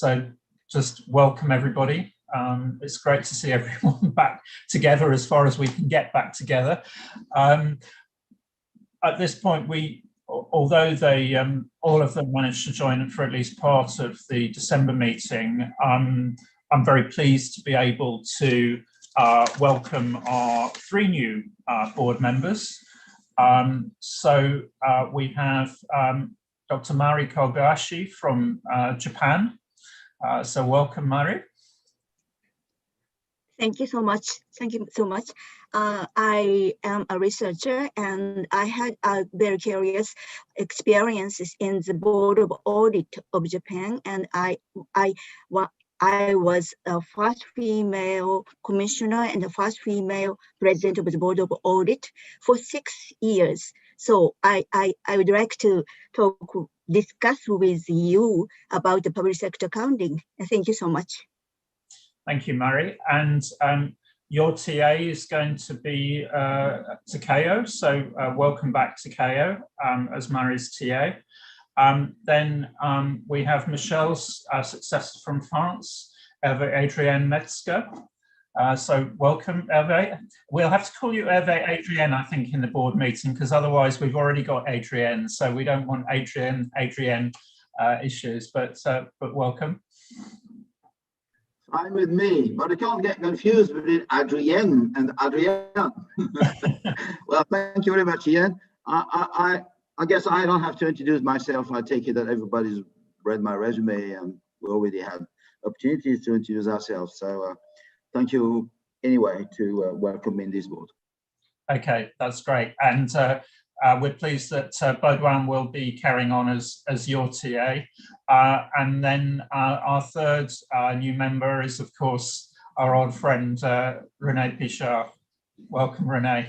So just welcome everybody. It's great to see everyone back together as far as we can get back together. At this point, although they all of them managed to join for at least part of the December meeting, I'm very pleased to be able to welcome our 3 new board members. We have Dr. Mari Kobayashi from Japan. So welcome, Mari. Thank you so much. Thank you so much. I am a researcher and I had very curious experiences in the Board of Audit of Japan, and I was the first female commissioner and the first female president of the Board of Audit for 6 years. So I would like to discuss with you about the public sector accounting. Thank you so much. Thank you, Mari. And your TA is going to be Takeo. So welcome back, Takeo, as Mari's TA. Then we have Michelle's successor from France, Hervé Adrienne Metzger. So welcome, Hervé. We'll have to call you Hervé Adrienne, I think, in the board meeting, because otherwise we've already got Adrienne. So we don't want Adrienne issues, but welcome. Fine with me, but I can't get confused between Adrienne and Adrienne. Well, thank you very much, Ian. I guess I don't have to introduce myself. I take it that everybody's read my resume and we already had opportunities to introduce ourselves. So thank you anyway to welcome me in this board. Okay, that's great. And we're pleased that Baudouin will be carrying on as your TA. And then our third new member is, of course, our old friend, Renee Pichard. Welcome, Renee.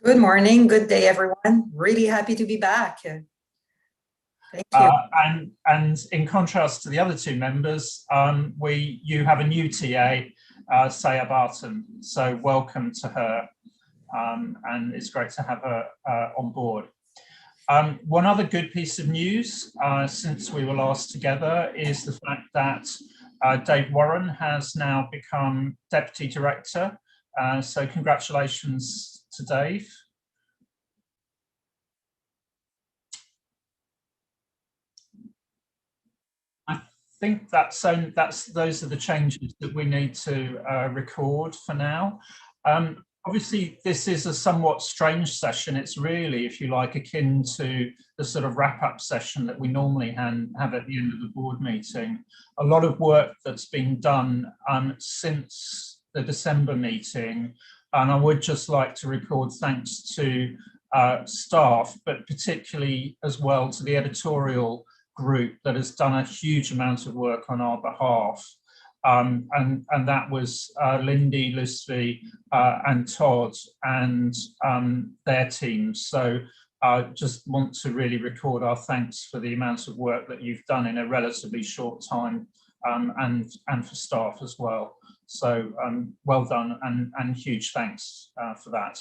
Good morning, good day, everyone. Really happy to be back. Thank you. And in contrast to the other 2 members, you have a new TA, Saya Barton. So welcome to her. And it's great to have her on board. One other good piece of news since we were last together is the fact that Dave Warren has now become Deputy Director. So congratulations to Dave. I think those are the changes that we need to record for now. Obviously, this is a somewhat strange session. It's really, if you like, akin to the sort of wrap-up session that we normally have at the end of the board meeting. A lot of work that's been done since the December meeting, and I would just like to record thanks to staff, but particularly as well to the editorial group that has done a huge amount of work on our behalf. And that was Lindy, Lucy, and Todd and their teams. So I just want to really record our thanks for the amount of work that you've done in a relatively short time, and for staff as well. So well done, and huge thanks for that.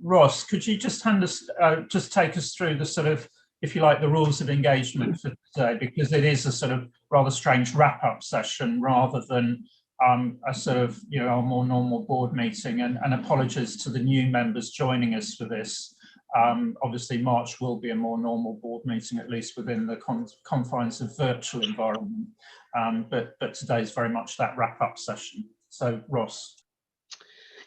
Ross, could you just take us through the sort of, if you like, the rules of engagement for today, because it is a sort of rather strange wrap-up session rather than a sort of, a more normal board meeting, and apologies to the new members joining us for this. Obviously, March will be a more normal board meeting, at least within the confines of virtual environment, but today's very much that wrap-up session. So, Ross.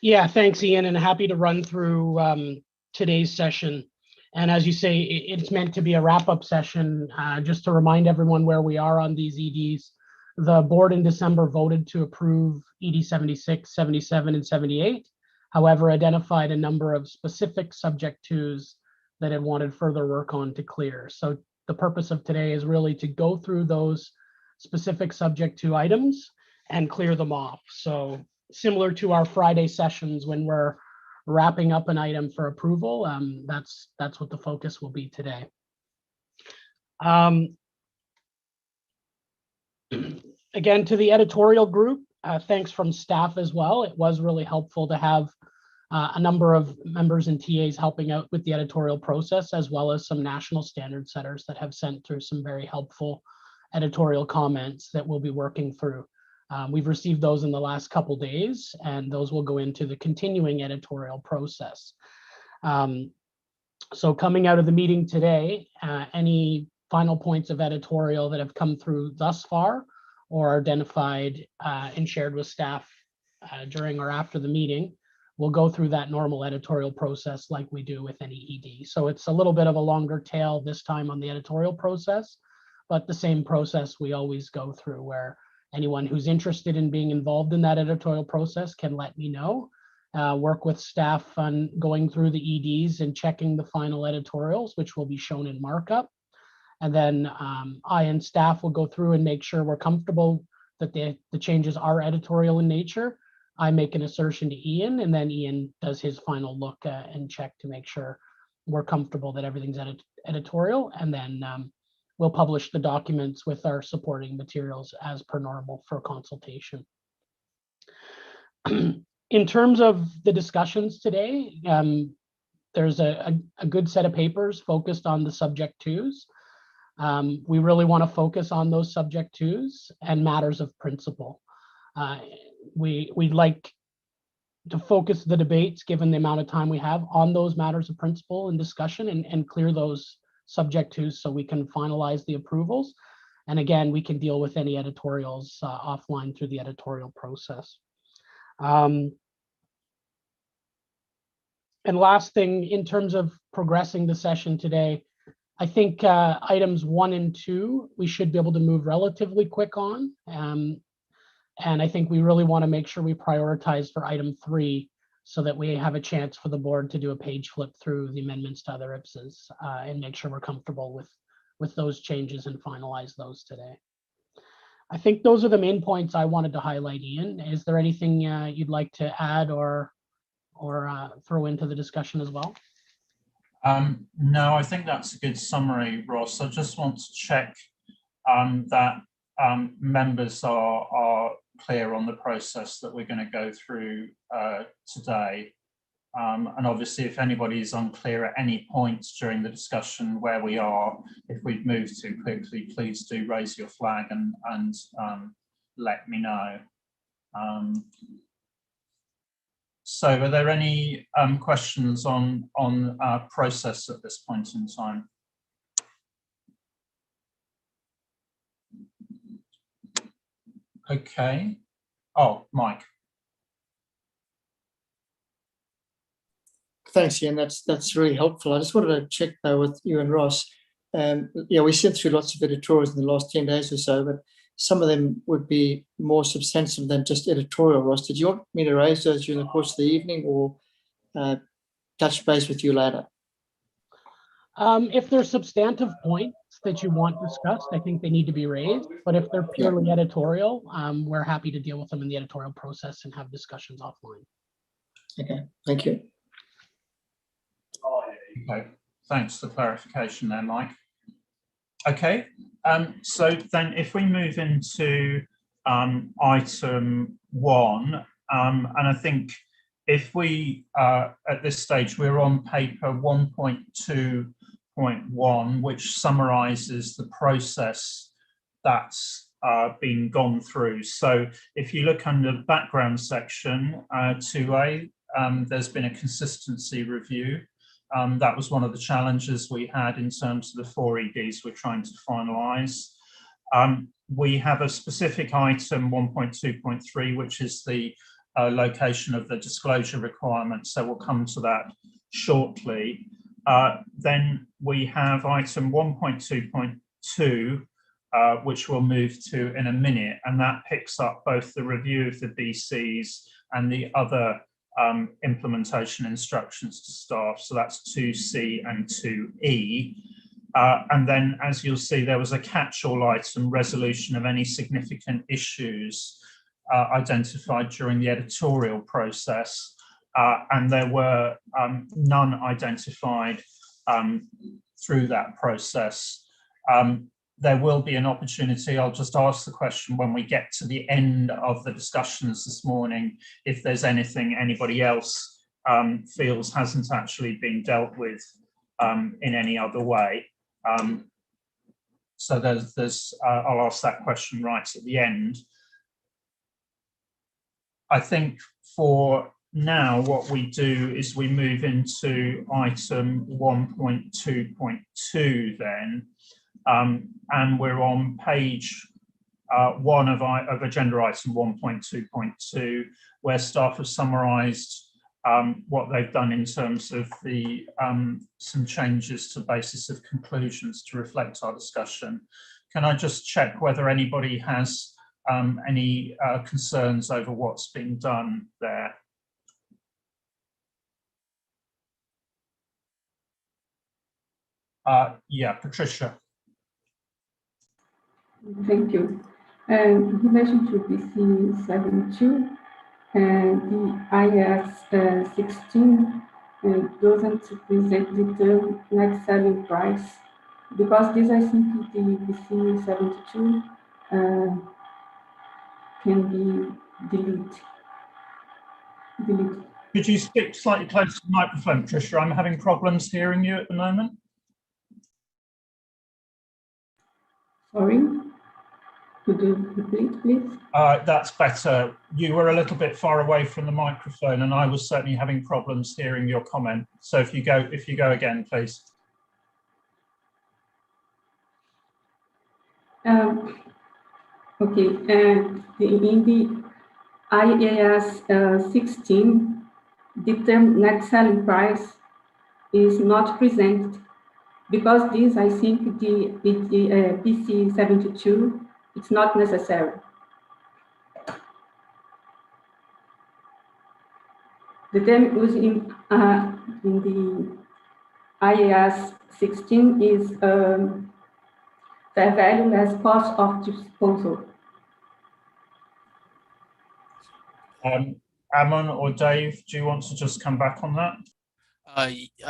Yeah, thanks, Ian, and happy to run through today's session. And as you say, it's meant to be a wrap-up session. Just to remind everyone where we are on these EDs, the board in December voted to approve ED 76, 77, and 78. However, identified a number of specific subject twos that it wanted further work on to clear. So the purpose of today is really to go through those specific subject to items and clear them off. So similar to our Friday sessions when we're wrapping up an item for approval, that's what the focus will be today. Again, to the editorial group, thanks from staff as well. It was really helpful to have a number of members and TAs helping out with the editorial process, as well as some national standard setters that have sent through some very helpful editorial comments that we'll be working through. We've received those in the last couple days, and those will go into the continuing editorial process. So coming out of the meeting today, any final points of editorial that have come through thus far or are identified and shared with staff during or after the meeting, we'll go through that normal editorial process like we do with any ED. So it's a little bit of a longer tail this time on the editorial process, but the same process we always go through, where anyone who's interested in being involved in that editorial process can let me know, work with staff on going through the EDs and checking the final editorials, which will be shown in markup. And then I and staff will go through and make sure we're comfortable that the changes are editorial in nature. I make an assertion to Ian, and then Ian does his final look and check to make sure we're comfortable that everything's editorial. And then we'll publish the documents with our supporting materials as per normal for consultation. In terms of the discussions today, there's a good set of papers focused on the subject twos. We really want to focus on those subject twos and matters of principle. We'd like to focus the debates, given the amount of time we have, on those matters of principle and discussion, and clear those subject twos so we can finalize the approvals. And again, we can deal with any editorials offline through the editorial process. And last thing, in terms of progressing the session today, I think items 1 and 2, we should be able to move relatively quick on. And I think we really want to make sure we prioritize for item 3 so that we have a chance for the board to do a page flip through the amendments to other IPSAs and make sure we're comfortable with those changes and finalize those today. I think those are the main points I wanted to highlight, Ian. Is there anything you'd like to add or throw into the discussion as well? No, I think that's a good summary, Ross. I just want to check that members are clear on the process that we're going to go through today. And obviously, if anybody is unclear at any points during the discussion where we are, if we've moved too quickly, please do raise your flag and let me know. So are there any questions on process at this point in time? Okay. Oh, Mike. Thanks, Ian. That's really helpful. I just wanted to check though with you and Ross. Yeah, we sent through lots of editorials in the last 10 days or so, but some of them would be more substantive than just editorial. Ross, did you want me to raise those during the course of the evening, or touch base with you later? If there's substantive points that you want discussed, I think they need to be raised. But if they're purely editorial, we're happy to deal with them in the editorial process and have discussions offline. Okay, thank you. Okay, thanks for the clarification there, Mike. Okay, so then if we move into item 1, and I think if we, at this stage, we're on paper 1.2.1, which summarizes the process that's been gone through. So if you look under the background section, 2A, there's been a consistency review. That was one of the challenges we had in terms of the 4 EDs we're trying to finalise. We have a specific item 1.2.3, which is the location of the disclosure requirements, so we'll come to that shortly. Then we have item 1.2.2, which we'll move to in a minute, and that picks up both the review of the BCs and the other implementation instructions to staff. So that's 2C and 2E. And then, as you'll see, there was a catch-all item, resolution of any significant issues identified during the editorial process, and there were none identified through that process. There will be an opportunity, I'll just ask the question when we get to the end of the discussions this morning, if there's anything anybody else feels hasn't actually been dealt with in any other way. So I'll ask that question right at the end. I think for now, what we do is we move into item 1.2.2 then, and we're on page 1 of agenda item 1.2.2, where staff have summarised what they've done in terms of the some changes to basis of conclusions to reflect our discussion. Can I just check whether anybody has any concerns over what's been done there? Yeah, Patricia. Thank you. In relation to BC 72, the IS 16 doesn't present the term net selling price, because this, I think, the BC 72 can be deleted. Could you speak slightly closer to the microphone, Patricia? I'm having problems hearing you at the moment. Sorry, could you repeat, please? That's better. You were a little bit far away from the microphone, and I was certainly having problems hearing your comment. So if you go again, please. Okay, in the IAS 16, the term net selling price is not presented, because this, I think, the PC 72, it's not necessary. The term used in the IAS 16 is fair value less cost of disposal. Ammon or Dave, do you want to just come back on that?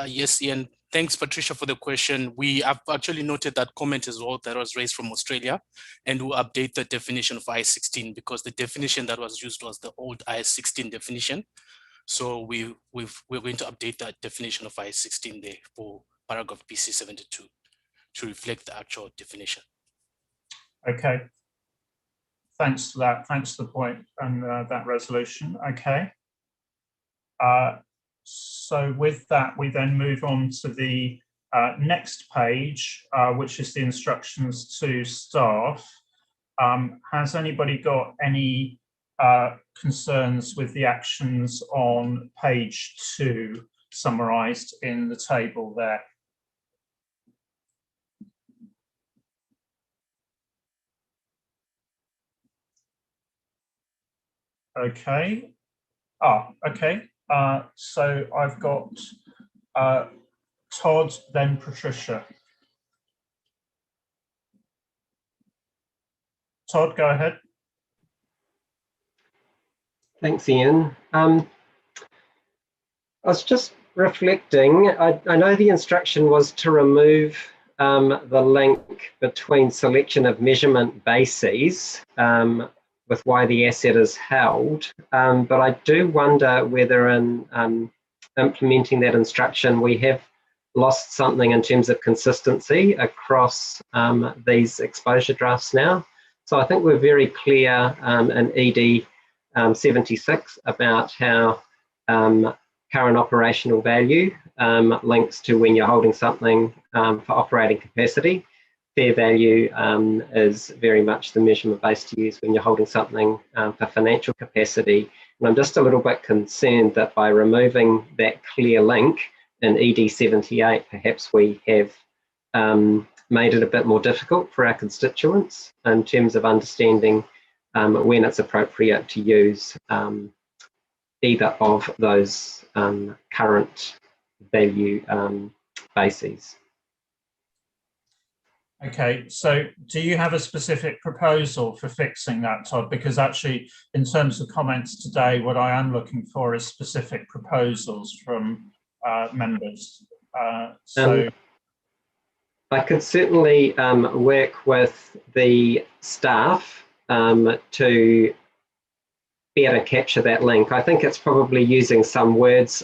Yes, Ian. Thanks, Patricia, for the question. We have actually noted that comment as well that was raised from Australia, and we'll update the definition of IS16, because the definition that was used was the old IS16 definition. So we're going to update that definition of IS16 there for paragraph BC 72 to reflect the actual definition. Okay. Thanks for that. Thanks for the point and that resolution. Okay. So with that, we then move on to the next page, which is the instructions to staff. Has anybody got any concerns with the actions on page 2 summarised in the table there? Okay. Okay. So I've got Todd, then Patricia. Todd, go ahead. Thanks, Ian. I was just reflecting, I know the instruction was to remove the link between selection of measurement bases with why the asset is held, but I do wonder whether in implementing that instruction we have lost something in terms of consistency across these exposure drafts now. So I think we're very clear in ED 76 about how current operational value links to when you're holding something for operating capacity. Fair value is very much the measurement base to use when you're holding something for financial capacity. And I'm just a little bit concerned that by removing that clear link in ED 78, perhaps we have made it a bit more difficult for our constituents in terms of understanding when it's appropriate to use either of those current value bases. Okay, so do you have a specific proposal for fixing that, Todd? Because actually, in terms of comments today, what I am looking for is specific proposals from members. I could certainly work with the staff to better capture that link. I think it's probably using some words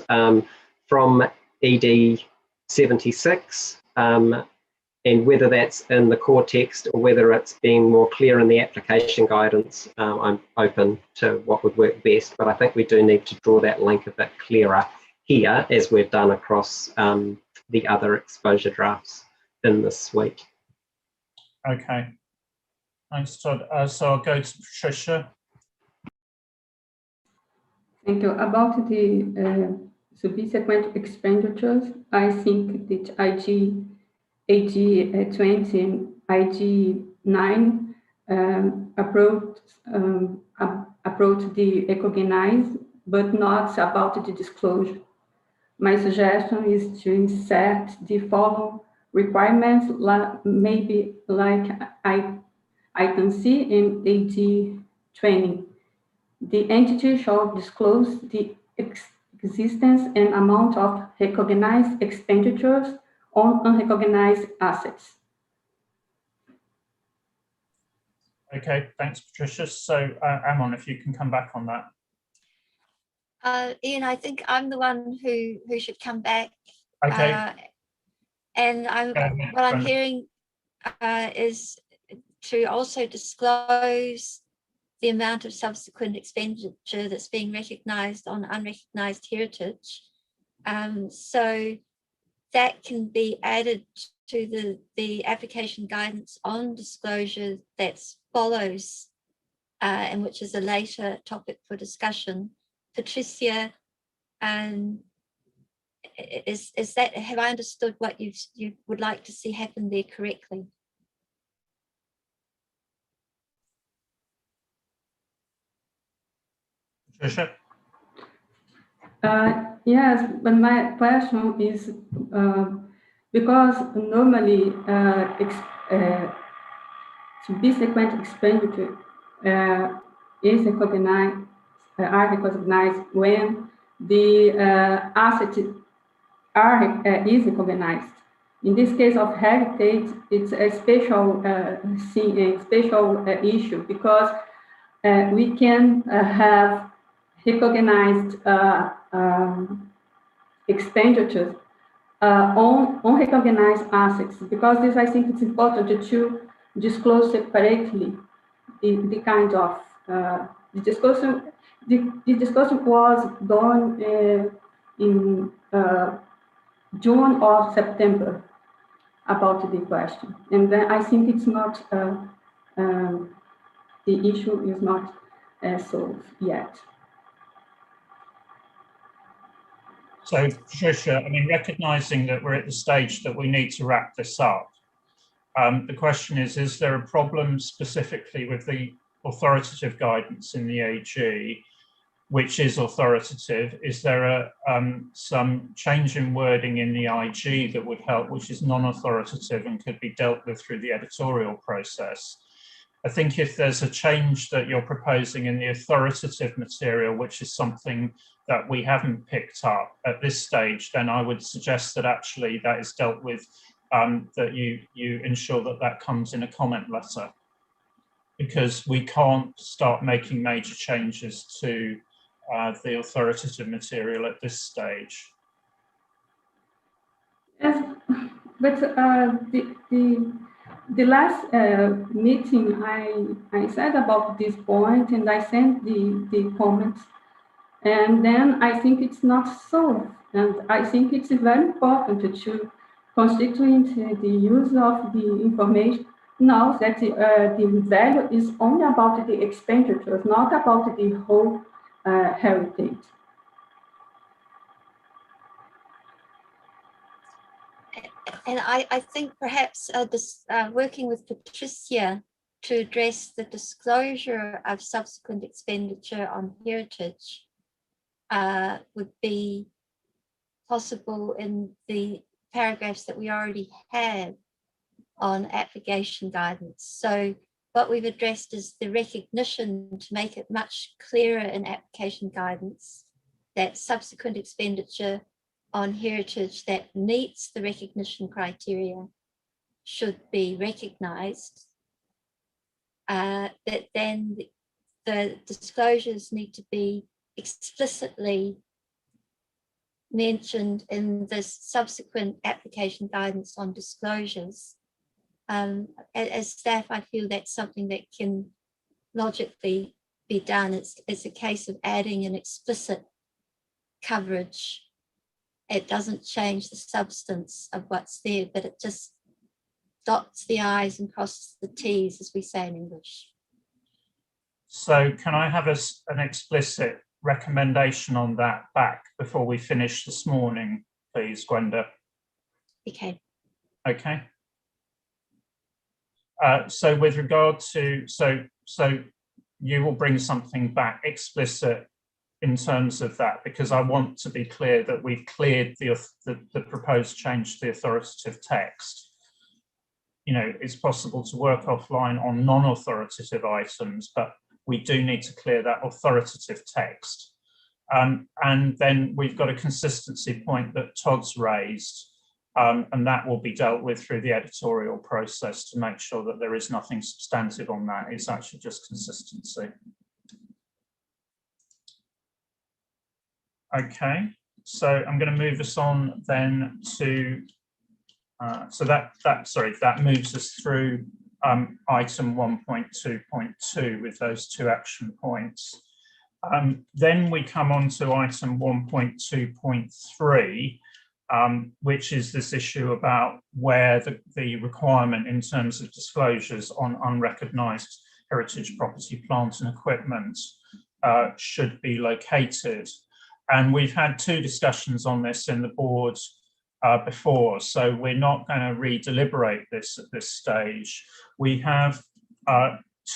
from ED 76, and whether that's in the core text or whether it's being more clear in the application guidance, I'm open to what would work best, but I think we do need to draw that link a bit clearer here, as we've done across the other exposure drafts in this suite. Okay, thanks, Todd. So I'll go to Patricia. Thank you. About the subsequent expenditures, I think that IG 20 and IG 9 approach the recognize, but not about the disclosure. My suggestion is to insert the following requirements, maybe like item C in AG 20. The entity shall disclose the existence and amount of recognized expenditures on unrecognized assets. Okay, thanks, Patricia. So, Amon, if you can come back on that. Ian, I think I'm the one who should come back. Okay. And what I'm hearing is to also disclose the amount of subsequent expenditure that's being recognised on unrecognised heritage. So that can be added to the application guidance on disclosure that follows, and which is a later topic for discussion. Patricia, is that, have I understood what you would like to see happen there correctly? Patricia? Yes, but my question is because normally subsequent expenditure is recognized, are recognized when the asset is recognized. In this case of heritage, it's a special issue because we can have recognized expenditures on recognized assets, because this, I think it's important to disclose separately the kind of the discussion. The discussion was done in June or September about the question, and then I think it's not the issue is not solved yet. So, Patricia, I mean, recognising that we're at the stage that we need to wrap this up, the question is there a problem specifically with the authoritative guidance in the AG, which is authoritative? Is there some change in wording in the IG that would help, which is non-authoritative and could be dealt with through the editorial process? I think if there's a change that you're proposing in the authoritative material, which is something that we haven't picked up at this stage, then I would suggest that actually that is dealt with, that you ensure that that comes in a comment letter, because we can't start making major changes to the authoritative material at this stage. Yes, but the last meeting, I said about this point, and I sent the comments, and then I think it's not so, and I think it's very important to constitute the use of the information now that the value is only about the expenditures, not about the whole heritage. And I think perhaps working with Patricia to address the disclosure of subsequent expenditure on heritage would be possible in the paragraphs that we already have on application guidance. So what we've addressed is the recognition to make it much clearer in application guidance that subsequent expenditure on heritage that meets the recognition criteria should be recognised, but then the disclosures need to be explicitly mentioned in the subsequent application guidance on disclosures. As staff, I feel that's something that can logically be done. It's a case of adding an explicit coverage. It doesn't change the substance of what's there, but it just dots the I's and crosses the T's, as we say in English. So can I have an explicit recommendation on that back before we finish this morning, please, Gwenda? Okay. Okay. So with regard to, so you will bring something back explicit in terms of that, because I want to be clear that we've cleared the proposed change to the authoritative text. You know, it's possible to work offline on non-authoritative items, but we do need to clear that authoritative text. And then we've got a consistency point that Todd's raised, and that will be dealt with through the editorial process to make sure that there is nothing substantive on that. It's actually just consistency. Okay, so I'm going to move us on then to, so that moves us through item 1.2.2 with those 2 action points. Then we come on to item 1.2.3, which is this issue about where the requirement in terms of disclosures on unrecognised heritage property, plant and equipment should be located. And we've had 2 discussions on this in the board before, so we're not going to re-deliberate this at this stage. We have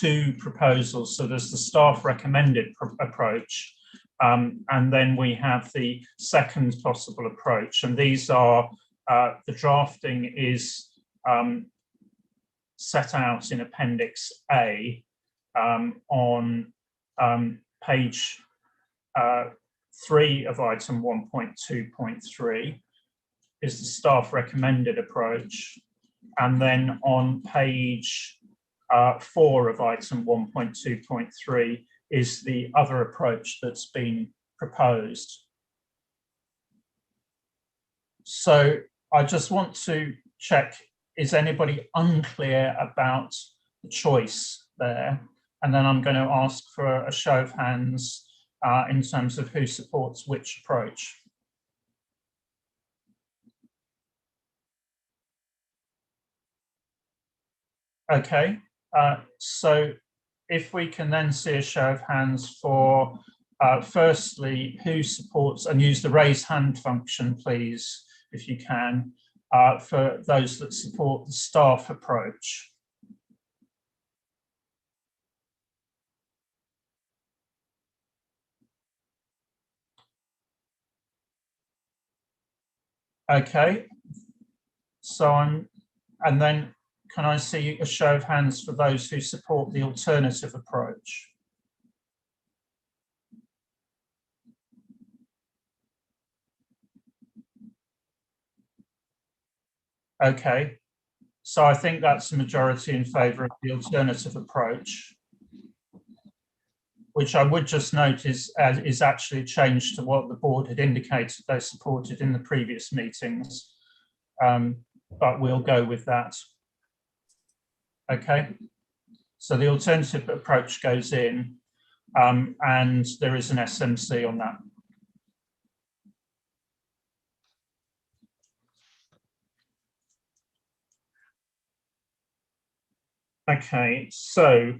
2 proposals. So there's the staff recommended approach, and then we have the second possible approach. And these are, the drafting is set out in Appendix A on page 3 of item 1.2.3 is the staff recommended approach. And then on page 4 of item 1.2.3 is the other approach that's been proposed. So I just want to check, is anybody unclear about the choice there? And then I'm going to ask for a show of hands in terms of who supports which approach. Okay, so if we can then see a show of hands for, firstly, who supports, and use the raise hand function, please, if you can, for those that support the staff approach. Okay, so and then can I see a show of hands for those who support the alternative approach? Okay, so I think that's a majority in favour of the alternative approach, which I would just note is actually a change to what the board had indicated they supported in the previous meetings, but we'll go with that. Okay, so the alternative approach goes in, and there is an SMC on that. Okay, so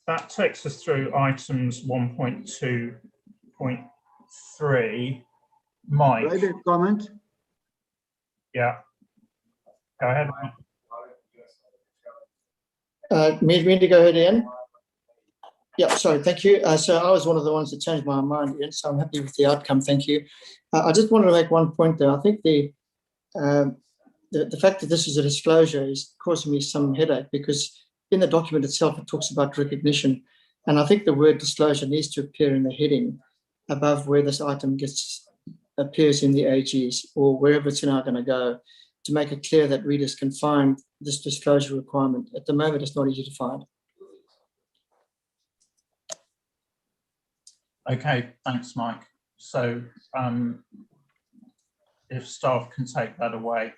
that takes us through items 1.2.3. Mike. Private comment. Yeah. Go ahead. Me to go ahead, Ian? Yeah, sorry, thank you. So I was one of the ones that changed my mind, Ian, so I'm happy with the outcome, thank you. I just wanted to make one point there. I think the fact that this is a disclosure is causing me some headache, because in the document itself, it talks about recognition. And I think the word disclosure needs to appear in the heading above where this item appears in the AGs, or wherever it's now going to go, to make it clear that readers can find this disclosure requirement. At the moment, it's not easy to find. Okay, thanks, Mike. So if staff can take that away.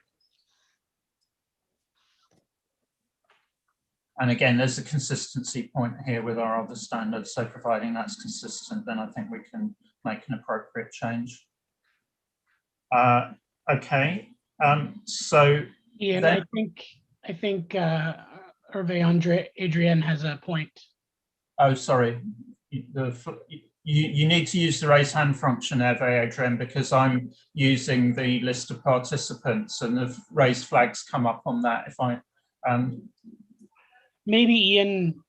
And again, there's a consistency point here with our other standards. So providing that's consistent, then I think we can make an appropriate change. Okay, so Ian, then, I think Hervé Adrienne has a point. oh, sorry. You need to use the raise hand function, Hervé Adrienne, because I'm using the list of participants and the raised flags come up on that. If I maybe Ian.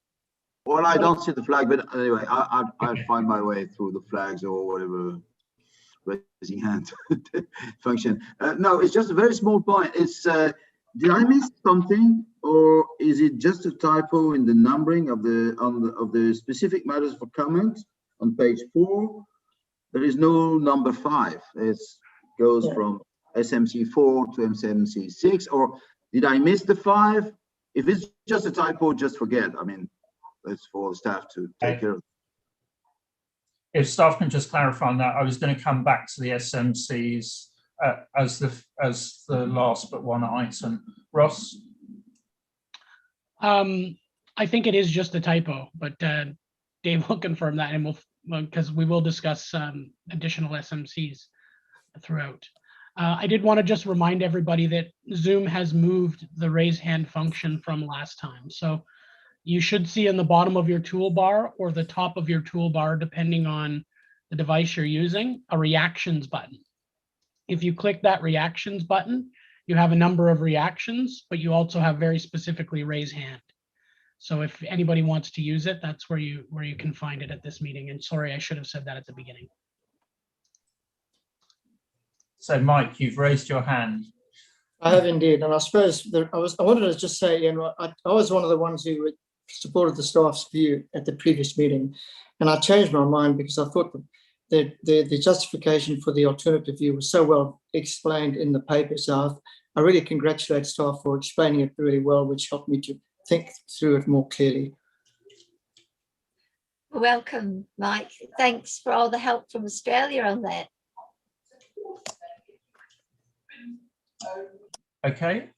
Well, I don't see the flag, but anyway, I'll find my way through the flags or whatever raising hand function. No, it's just a very small point. It's did I miss something, or is it just a typo in the numbering of the specific matters for comment on page 4? There is no number 5. It goes from SMC 4 to SMC 6, or did I miss the 5? If it's just a typo, just forget. I mean, that's for the staff to take care of. If staff can just clarify on that, I was going to come back to the SMCs as the last but one item. Ross? I think it is just a typo, but Dave will confirm that, and because we will discuss additional SMCs throughout. I did want to just remind everybody that Zoom has moved the raise hand function from last time. So you should see in the bottom of your toolbar or the top of your toolbar, depending on the device you're using, a reactions button. If you click that reactions button, you have a number of reactions, but you also have very specifically raise hand. So if anybody wants to use it, that's where you can find it at this meeting. And sorry, I should have said that at the beginning. So Mike, you've raised your hand. I have indeed, and I suppose I wanted to just say, Ian, I was one of the ones who supported the staff's view at the previous meeting, and I changed my mind because I thought that the justification for the alternative view was so well explained in the paper. So I really congratulate staff for explaining it really well, which helped me to think through it more clearly. Welcome, Mike. Thanks for all the help from Australia on that. Okay,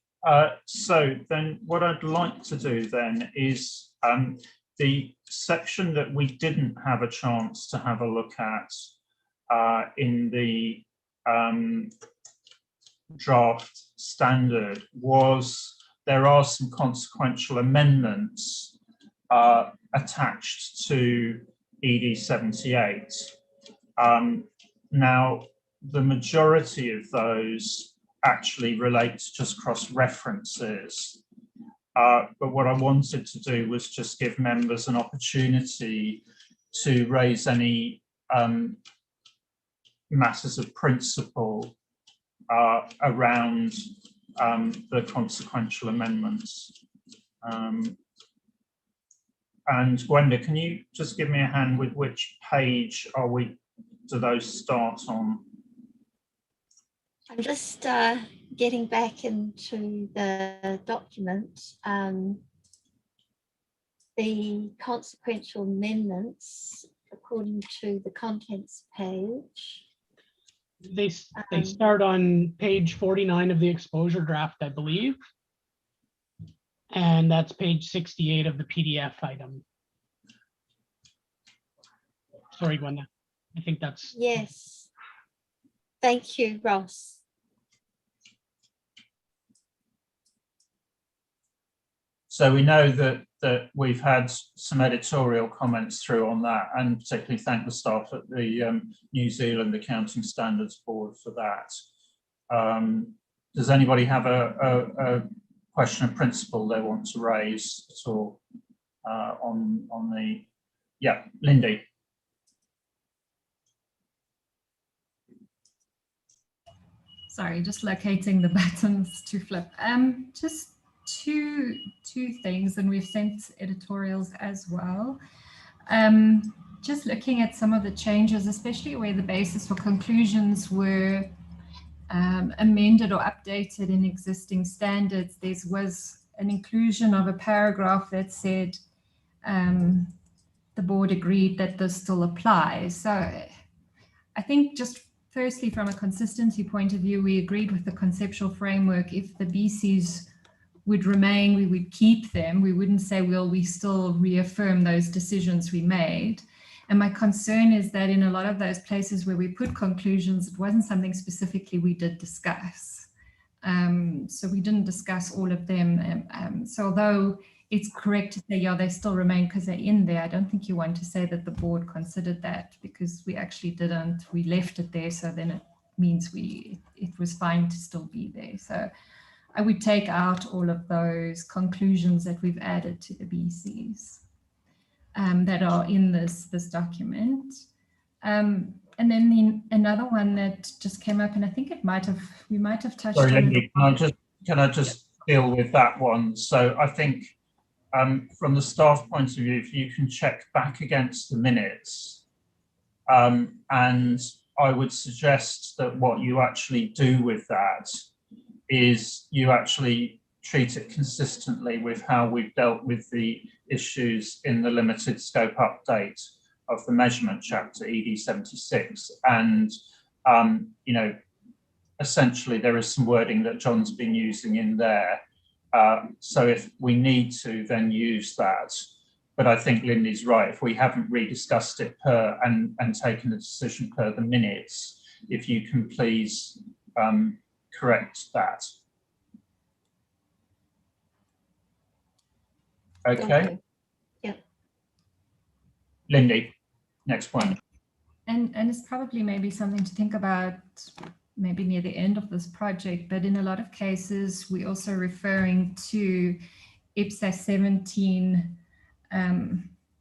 so then what I'd like to do then is the section that we didn't have a chance to have a look at in the draft standard was there are some consequential amendments attached to ED 78. Now, the majority of those actually relates just cross references. But what I wanted to do was just give members an opportunity to raise any matters of principle around the consequential amendments. And Gwenda, can you just give me a hand with which page do those start on? I'm just getting back into the document. The consequential amendments, according to the contents page. They start on page 49 of the exposure draft, I believe. And that's page 68 of the PDF item. Sorry, Gwenda. I think that's... Yes. Thank you, Ross. So we know that we've had some editorial comments through on that, and particularly thank the staff at the New Zealand Accounting Standards Board for that. Does anybody have a question of principle they want to raise at all on the, yeah, Lindy. Sorry, just locating the buttons to flip. Just two things, and we've sent editorials as well. Just looking at some of the changes, especially where the basis for conclusions were amended or updated in existing standards. There was an inclusion of a paragraph that said the board agreed that this still applies. So I think just firstly, from a consistency point of view, we agreed with the conceptual framework. If the BCs would remain, we would keep them. We wouldn't say, well, we still reaffirm those decisions we made. And my concern is that in a lot of those places where we put conclusions, it wasn't something specifically we did discuss. So we didn't discuss all of them. So although it's correct to say, yeah, they still remain because they're in there, I don't think you want to say that the board considered that, because we actually didn't. We left it there, so then it means it was fine to still be there. So I would take out all of those conclusions that we've added to the BCs that are in this document. And then another one that just came up, and I think we might have touched on Lindy, it. can I just deal with that one? So I think from the staff point of view, if you can check back against the minutes, and I would suggest that what you actually do with that is you actually treat it consistently with how we've dealt with the issues in the limited scope update of the measurement chapter, ED 76. And, you know, essentially there is some wording that John's been using in there. So if we need to, then use that. But I think Lindy's right. If we haven't rediscussed it and taken a decision per the minutes, if you can please correct that. Okay. Yeah. Lindy, next one. And it's probably maybe something to think about maybe near the end of this project, but in a lot of cases, we're also referring to IPSAS 17,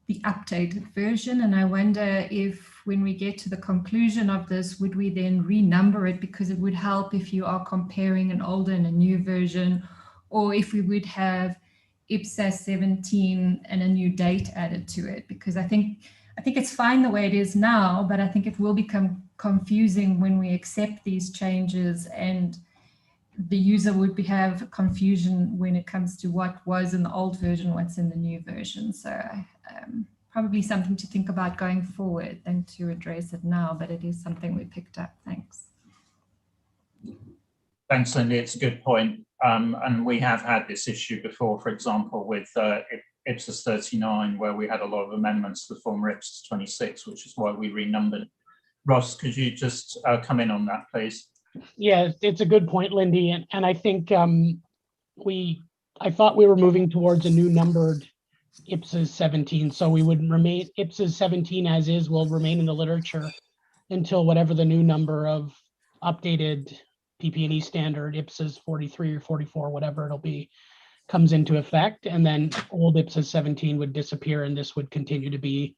the updated version. And I wonder if when we get to the conclusion of this, would we then renumber it, because it would help if you are comparing an older and a new version, or if we would have IPSAS 17 and a new date added to it, because I think it's fine the way it is now, but I think it will become confusing when we accept these changes, and the user would have confusion when it comes to what was in the old version, what's in the new version. So probably something to think about going forward than to address it now, but it is something we picked up. Thanks. Thanks, Lindy. It's a good point. And we have had this issue before, for example, with IPSAS 39, where we had a lot of amendments to the former IPSAS 26, which is why we renumbered. Ross, could you just come in on that, please? Yeah, it's a good point, Lindy. And I think I thought we were moving towards a new numbered IPSAS 17. So we would remain IPSAS 17 as is, will remain in the literature until whatever the new number of updated PP&E standard, IPSAS 43 or 44, whatever it'll be, comes into effect. And then old IPSAS 17 would disappear, and this would continue to be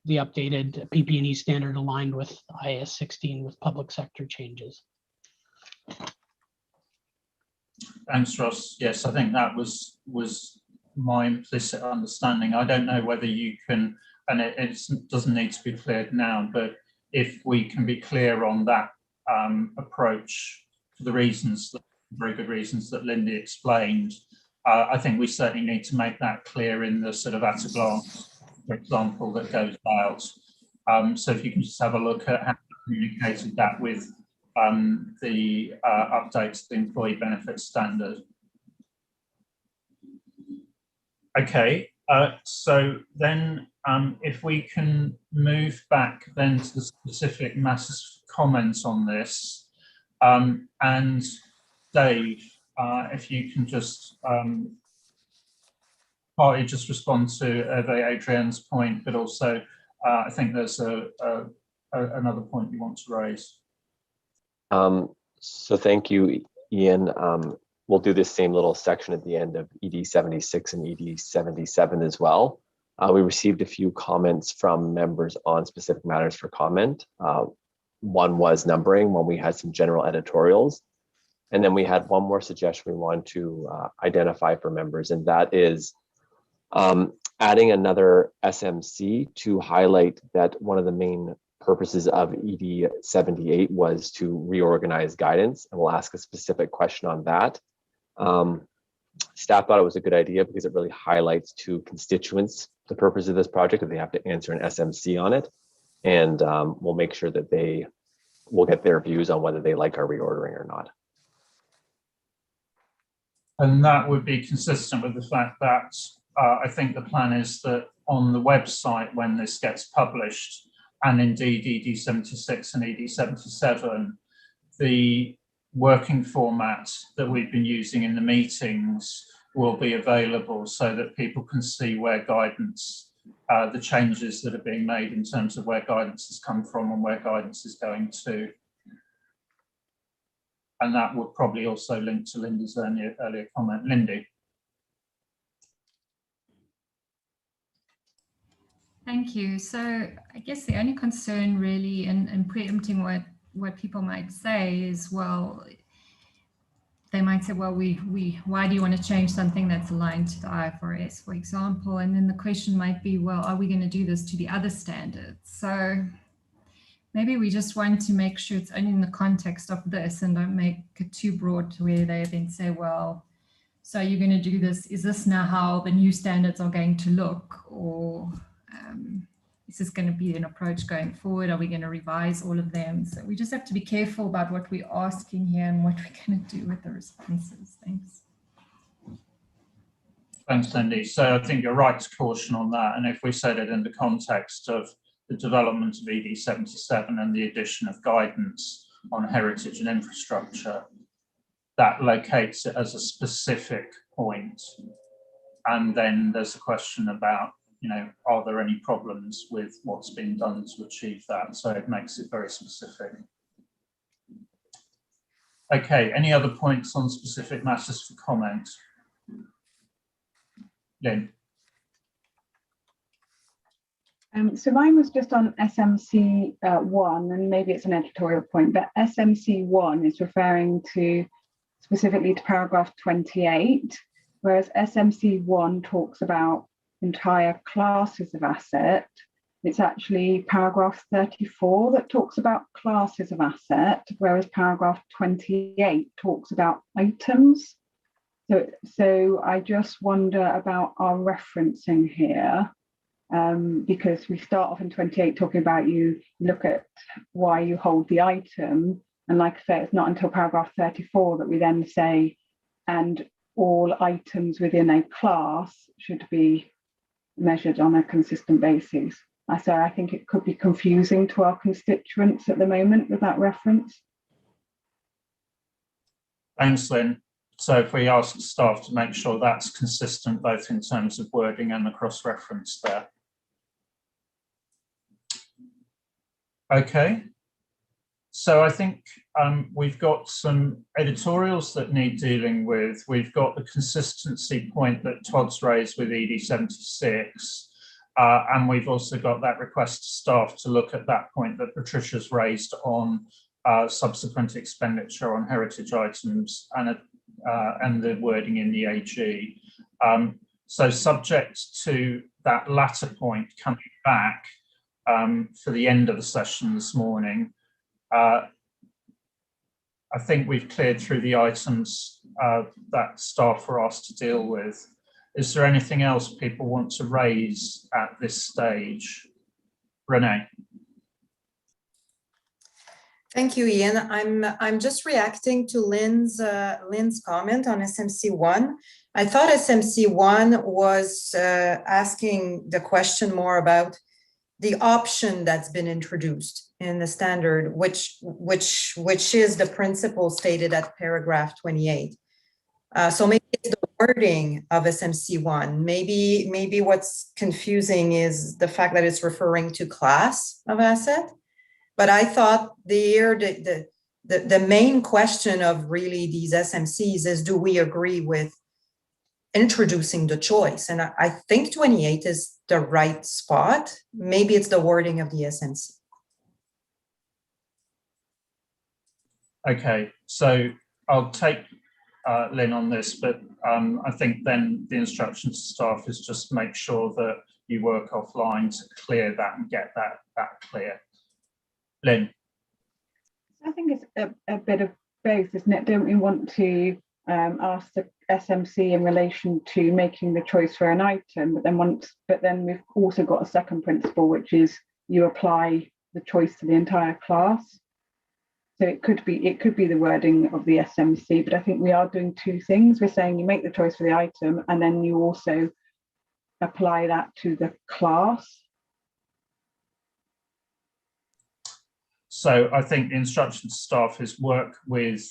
the updated PP&E standard aligned with IAS 16 with public sector changes. Thanks, Ross. Yes, I think that was my implicit understanding. I don't know whether you can, and it doesn't need to be cleared now, but if we can be clear on that approach for the reasons, very good reasons that Lindy explained, I think we certainly need to make that clear in the sort of at a glance, for example, that goes out. So if you can just have a look at how we communicated that with the updates to the employee benefits standard. Okay, so then if we can move back then to the specific matters of comments on this, and Dave, if you can just partly just respond to Adrienne's point, but also I think there's another point you want to raise. So thank you, Ian. We'll do this same little section at the end of ED 76 and ED 77 as well. We received a few comments from members on specific matters for comment. One was numbering, when we had some general editorials. And then we had one more suggestion we wanted to identify for members, and that is adding another SMC to highlight that one of the main purposes of ED 78 was to reorganize guidance, and we'll ask a specific question on that. Staff thought it was a good idea because it really highlights to constituents the purpose of this project, if they have to answer an SMC on it. And we'll make sure that we'll get their views on whether they like our reordering or not. And that would be consistent with the fact that I think the plan is that on the website, when this gets published, and indeed ED76 and ED77, the working format that we've been using in the meetings will be available so that people can see where guidance, the changes that are being made in terms of where guidance has come from and where guidance is going to. And that would probably also link to Lindy's earlier comment. Lindy. Thank you. So I guess the only concern really in preempting what people might say is, well, they might say, well, why do you want to change something that's aligned to the IFRS, for example? And then the question might be, well, are we going to do this to the other standards? So maybe we just want to make sure it's only in the context of this and don't make it too broad to where they then say, well, so you're going to do this, is this now how the new standards are going to look? Or is this going to be an approach going forward? Are we going to revise all of them? So we just have to be careful about what we're asking here and what we're going to do with the responses. Thanks. Thanks, Lindy. So I think you're right to caution on that. And if we said it in the context of the development of ED77 and the addition of guidance on heritage and infrastructure, that locates it as a specific point. And then there's a question about, are there any problems with what's being done to achieve that? So it makes it very specific. Okay, any other points on specific matters for comment? Lynn. So mine was just on SMC 1, and maybe it's an editorial point, but SMC 1 is referring to specifically to paragraph 28, whereas SMC 1 talks about entire classes of asset. It's actually paragraph 34 that talks about classes of asset, whereas paragraph 28 talks about items. So I just wonder about our referencing here, because we start off in 28 talking about you look at why you hold the item. And like I say, it's not until paragraph 34 that we then say, and all items within a class should be measured on a consistent basis. So I think it could be confusing to our constituents at the moment with that reference. Thanks, Lynn. So if we ask staff to make sure that's consistent, both in terms of wording and the cross-reference there. Okay. So I think we've got some editorials that need dealing with. We've got the consistency point that Todd's raised with ED76, and we've also got that request to staff to look at that point that Patricia's raised on subsequent expenditure on heritage items and the wording in the AG. So subject to that latter point coming back for the end of the session this morning, I think we've cleared through the items that staff were asked to deal with. Is there anything else people want to raise at this stage? Renee. Thank you, Ian. I'm just reacting to Lynn's comment on SMC1. I thought SMC1 was asking the question more about the option that's been introduced in the standard, which is the principle stated at paragraph 28. So maybe it's the wording of SMC1. Maybe what's confusing is the fact that it's referring to class of asset. But I thought the main question of really these SMCs is, do we agree with introducing the choice? And I think 28 is the right spot. Maybe it's the wording of the SMC. Okay, so I'll take Lynn on this, but I think then the instruction to staff is just make sure that you work offline to clear that and get that clear. Lynn. I think it's a bit of both, isn't it? Don't we want to asked the SMC in relation to making the choice for an item, but then we've also got a second principle, which is you apply the choice to the entire class. So it could be the wording of the SMC, but I think we are doing two things. We're saying you make the choice for the item, and then you also apply that to the class. So I think the instruction to staff is work with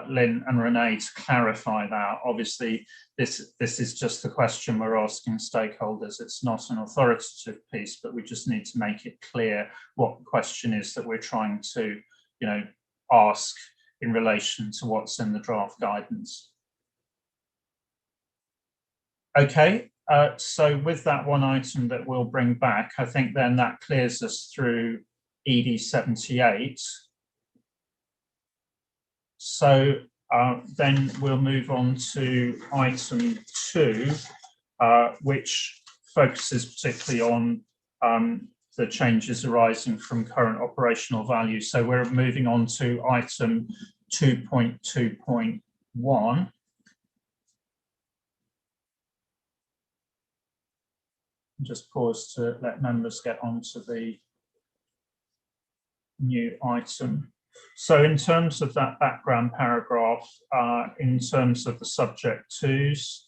Lynn and Renee to clarify that. Obviously, this is just the question we're asking stakeholders. It's not an authoritative piece, but we just need to make it clear what the question is that we're trying to, ask in relation to what's in the draft guidance. Okay, so with that one item that we'll bring back, I think then that clears us through ED 78. So then we'll move on to item 2, which focuses particularly on the changes arising from current operational value. So we're moving on to item 2.2.1. Just pause to let members get onto the new item. So in terms of that background paragraph, in terms of the subject twos,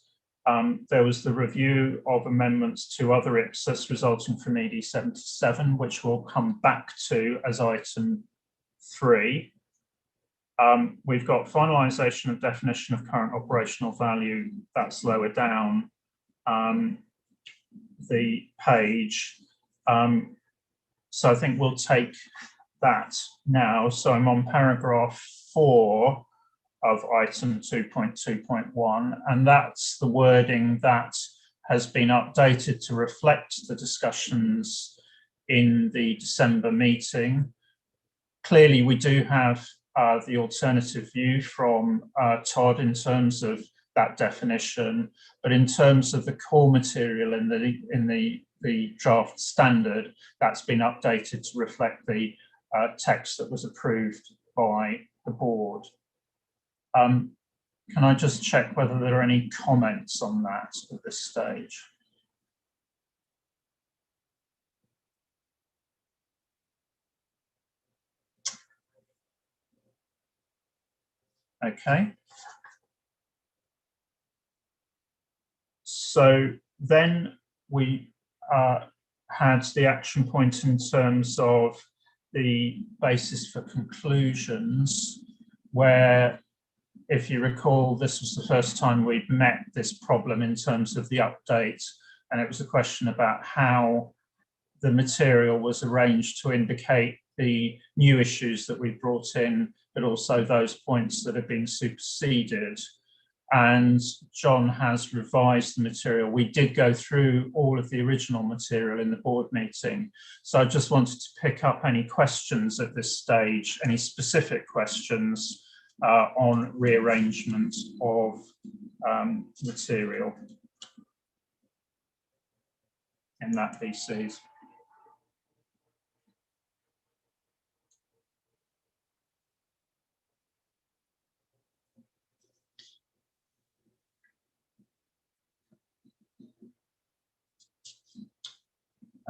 there was the review of amendments to other IPSAS resulting from ED 77, which we'll come back to as item 3. We've got finalisation of definition of current operational value, that's lower down the page. So I think we'll take that now. So I'm on paragraph 4 of item 2.2.1, and that's the wording that has been updated to reflect the discussions in the December meeting. Clearly, we do have the alternative view from Todd in terms of that definition, but in terms of the core material in the draft standard, that's been updated to reflect the text that was approved by the board. Can I just check whether there are any comments on that at this stage? Okay. So then we had the action point in terms of the basis for conclusions, where, if you recall, this was the first time we'd met this problem in terms of the update, and it was a question about how the material was arranged to indicate the new issues that we brought in, but also those points that have been superseded. And John has revised the material. We did go through all of the original material in the board meeting. So I just wanted to pick up any questions at this stage, any specific questions on rearrangement of material in that VCs.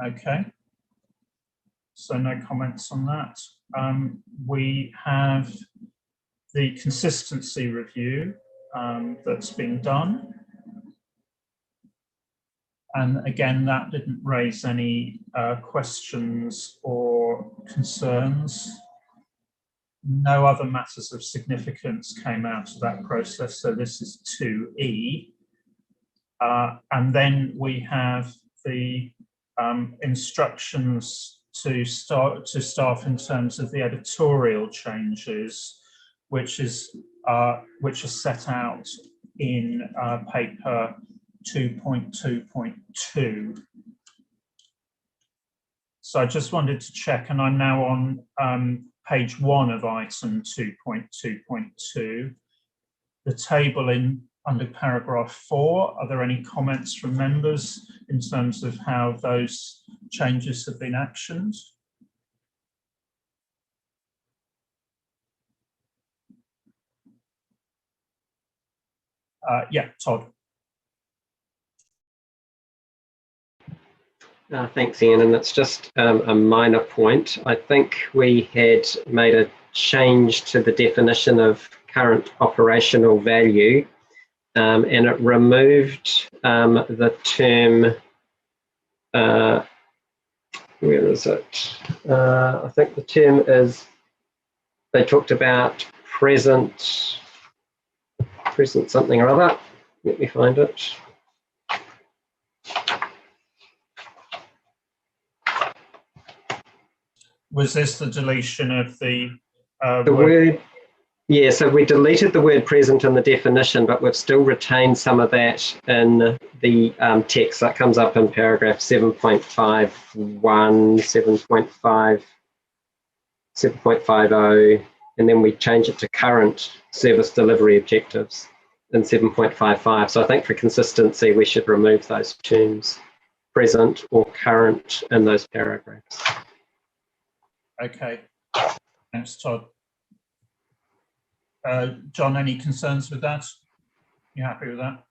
Okay, so no comments on that. We have the consistency review that's been done. And again, that didn't raise any questions or concerns. No other matters of significance came out of that process, so this is 2E. And then we have the instructions to staff in terms of the editorial changes, which are set out in paper 2.2.2. So I just wanted to check, and I'm now on page 1 of item 2.2.2. The table under paragraph 4, are there any comments from members in terms of how those changes have been actioned? Yeah, Todd. Thanks, Ian, and it's just a minor point. I think we had made a change to the definition of current operational value, and it removed the term, where is it? I think the term is, they talked about present something or other. Let me find it. Was this the deletion of the word? Yeah, so we deleted the word present in the definition, but we've still retained some of that in the text. That comes up in paragraph 7.51, 7.50, and then we change it to current service delivery objectives in 7.55. So I think for consistency, we should remove those terms, present or current, in those paragraphs. Okay, thanks, Todd. John, any concerns with that? You happy with that?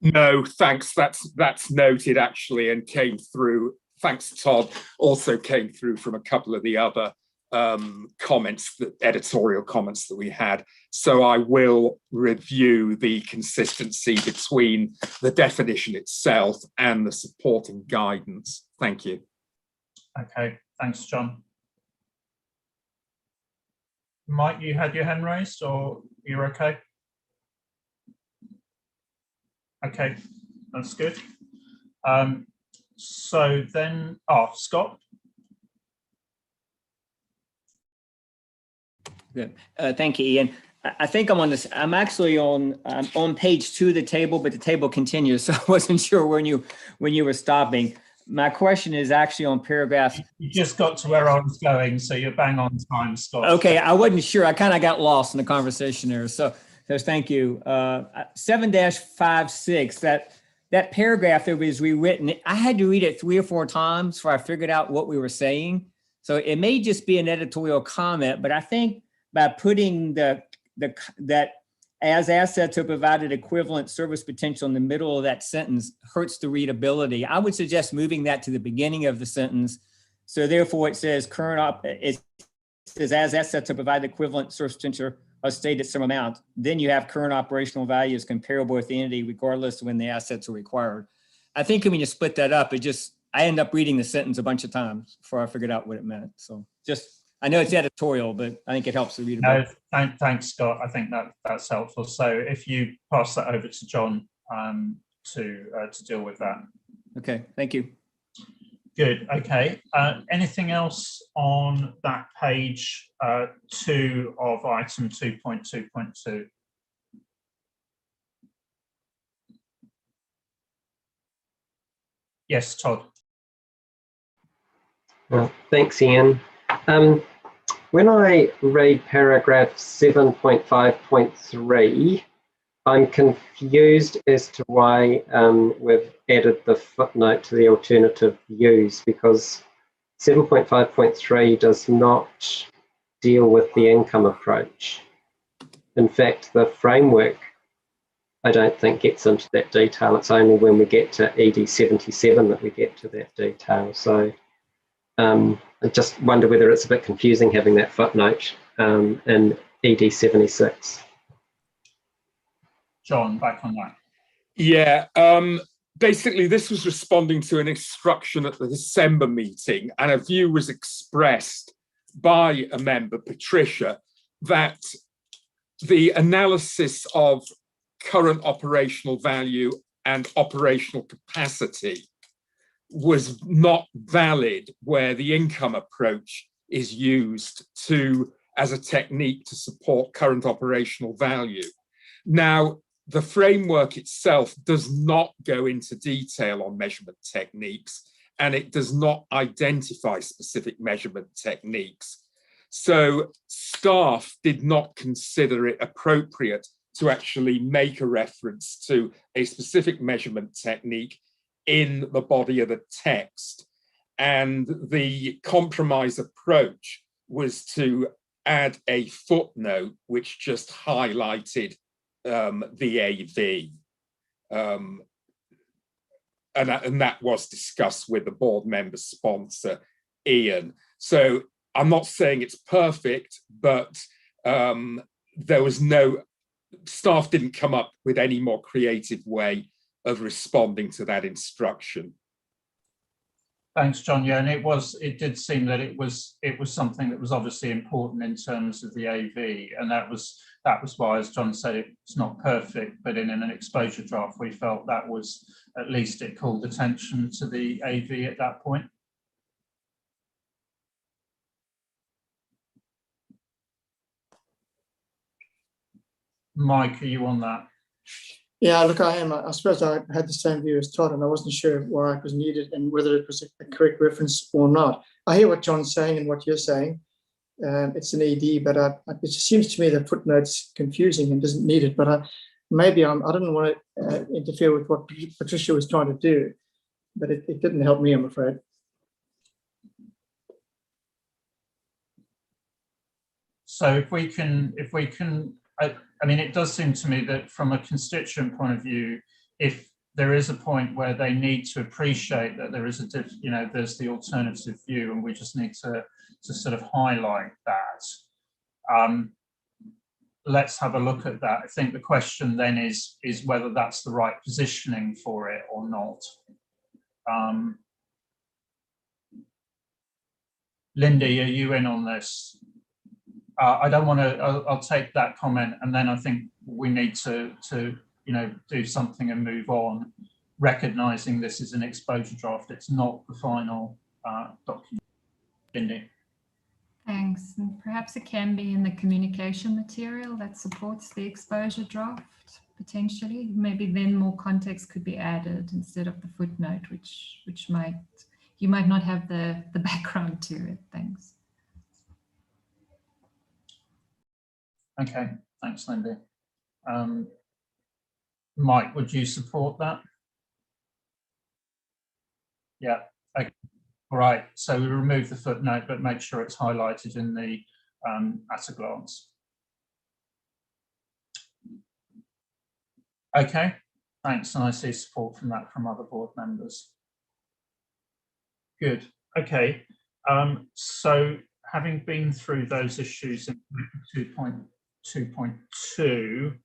No, thanks. That's noted actually, and came through. Thanks, Todd. Also came through from a couple of the other comments, the editorial comments that we had. So I will review the consistency between the definition itself and the supporting guidance. Thank you. Okay, thanks, John. Mike, you had your hand raised, or you're okay? Okay, that's good. So then, Scott. Good. Thank you, Ian. I think I'm actually on page 2 of the table, but the table continues, so I wasn't sure when you were stopping. My question is actually on paragraph. You just got to where I was going, so you're bang on time, Scott. Okay, I wasn't sure. I kind of got lost in the conversation there. So thank you. 7-56, that paragraph that was rewritten, I had to read it 3 or 4 times before I figured out what we were saying. So it may just be an editorial comment, but I think by putting that as assets are provided equivalent service potential in the middle of that sentence hurts the readability. I would suggest moving that to the beginning of the sentence. So therefore it says it says as assets are provided equivalent service potential are stated some amount. Then you have current operational value is comparable with the entity regardless of when the assets are required. I think when you split that up, I end up reading the sentence a bunch of times before I figured out what it meant. So I know it's editorial, but I think it helps the readability. No, thanks, Scott. I think that's helpful. So if you pass that over to John to deal with that. Okay, thank you. Good. Okay. Anything else on that page 2 of item 2.2.2? Yes, Todd. Well, thanks, Ian. When I read paragraph 7.5.3, I'm confused as to why we've added the footnote to the alternative views, because 7.5.3 does not deal with the income approach. In fact, the framework, I don't think, gets into that detail. It's only when we get to ED 77 that we get to that detail. So I just wonder whether it's a bit confusing having that footnote in ED 76. John, back on that. Yeah, basically this was responding to an instruction at the December meeting, and a view was expressed by a member, Patricia, that the analysis of current operational value and operational capacity was not valid where the income approach is used as a technique to support current operational value. Now, the framework itself does not go into detail on measurement techniques, and it does not identify specific measurement techniques. So staff did not consider it appropriate to actually make a reference to a specific measurement technique in the body of the text. And the compromise approach was to add a footnote which just highlighted the AV. And that was discussed with the board member sponsor, Ian. So I'm not saying it's perfect, but there was staff didn't come up with any more creative way of responding to that instruction. Thanks, John. Yeah, and it did seem that it was something that was obviously important in terms of the AV, and that was why, as John said, it's not perfect, but in an exposure draft, we felt that was, at least it called attention to the AV at that point. Mike, are you on that? Yeah, look, I am. I suppose I had the same view as Todd, and I wasn't sure why it was needed and whether it was a correct reference or not. I hear what John's saying and what you're saying. It's an ED, but it just seems to me that footnote's confusing and doesn't need it. But maybe I didn't want to interfere with what Patricia was trying to do, but it didn't help me, I'm afraid. So if we can, I mean, it does seem to me that from a constituent point of view, if there is a point where they need to appreciate that there is there's the alternative view, and we just need to sort of highlight that. Let's have a look at that. I think the question then is whether that's the right positioning for it or not. Lindy, are you in on this? I don't want to. I'll take that comment, and then I think we need to do something and move on, recognizing this is an exposure draft. It's not the final document. Lindy. Thanks. And perhaps it can be in the communication material that supports the exposure draft, potentially. Maybe then more context could be added instead of the footnote, which you might not have the background to it. Thanks. Okay, thanks, Lindy. Mike, would you support that? Yeah, okay. All right, so we remove the footnote, but make sure it's highlighted in the at a glance. Okay, thanks, and I see support from that from other board members. Good, okay, so having been through those issues in 2.2,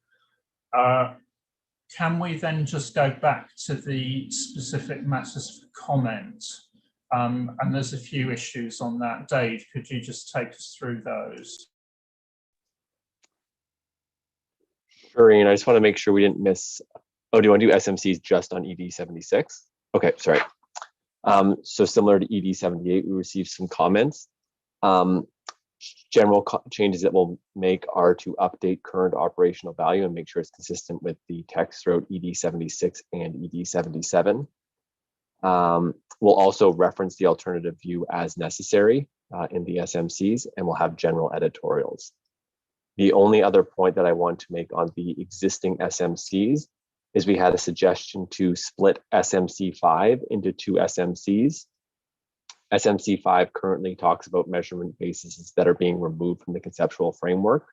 can we then just go back to the specific matters for comment? And there's a few issues on that. Dave, could you just take us through those? Sure, Ian, I just want to make sure we didn't miss. Oh, do you want to do SMCs just on ED 76? Okay, sorry. So similar to ED 78, we received some comments. General changes that we'll make are to update current operational value and make sure it's consistent with the text throughout ED 76 and ED 77. We'll also reference the alternative view as necessary in the SMCs, and we'll have general editorials. The only other point that I want to make on the existing SMCs is we had a suggestion to split SMC 5 into 2 SMCs. SMC 5 currently talks about measurement bases that are being removed from the conceptual framework.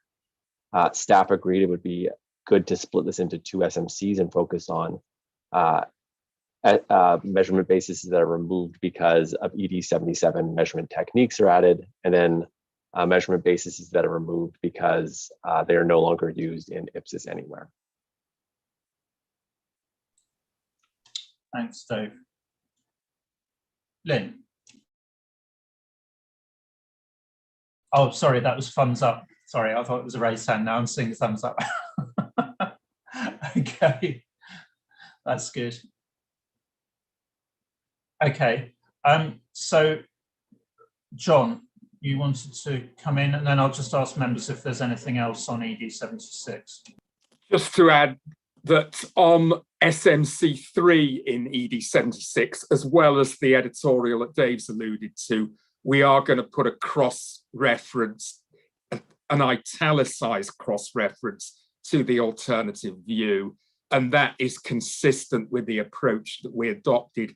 Staff agreed it would be good to split this into 2 SMCs and focus on measurement bases that are removed because of ED 77 measurement techniques are added, and then measurement bases that are removed because they are no longer used in IPSAS anywhere. Thanks, Dave. Lynn. Oh, sorry, that was thumbs up. Sorry, I thought it was a raised hand. Now I'm seeing thumbs up. Okay, that's good. Okay, so John, you wanted to come in, and then I'll just ask members if there's anything else on ED 76. Just to add that on SMC3 in ED 76, as well as the editorial that Dave's alluded to, we are going to put a cross-reference, an italicized cross-reference to the alternative view. And that is consistent with the approach that we adopted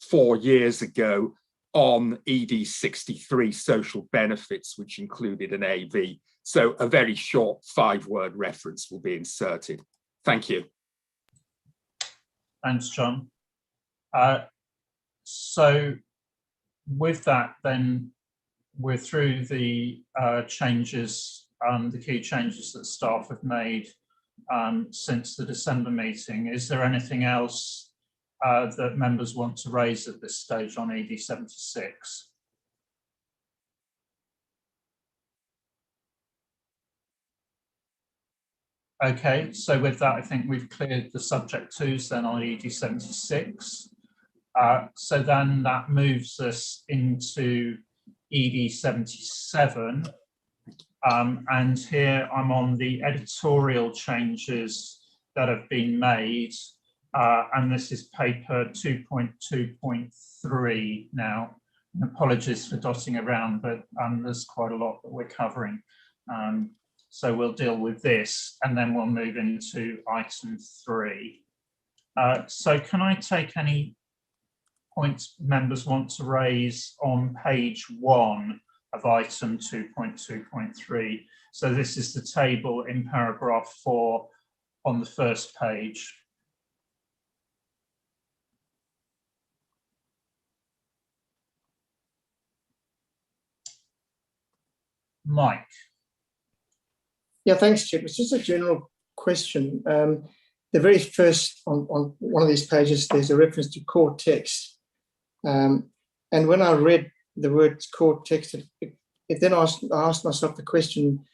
4 years ago on ED 63 social benefits, which included an AV. So a very short 5-word reference will be inserted. Thank you. Thanks, John. So with that, then we're through the changes, the key changes that staff have made since the December meeting. Is there anything else that members want to raise at this stage on ED 76? Okay, so with that, I think we've cleared the subject twos then on ED 76. So then that moves us into ED 77. And here I'm on the editorial changes that have been made. And this is paper 2.2.3 now. And apologies for dotting around, but there's quite a lot that we're covering. So we'll deal with this and then we'll move into item 3. So can I take any points members want to raise on page 1 of item 2.2.3? So this is the table in paragraph 4 on the first page. Mike. Yeah, thanks, Chip. It's just a general question. The very first, on one of these pages, there's a reference to core text. And when I read the word core text, then I asked myself the question,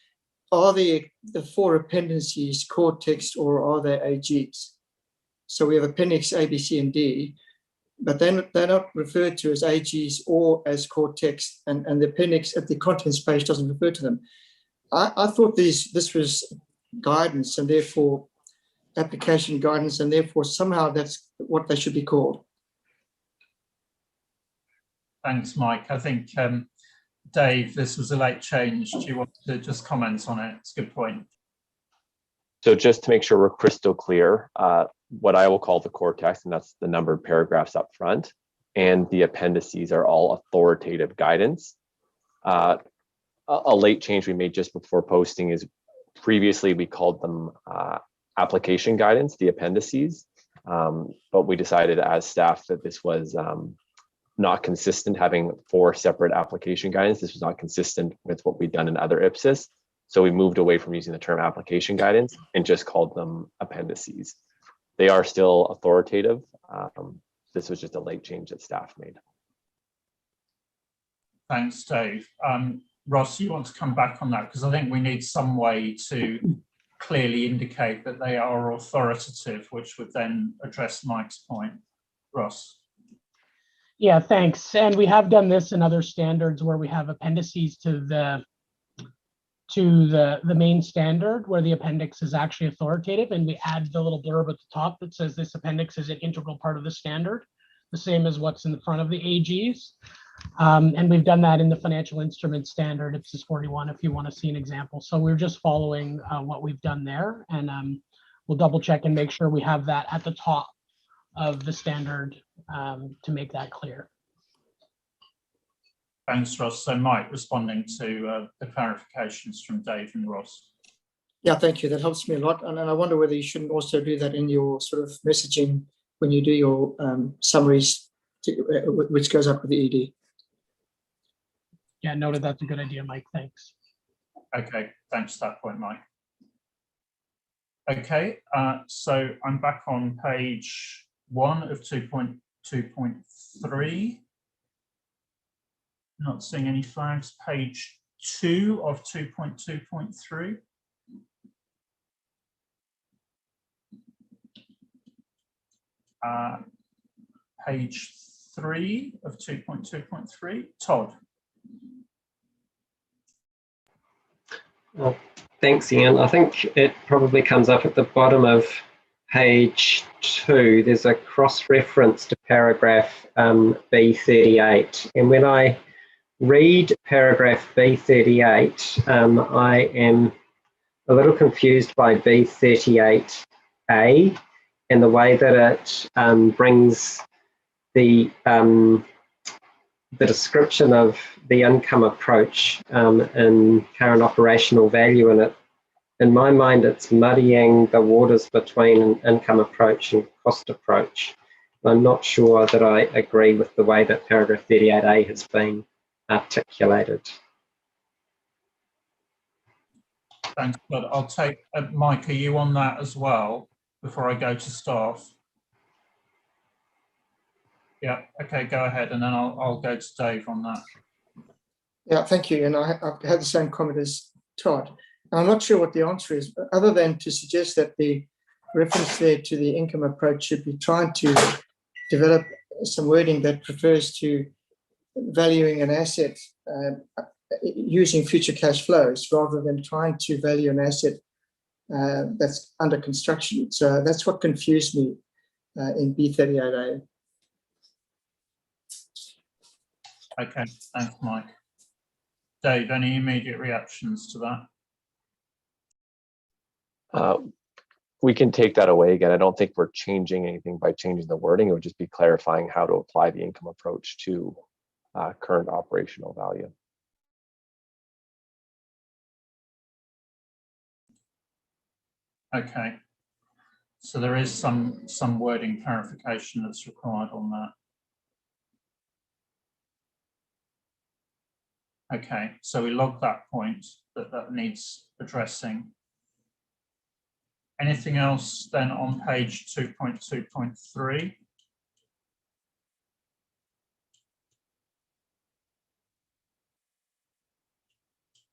are the 4 appendices core text or are they AGs? So we have appendix A, B, C, and D, but they're not referred to as AGs or as core text, and the appendix at the contents page doesn't refer to them. I thought this was guidance and therefore application guidance, and therefore somehow that's what they should be called. Thanks, Mike. I think, Dave, this was a late change. Do you want to just comment on it? It's a good point. So just to make sure we're crystal clear, what I will call the core text, and that's the numbered paragraphs up front, and the appendices are all authoritative guidance. A late change we made just before posting is previously we called them application guidance, the appendices, but we decided as staff that this was not consistent, having 4 separate application guidance. This was not consistent with what we'd done in other IPSAS. So we moved away from using the term application guidance and just called them appendices. They are still authoritative. This was just a late change that staff made. Thanks, Dave. Ross, you want to come back on that? Because I think we need some way to clearly indicate that they are authoritative, which would then address Mike's point. Ross. Yeah, thanks. And we have done this in other standards where we have appendices to the main standard where the appendix is actually authoritative, and we add the little blurb at the top that says this appendix is an integral part of the standard, the same as what's in the front of the AGs. And we've done that in the financial instrument standard, IPSAS 41, if you want to see an example. So we're just following what we've done there, and we'll double check and make sure we have that at the top of the standard to make that clear. Thanks, Ross. So Mike, responding to the clarifications from Dave and Ross. Yeah, thank you. That helps me a lot. And I wonder whether you shouldn't also do that in your sort of messaging when you do your summaries, which goes up with the ED. Yeah, noted. That's a good idea, Mike. Thanks. Okay, thanks for that point, Mike. Okay, so I'm back on page 1 of 2.2.3. Not seeing any flags. Page 2 of 2.2.3. Page 3 of 2.2.3. Todd. Well, thanks, Ian. I think it probably comes up at the bottom of page 2. There's a cross-reference to paragraph B38. And when I read paragraph B38, I am a little confused by B38A and the way that it brings the the description of the income approach in current operational value, and in my mind, it's muddying the waters between an income approach and cost approach. I'm not sure that I agree with the way that paragraph 38A has been articulated. Thanks, but I'll take, Mike, are you on that as well before I go to staff? Yeah, okay, go ahead, and then I'll go to Dave on that. Yeah, thank you. And I had the same comment as Todd. I'm not sure what the answer is, but other than to suggest that the reference there to the income approach should be trying to develop some wording that refers to valuing an asset using future cash flows rather than trying to value an asset that's under construction. So that's what confused me in B38A. Okay, thanks, Mike. Dave, any immediate reactions to that? We can take that away again. I don't think we're changing anything by changing the wording. It would just be clarifying how to apply the income approach to current operational value. Okay, so there is some wording clarification that's required on that. Okay, so we log that point that needs addressing. Anything else then on page 2.2.3?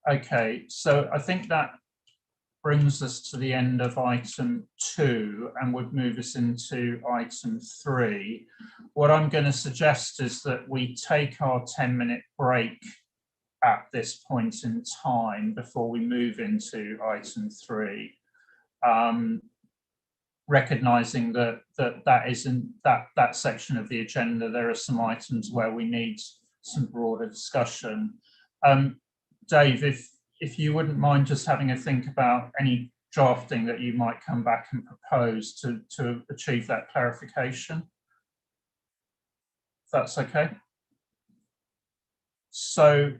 Okay, so I think that brings us to the end of item 2 and would move us into item 3. What I'm going to suggest is that we take our 10-minute break at this point in time before we move into item 3. Recognizing that that section of the agenda, there are some items where we need some broader discussion. Dave, if you wouldn't mind just having a think about any drafting that you might come back and propose to achieve that clarification, if that's okay. So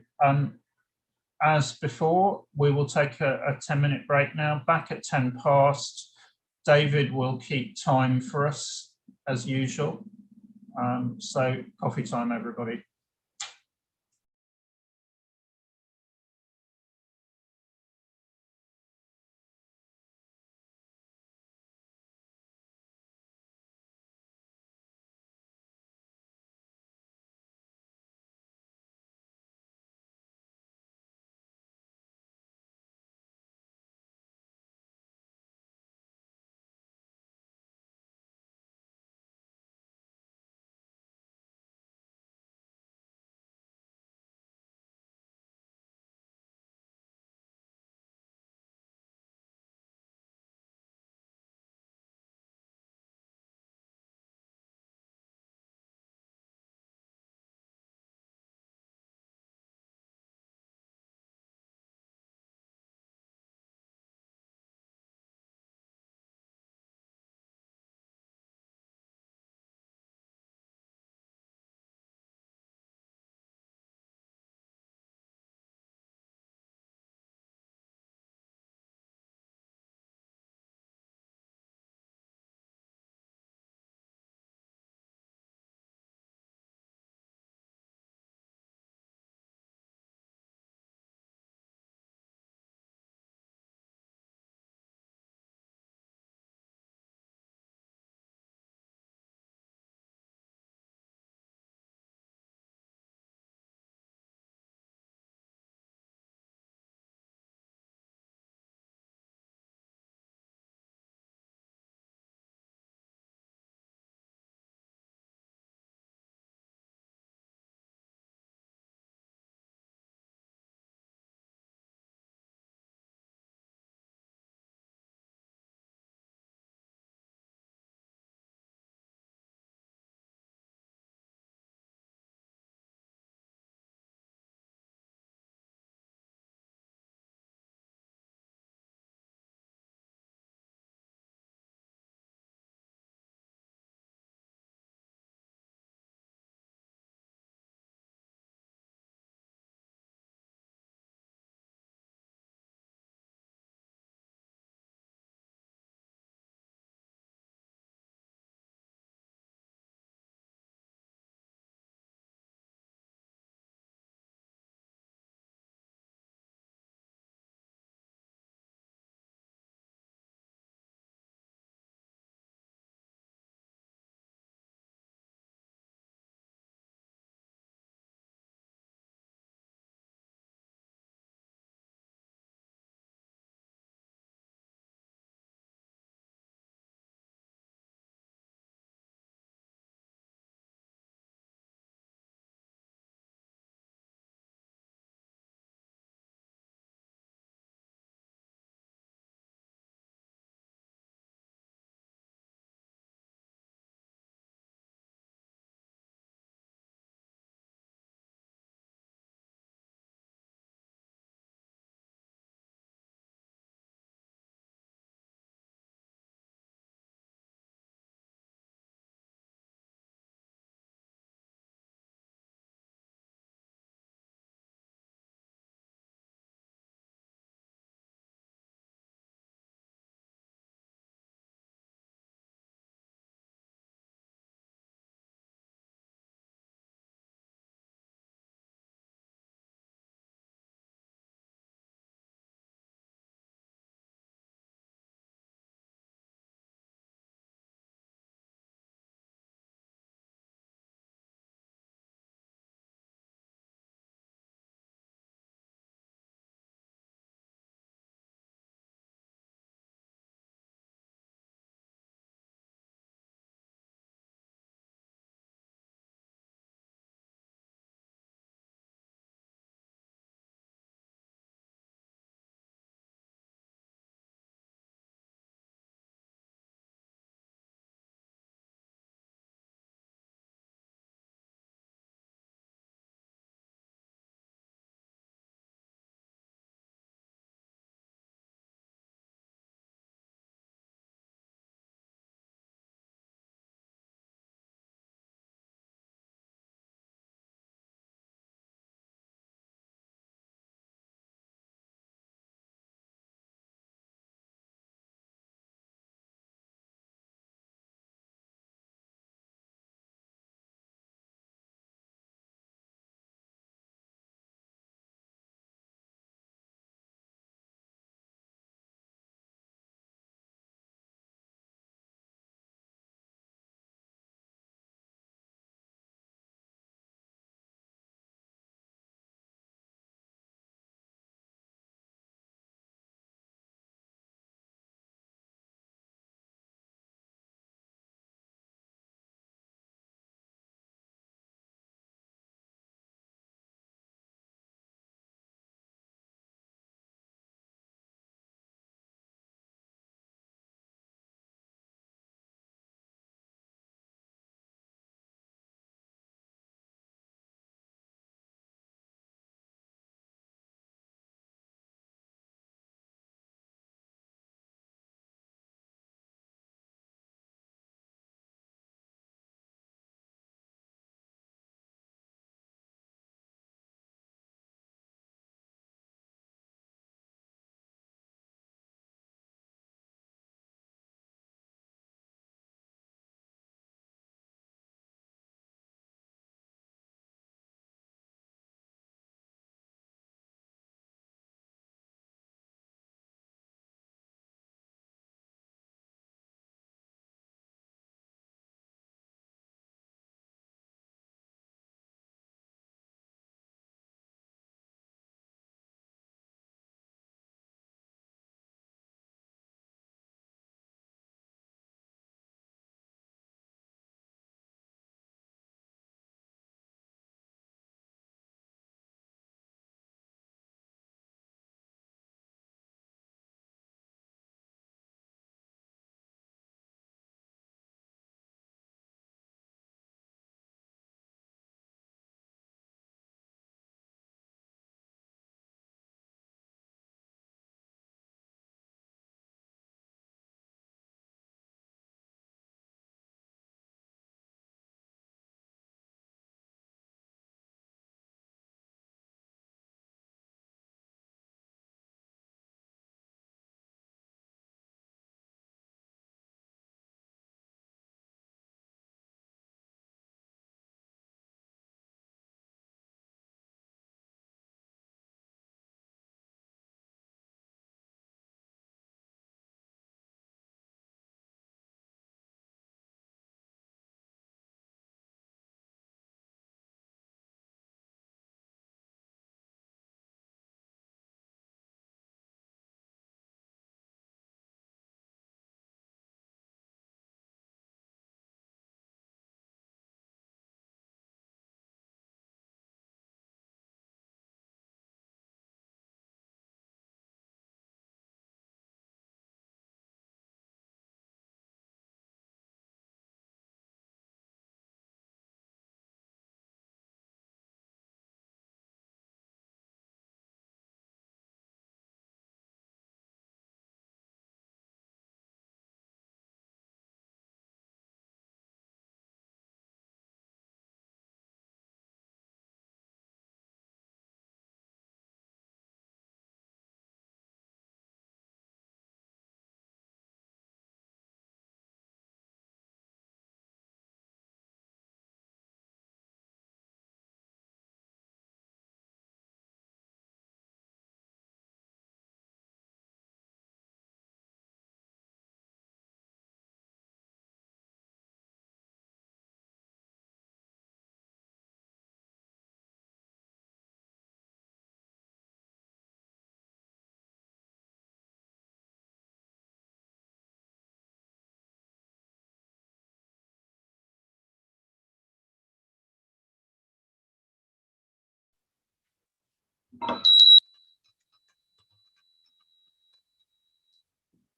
as before, we will take a 10-minute break now. Back at 10 past. David will keep time for us as usual. So coffee time, everybody.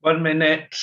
1 minute.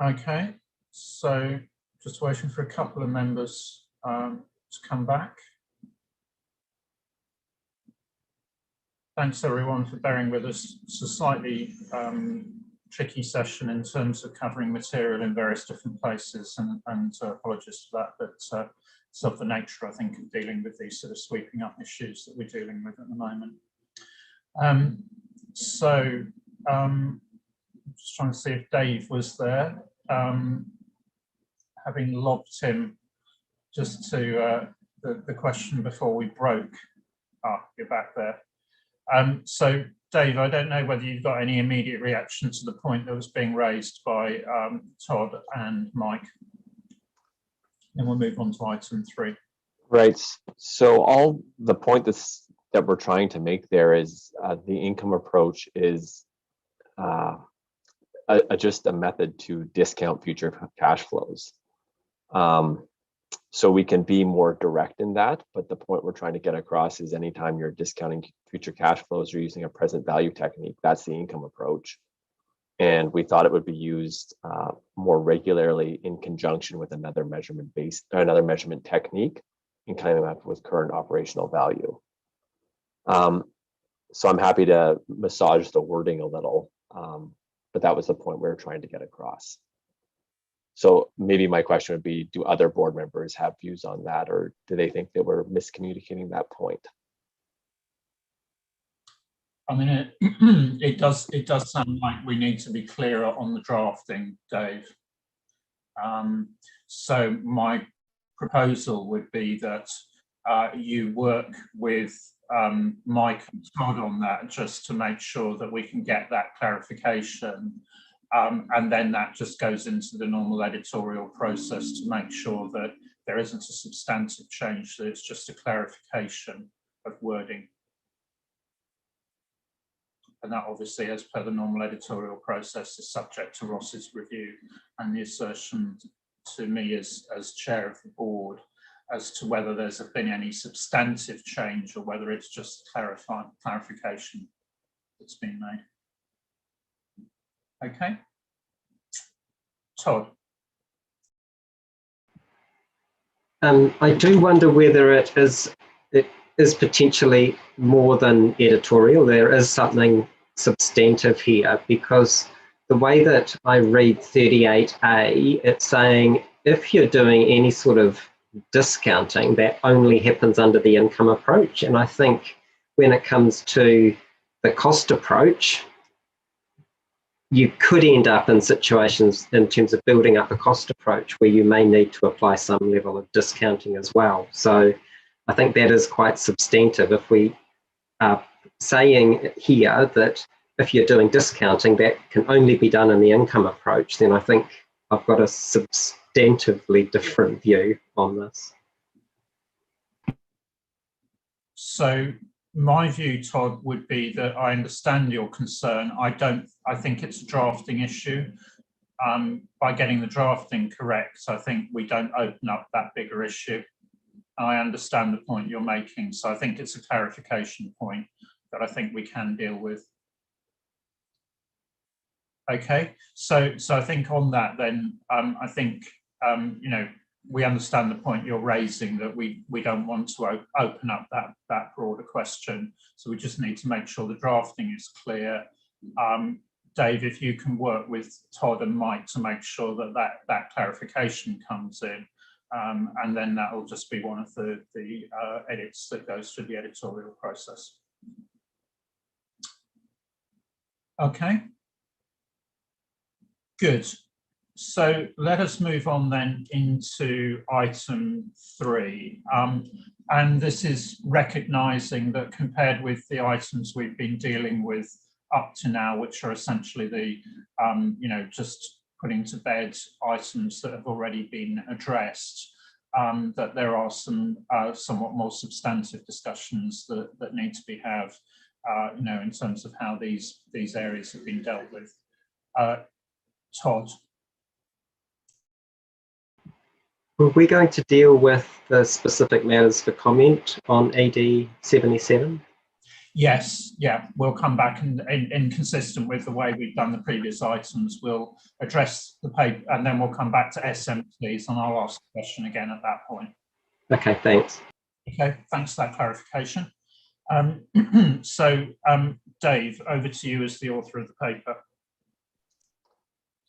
Okay, so just waiting for a couple of members to come back. Thanks everyone for bearing with us. It's a slightly tricky session in terms of covering material in various different places, and apologies for that, but it's of the nature, I think, of dealing with these sort of sweeping up issues that we're dealing with at the moment. Just trying to see if Dave was there. Having lobbed him just to the question before we broke. Ah, you're back there. So Dave, I don't know whether you've got any immediate reaction to the point that was being raised by Todd and Mike. Then we'll move on to item 3. Right. So the point that we're trying to make there is the income approach is just a method to discount future cash flows. So we can be more direct in that, but the point we're trying to get across is anytime you're discounting future cash flows, you're using a present value technique. That's the income approach. And we thought it would be used more regularly in conjunction with another measurement technique in coming up with current operational value. So I'm happy to massage the wording a little, but that was the point we were trying to get across. So maybe my question would be, do other board members have views on that, or do they think that we're miscommunicating that point? I mean, it does sound like we need to be clearer on the drafting, Dave. So my proposal would be that you work with Mike and Todd on that, just to make sure that we can get that clarification. And then that just goes into the normal editorial process to make sure that there isn't a substantive change, that it's just a clarification of wording. And that obviously, as per the normal editorial process, is subject to Ross's review and the assertion to me as chair of the board as to whether there's been any substantive change or whether it's just clarification that's been made. Okay. Todd. I do wonder whether it is potentially more than editorial. There is something substantive here, because the way that I read 38A, it's saying if you're doing any sort of discounting, that only happens under the income approach. And I think when it comes to the cost approach, you could end up in situations in terms of building up a cost approach where you may need to apply some level of discounting as well. So I think that is quite substantive. If we are saying here that if you're doing discounting, that can only be done in the income approach, then I think I've got a substantively different view on this. So my view, Todd, would be that I understand your concern. I think it's a drafting issue. By getting the drafting correct, I think we don't open up that bigger issue. I understand the point you're making. So I think it's a clarification point that I think we can deal with. Okay, so I think on that then, I think, you know, we understand the point you're raising, that we don't want to open up that broader question. So we just need to make sure the drafting is clear. Dave, if you can work with Todd and Mike to make sure that clarification comes in, and then that will just be one of the edits that goes through the editorial process. Okay. Good. So let us move on then into item 3. And this is recognizing that compared with the items we've been dealing with up to now, which are essentially the, you know, just putting to bed items that have already been addressed, that there are some somewhat more substantive discussions that need to be had, you know, in terms of how these areas have been dealt with. Todd. Were we going to deal with the specific matters for comment on AD 77? Yes, yeah, we'll come back and consistent with the way we've done the previous items, we'll address the paper and then we'll come back to SMCs and I'll ask a question again at that point. Okay, thanks. Okay, thanks for that clarification. So, Dave, over to you as the author of the paper.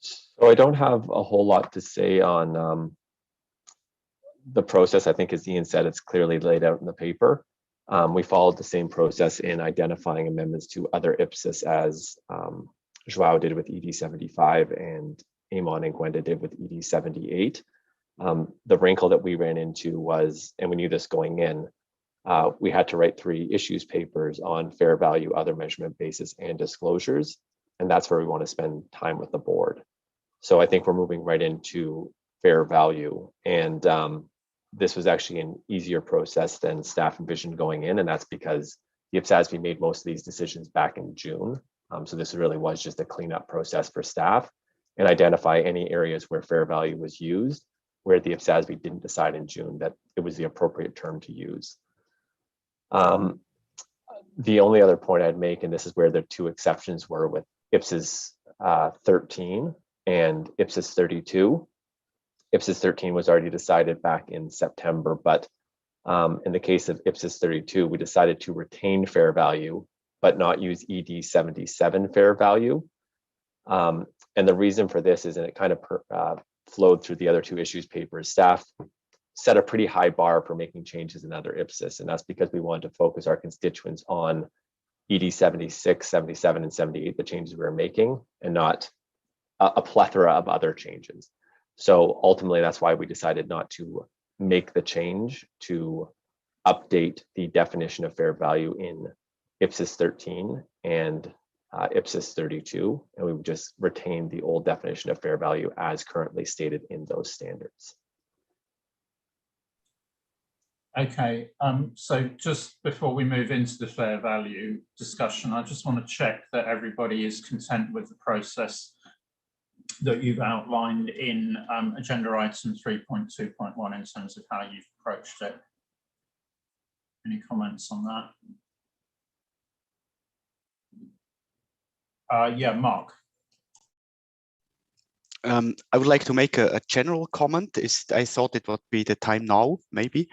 So I don't have a whole lot to say on the process. I think, as Ian said, it's clearly laid out in the paper. We followed the same process in identifying amendments to other IPSAS as Joao did with ED 75 and Amon and Gwenda did with ED 78. The wrinkle that we ran into was, and we knew this going in, we had to write 3 issues papers on fair value, other measurement basis, and disclosures. And that's where we want to spend time with the board. So I think we're moving right into fair value. And this was actually an easier process than staff envisioned going in. And that's because the IPSASB made most of these decisions back in June. So this really was just a cleanup process for staff and identify any areas where fair value was used, where the IPSASB didn't decide in June that it was the appropriate term to use. The only other point I'd make, and this is where the 2 exceptions were with IPSAS 13 and IPSAS 32. IPSAS 13 was already decided back in September, but in the case of IPSAS 32, we decided to retain fair value, but not use ED 77 fair value. And the reason for this is, and it kind of flowed through the other 2 issues papers, staff set a pretty high bar for making changes in other IPSAS, and that's because we wanted to focus our constituents on ED 76, 77, and 78, the changes we were making, and not a plethora of other changes. So ultimately, that's why we decided not to make the change to update the definition of fair value in IPSAS 13 and IPSAS 32, and we would just retain the old definition of fair value as currently stated in those standards. Okay, so just before we move into the fair value discussion, I just want to check that everybody is content with the process that you've outlined in agenda item 3.2.1 in terms of how you've approached it. Any comments on that? Yeah, Mark. I would like to make a general comment. I thought it would be the time now, maybe.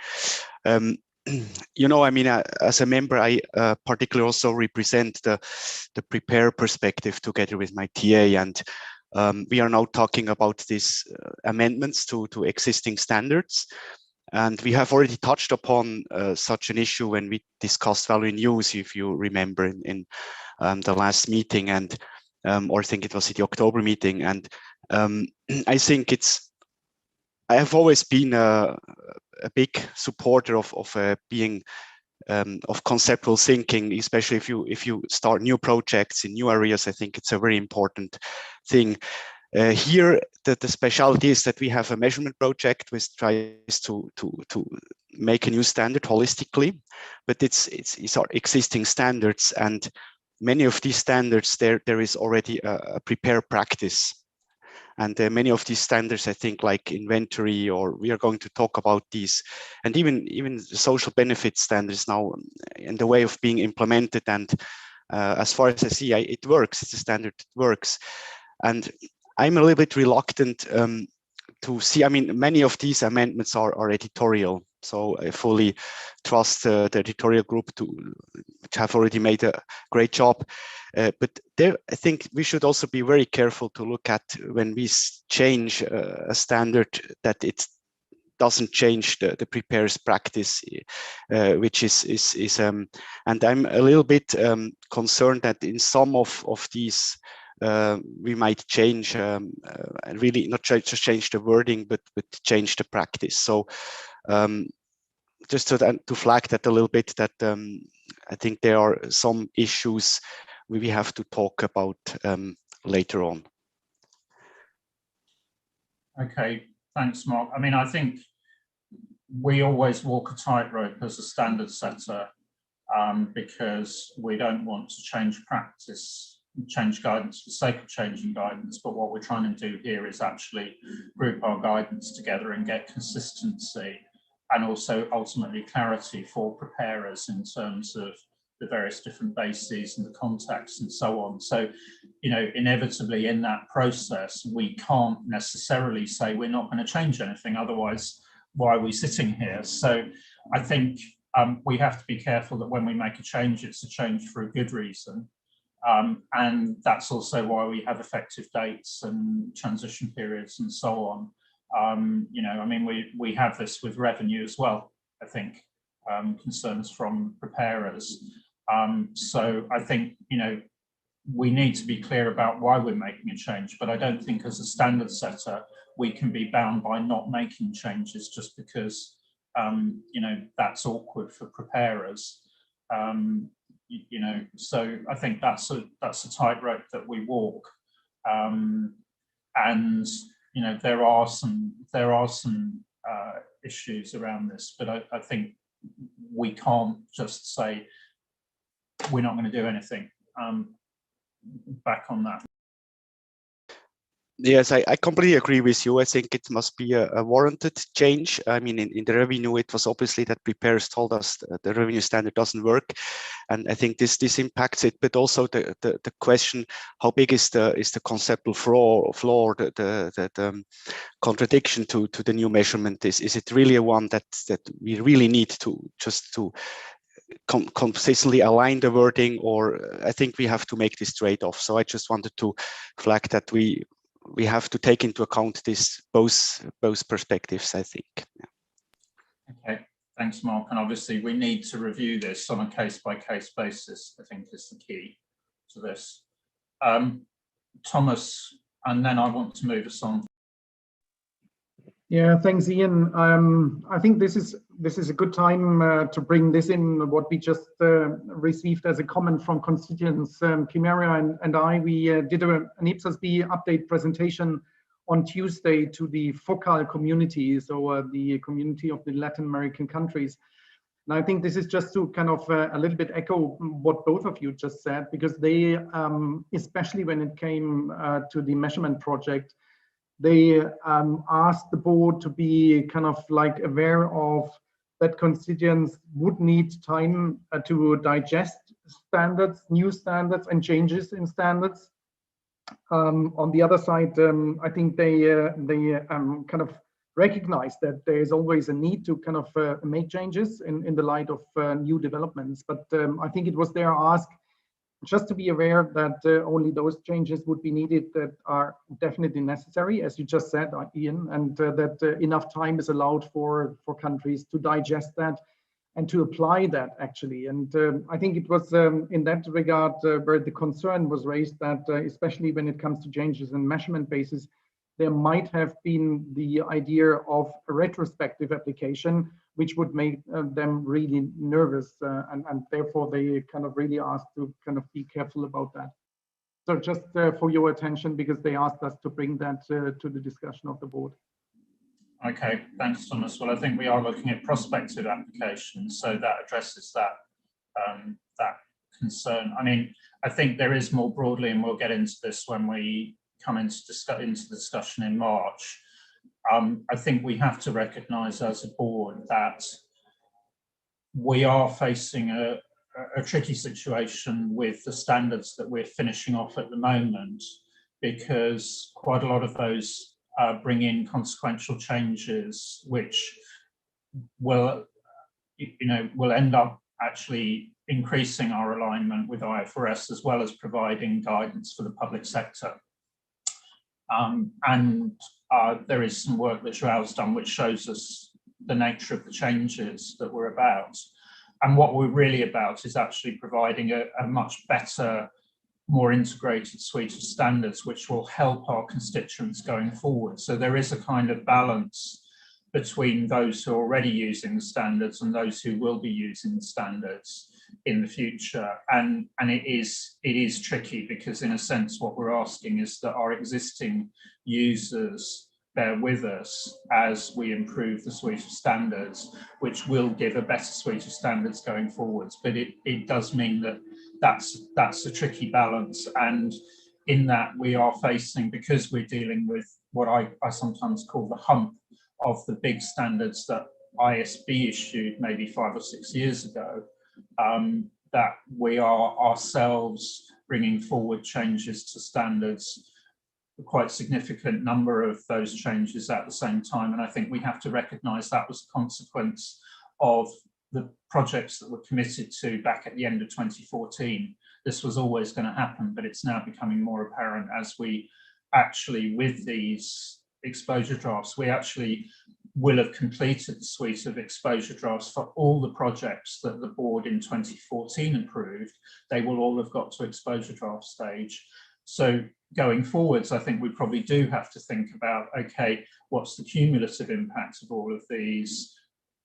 You know, I mean, as a member, I particularly also represent the prepare perspective together with my TA, and we are now talking about these amendments to existing standards. And we have already touched upon such an issue when we discussed value in use, if you remember, in the last meeting, and or I think it was at the October meeting. And I think I have always been a big supporter of being of conceptual thinking, especially if you start new projects in new areas. I think it's a very important thing. Here, the specialty is that we have a measurement project which tries to make a new standard holistically, but it's our existing standards, and many of these standards there is already a prepare practice. And many of these standards, I think, like inventory, or we are going to talk about these, and even social benefit standards now in the way of being implemented. And as far as I see, it works. It's a standard that works. And I'm a little bit reluctant to see, I mean, many of these amendments are editorial. So I fully trust the editorial group which have already made a great job. But there, I think we should also be very careful to look at when we change a standard that it doesn't change the preparer's practice, which is and I'm a little bit concerned that in some of these we might change really not just change the wording, but change the practice. So just to flag that a little bit, that I think there are some issues we have to talk about later on. Okay, thanks, Mark. I mean, I think we always walk a tightrope as a standard setter because we don't want to change practice, change guidance for the sake of changing guidance. But what we're trying to do here is actually group our guidance together and get consistency, and also ultimately clarity for preparers in terms of the various different bases and the context and so on. So, you know, inevitably in that process, we can't necessarily say we're not going to change anything. Otherwise, why are we sitting here? So I think we have to be careful that when we make a change, it's a change for a good reason. And that's also why we have effective dates and transition periods and so on. You know, I mean, we have this with revenue as well, I think, concerns from preparers. So I think, you know, we need to be clear about why we're making a change, but I don't think as a standard setter, we can be bound by not making changes just because, you know, that's awkward for preparers. You know, so I think that's a tightrope that we walk. And, you know, there are some issues around this, but I think we can't just say we're not going to do anything. Back on that. Yes, I completely agree with you. I think it must be a warranted change. I mean, in the revenue, it was obviously that preparers told us the revenue standard doesn't work, and I think this impacts it. But also the question, how big is the conceptual flaw, the contradiction to the new measurement? Is it really a one that we really need to just to consistently align the wording, or I think we have to make this trade-off. So I just wanted to flag that we have to take into account this both perspectives, I think. Yeah. Okay, thanks, Mark. And obviously we need to review this on a case-by-case basis, I think is the key to this. Thomas, and then I want to move us on. Yeah, thanks, Ian. I think this is a good time to bring this in, what we just received as a comment from constituents. Chimeria and I, we did an IPSASB update presentation on Tuesday to the focal community, so the community of the Latin American countries. And I think this is just to kind of a little bit echo what both of you just said, because they, especially when it came to the measurement project, they asked the board to be kind of like aware of that constituents would need time to digest standards, new standards and changes in standards. On the other side, I think they kind of recognize that there is always a need to kind of make changes in the light of new developments. But I think it was their ask just to be aware that only those changes would be needed that are definitely necessary, as you just said, Ian, and that enough time is allowed for countries to digest that and to apply that actually. And I think it was in that regard where the concern was raised that especially when it comes to changes in measurement basis, there might have been the idea of a retrospective application, which would make them really nervous, and therefore they kind of really asked to kind of be careful about that. So just for your attention, because they asked us to bring that to the discussion of the board. Okay, thanks, Thomas. Well, I think we are looking at prospective applications, so that addresses that that concern. I mean, I think there is more broadly, and we'll get into this when we come into the discussion in March, I think we have to recognise as a board that we are facing a tricky situation with the standards that we're finishing off at the moment, because quite a lot of those bring in consequential changes which will end up actually increasing our alignment with IFRS, as well as providing guidance for the public sector. There is some work that Joao's done which shows us the nature of the changes that we're about. And what we're really about is actually providing a much better, more integrated suite of standards which will help our constituents going forward. So there is a kind of balance between those who are already using the standards and those who will be using the standards in the future. And it is tricky, because in a sense what we're asking is that our existing users bear with us as we improve the suite of standards, which will give a better suite of standards going forwards. But it does mean that that's a tricky balance, and in that we are facing, because we're dealing with what I sometimes call the hump of the big standards that ISB issued maybe 5 or 6 years ago, that we are ourselves bringing forward changes to standards, a quite significant number of those changes at the same time. And I think we have to recognise that was a consequence of the projects that were committed to back at the end of 2014. This was always going to happen, but it's now becoming more apparent as we actually, with these exposure drafts, we actually will have completed the suite of exposure drafts for all the projects that the board in 2014 approved. They will all have got to exposure draft stage. So going forwards, I think we probably do have to think about, okay, what's the cumulative impact of all of these?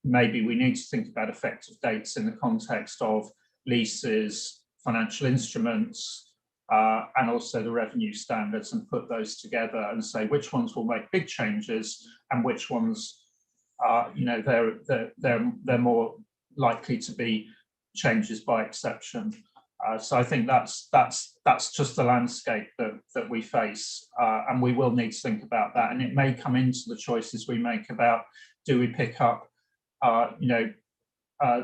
Maybe we need to think about effective dates in the context of leases, financial instruments, and also the revenue standards, and put those together and say which ones will make big changes and which ones, they're more likely to be changes by exception. So I think that's just the landscape that we face, and we will need to think about that. And it may come into the choices we make about, do we pick up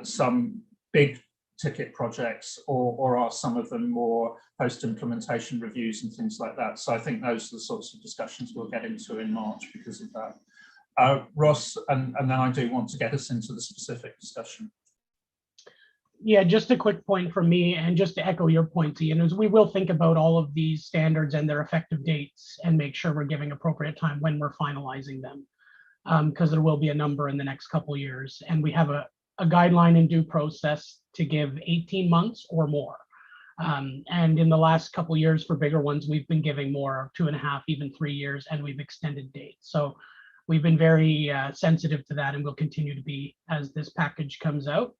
some big ticket projects, or are some of them more post-implementation reviews and things like that? So I think those are the sorts of discussions we'll get into in March because of that. Ross, and then I do want to get us into the specific discussion. Yeah, just a quick point from me, and just to echo your point, Ian, is we will think about all of these standards and their effective dates and make sure we're giving appropriate time when we're finalizing them, because there will be a number in the next couple of years, and we have a guideline and due process to give 18 months or more. And in the last couple of years for bigger ones, we've been giving more, 2.5, even 3 years, and we've extended dates. So we've been very sensitive to that, and will continue to be as this package comes out.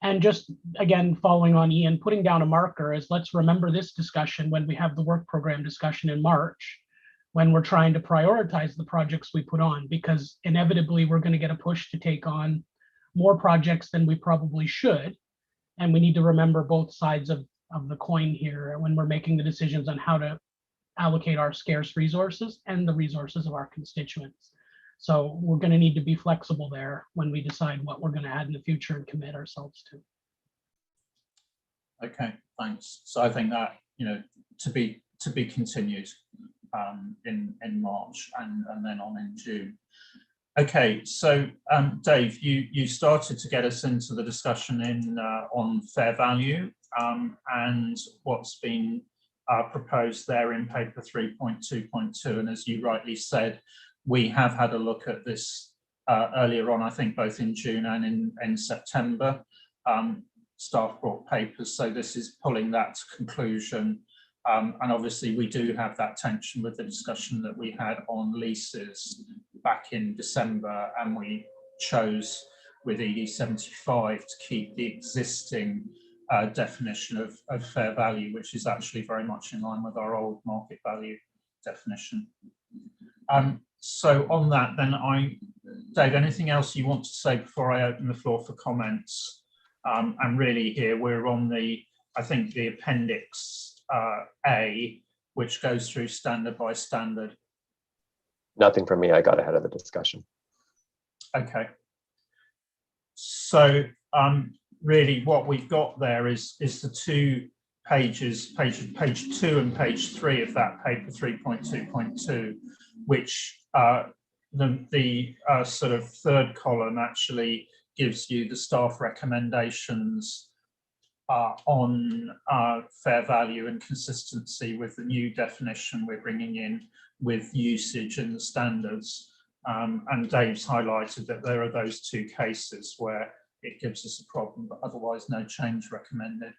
And just again, following on Ian, putting down a marker is, let's remember this discussion when we have the work program discussion in March, when we're trying to prioritize the projects we put on, because inevitably we're going to get a push to take on more projects than we probably should. And we need to remember both sides of the coin here when we're making the decisions on how to allocate our scarce resources and the resources of our constituents. So we're going to need to be flexible there when we decide what we're going to add in the future and commit ourselves to. Okay, thanks. So I think that, to be continued in March and then on in June. Okay, so Dave, you started to get us into the discussion on fair value and what's been proposed there in paper 3.2.2. And as you rightly said, we have had a look at this earlier on, I think both in June and in September. Staff brought papers, so this is pulling that to conclusion. And obviously we do have that tension with the discussion that we had on leases back in December, and we chose with ED 75 to keep the existing definition of fair value, which is actually very much in line with our old market value definition. So on that, then Dave, anything else you want to say before I open the floor for comments? And really here we're on I think the appendix A, which goes through standard by standard? Nothing from me. I got ahead of the discussion. Okay. So really what we've got there is the 2 pages, page 2 and page 3 of that paper 3.2.2, which the sort of third column actually gives you the staff recommendations on fair value and consistency with the new definition we're bringing in with usage in the standards. And Dave's highlighted that there are those 2 cases where it gives us a problem, but otherwise no change recommended.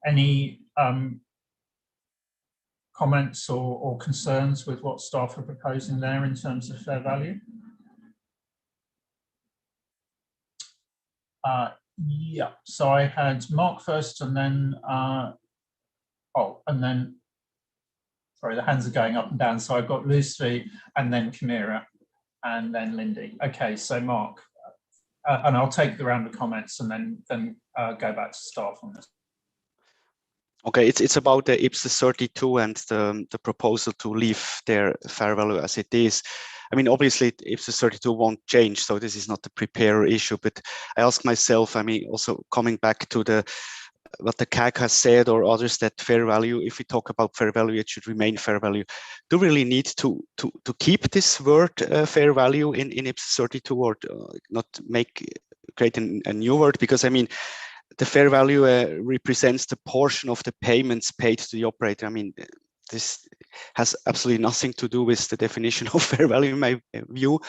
Any comments or concerns with what staff are proposing there in terms of fair value? Yeah, so I had Mark first and then, sorry, the hands are going up and down. So I've got Lucy and then Camira and then Lindy. Okay, so Mark, and I'll take the round of comments and then go back to staff on this. Okay, it's about the IPSAS 32 and the proposal to leave their fair value as it is. I mean, obviously IPSAS 32 won't change, so this is not the preparer issue, but I ask myself, I mean, also coming back to what the CAG has said or others, that fair value, if we talk about fair value, it should remain fair value. Do we really need to keep this word fair value in IPSAS 32 or not create a new word? Because I mean, the fair value represents the portion of the payments paid to the operator. I mean, this has absolutely nothing to do with the definition of fair value in my view.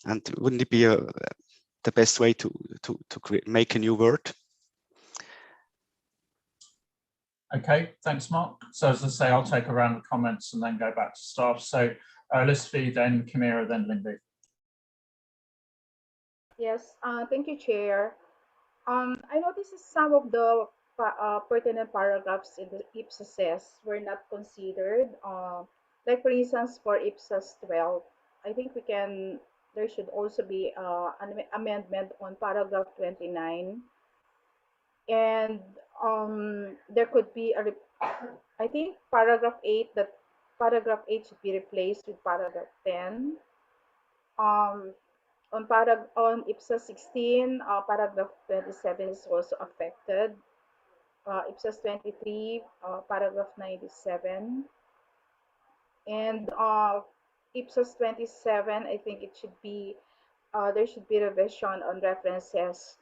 And wouldn't it be the best way to make a new word? Okay, thanks, Mark. So as I say, I'll take a round of comments and then go back to staff. So Lisfi, then Camira, then Lindy. Yes, thank you, Chair. I noticed some of the pertinent paragraphs in the IPSAS were not considered. Like for instance, for IPSAS 12, I think there should also be an amendment on paragraph 29. And there could be I think paragraph 8 should be replaced with paragraph 10. On IPSAS 16, paragraph 27 is also affected. IPSAS 23, paragraph 97. And IPSAS 27, I think it should be, there should be revision on references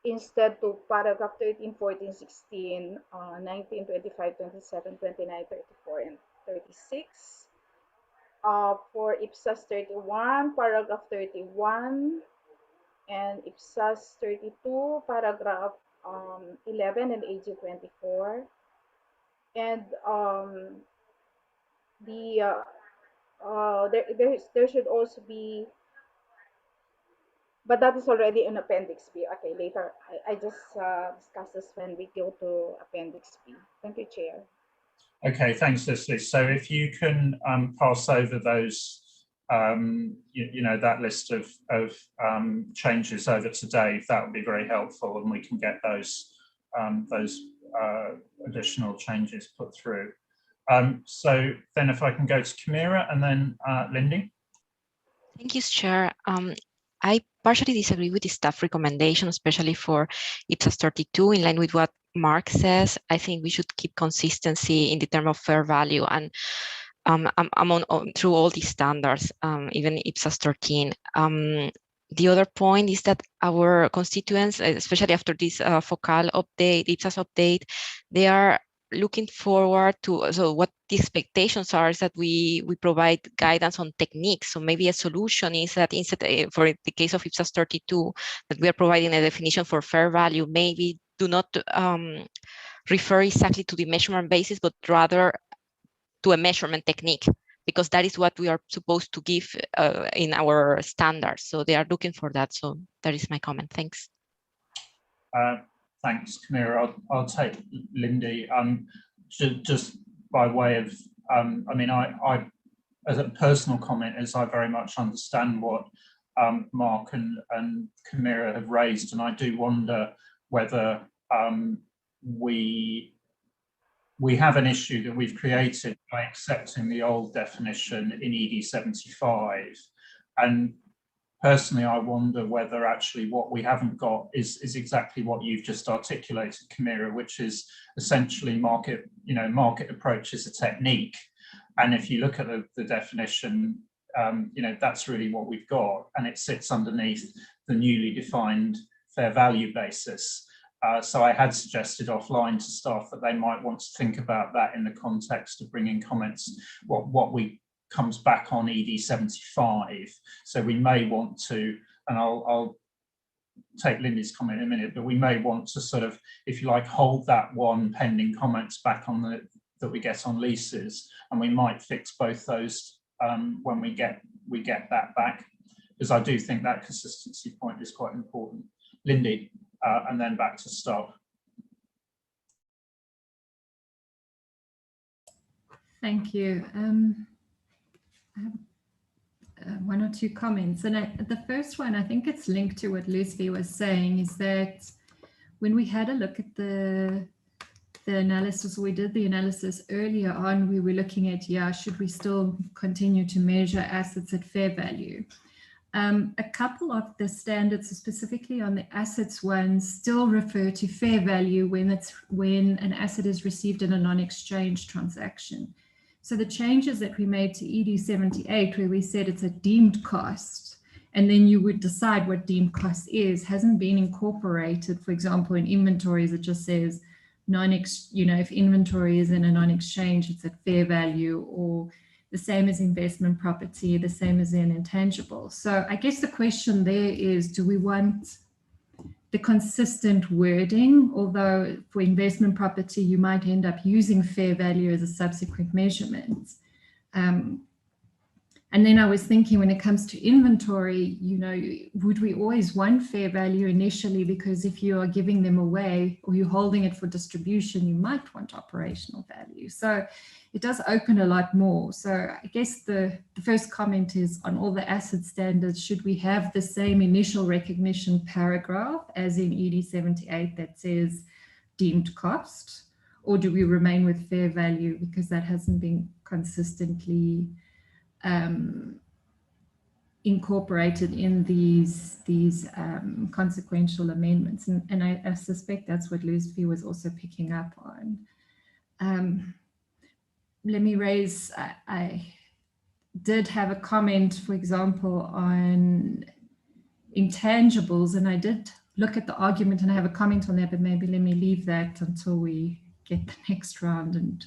instead to paragraph 13, 14, 16, 19, 25, 27, 29, 34, and 36. For IPSAS 31, paragraph 31, and IPSAS 32, paragraph 11 and AG 24. And there should also be, but that is already in Appendix B. Okay, later I just discuss this when we go to Appendix B. Thank you, Chair. Okay, thanks, Leslie. So if you can pass over those, that list of changes over to Dave, that would be very helpful, and we can get those additional changes put through. So then if I can go to Camira and then Lindy. Thank you, Chair. I partially disagree with the staff recommendation, especially for IPSAS 32, in line with what Mark says. I think we should keep consistency in the term of fair value, and through all these standards, even IPSAS 13. The other point is that our constituents, especially after this FOCAL update, IPSAS update, they are looking forward to, so what the expectations are is that we provide guidance on techniques. So maybe a solution is that instead, for the case of IPSAS 32, that we are providing a definition for fair value, maybe do not refer exactly to the measurement basis, but rather to a measurement technique, because that is what we are supposed to give in our standards. So they are looking for that. So that is my comment. Thanks. Thanks, Camira. I'll take Lindy. Just by way of, I mean, I as a personal comment, is I very much understand what Mark and Camira have raised, and I do wonder whether we we have an issue that we've created by accepting the old definition in ED 75. And personally, I wonder whether actually what we haven't got is exactly what you've just articulated, Camira, which is essentially market approach is a technique. And if you look at the definition, that's really what we've got, and it sits underneath the newly defined fair value basis. So I had suggested offline to staff that they might want to think about that in the context of bringing comments, what we comes back on ED 75. So we may want to, and I'll take Lindy's comment in a minute, but we may want to sort of, if you like, hold that one pending comments back on that we get on leases, and we might fix both those when we get that back, because I do think that consistency point is quite important. Lindy, and then back to staff. Thank you. I have one or two comments, and the first one, I think it's linked to what Lucy was saying, is that when we had a look at the analysis, we did the analysis earlier on, we were looking at, should we still continue to measure assets at fair value? A couple of the standards, specifically on the assets ones, still refer to fair value when an asset is received in a non-exchange transaction. So the changes that we made to ED 78, where we said it's a deemed cost, and then you would decide what deemed cost is, hasn't been incorporated. For example, in inventories, it just says if inventory is in a non-exchange, it's at fair value, or the same as investment property, the same as in intangible. So I guess the question there is, do we want the consistent wording? Although for investment property, you might end up using fair value as a subsequent measurement. And then I was thinking, when it comes to inventory, would we always want fair value initially? Because if you are giving them away or you're holding it for distribution, you might want operational value. So it does open a lot more. So I guess the first comment is on all the asset standards, should we have the same initial recognition paragraph as in ED 78 that says deemed cost? Or do we remain with fair value, because that hasn't been consistently incorporated in these consequential amendments, and I suspect that's what Lucy was also picking up on. Let me raise, I did have a comment, for example, on intangibles, and I did look at the argument and I have a comment on that, but maybe let me leave that until we get the next round and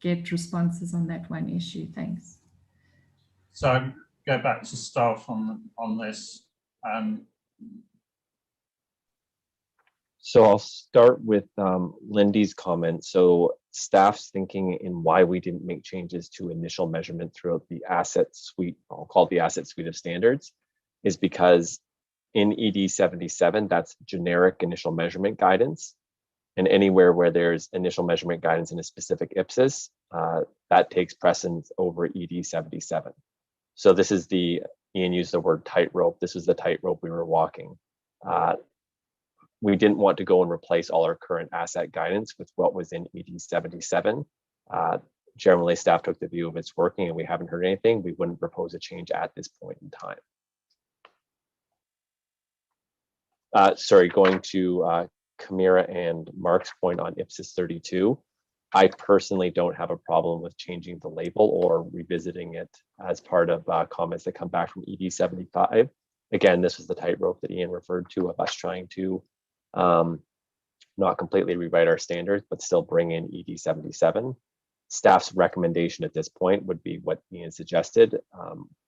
get responses on that one issue. Thanks. So go back to staff on this. So I'll start with Lindy's comment. So staff's thinking in why we didn't make changes to initial measurement throughout the asset suite, I'll call it the asset suite of standards, is because in ED 77, that's generic initial measurement guidance. And anywhere where there's initial measurement guidance in a specific IPSAS, that takes precedence over ED 77. So this is Ian used the word tightrope. This is the tightrope we were walking. We didn't want to go and replace all our current asset guidance with what was in ED 77. Generally, staff took the view of it's working and we haven't heard anything, we wouldn't propose a change at this point in time. Sorry, going to Camira and Mark's point on IPSAS 32. I personally don't have a problem with changing the label or revisiting it as part of comments that come back from ED 75. Again, this was the tightrope that Ian referred to of us trying to not completely rewrite our standards, but still bring in ED 77. Staff's recommendation at this point would be what Ian suggested.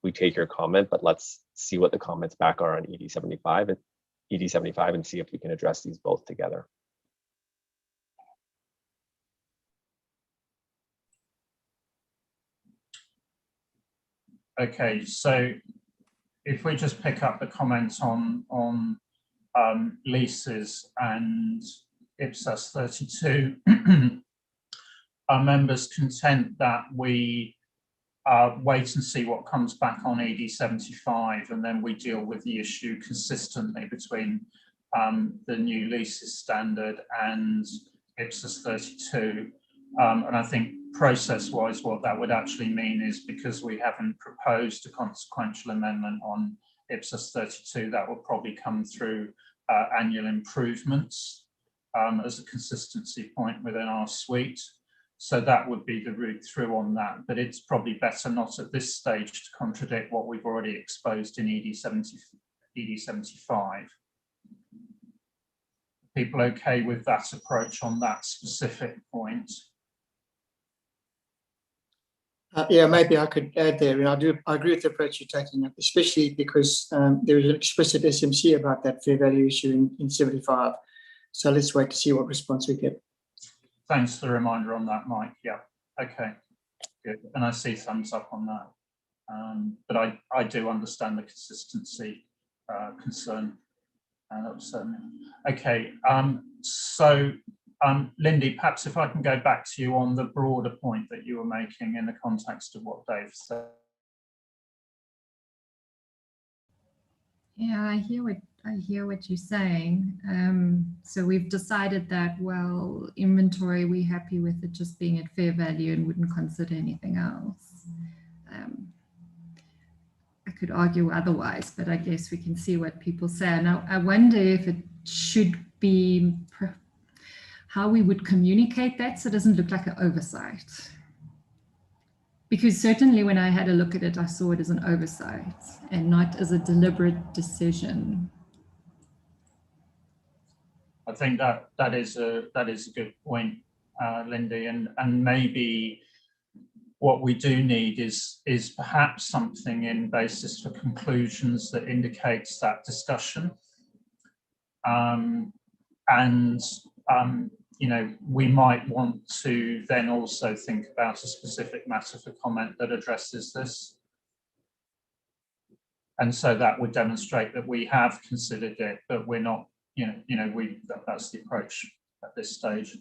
We take your comment, but let's see what the comments back are on ED 75 and see if we can address these both together. Okay, so if we just pick up the comments on leases and IPSAS 32, are members content that we wait and see what comes back on ED 75, and then we deal with the issue consistently between the new leases standard and IPSAS 32? And I think process-wise, what that would actually mean is because we haven't proposed a consequential amendment on IPSAS 32, that will probably come through annual improvements as a consistency point within our suite. So that would be the route through on that, but it's probably better not at this stage to contradict what we've already exposed in ED75. People okay with that approach on that specific point? Yeah, maybe I could add there, and I agree with the approach you're taking, especially because there is an explicit SMC about that fair value issue in 75. So let's wait to see what response we get. Thanks for the reminder on that, Mike. Yeah, okay, good. And I see thumbs up on that. But I do understand the consistency concern. That was certainly okay. So Lindy, perhaps if I can go back to you on the broader point that you were making in the context of what Dave said. Yeah, I hear what you're saying. So we've decided that, well, inventory, we're happy with it just being at fair value and wouldn't consider anything else. I could argue otherwise, but I guess we can see what people say. And I wonder if it should be how we would communicate that so it doesn't look like an oversight. Because certainly when I had a look at it, I saw it as an oversight and not as a deliberate decision. I think that is a good point, Lindy, and maybe what we do need is perhaps something in basis for conclusions that indicates that discussion. You know, we might want to then also think about a specific matter for comment that addresses this. And so that would demonstrate that we have considered it, but we're not, that's the approach at this stage.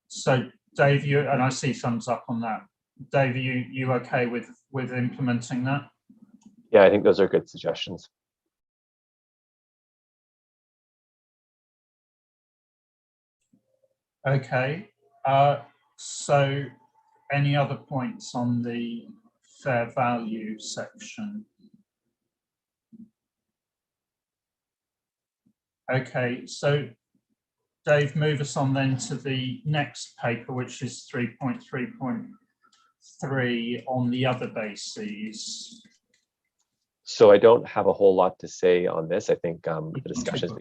So Dave, and I see thumbs up on that. Dave, are you okay with implementing that? Yeah, I think those are good suggestions. Okay, so any other points on the fair value section? Okay, so Dave, move us on then to the next paper, which is 3.3.3 on the other bases. So I don't have a whole lot to say on this. I think the discussions,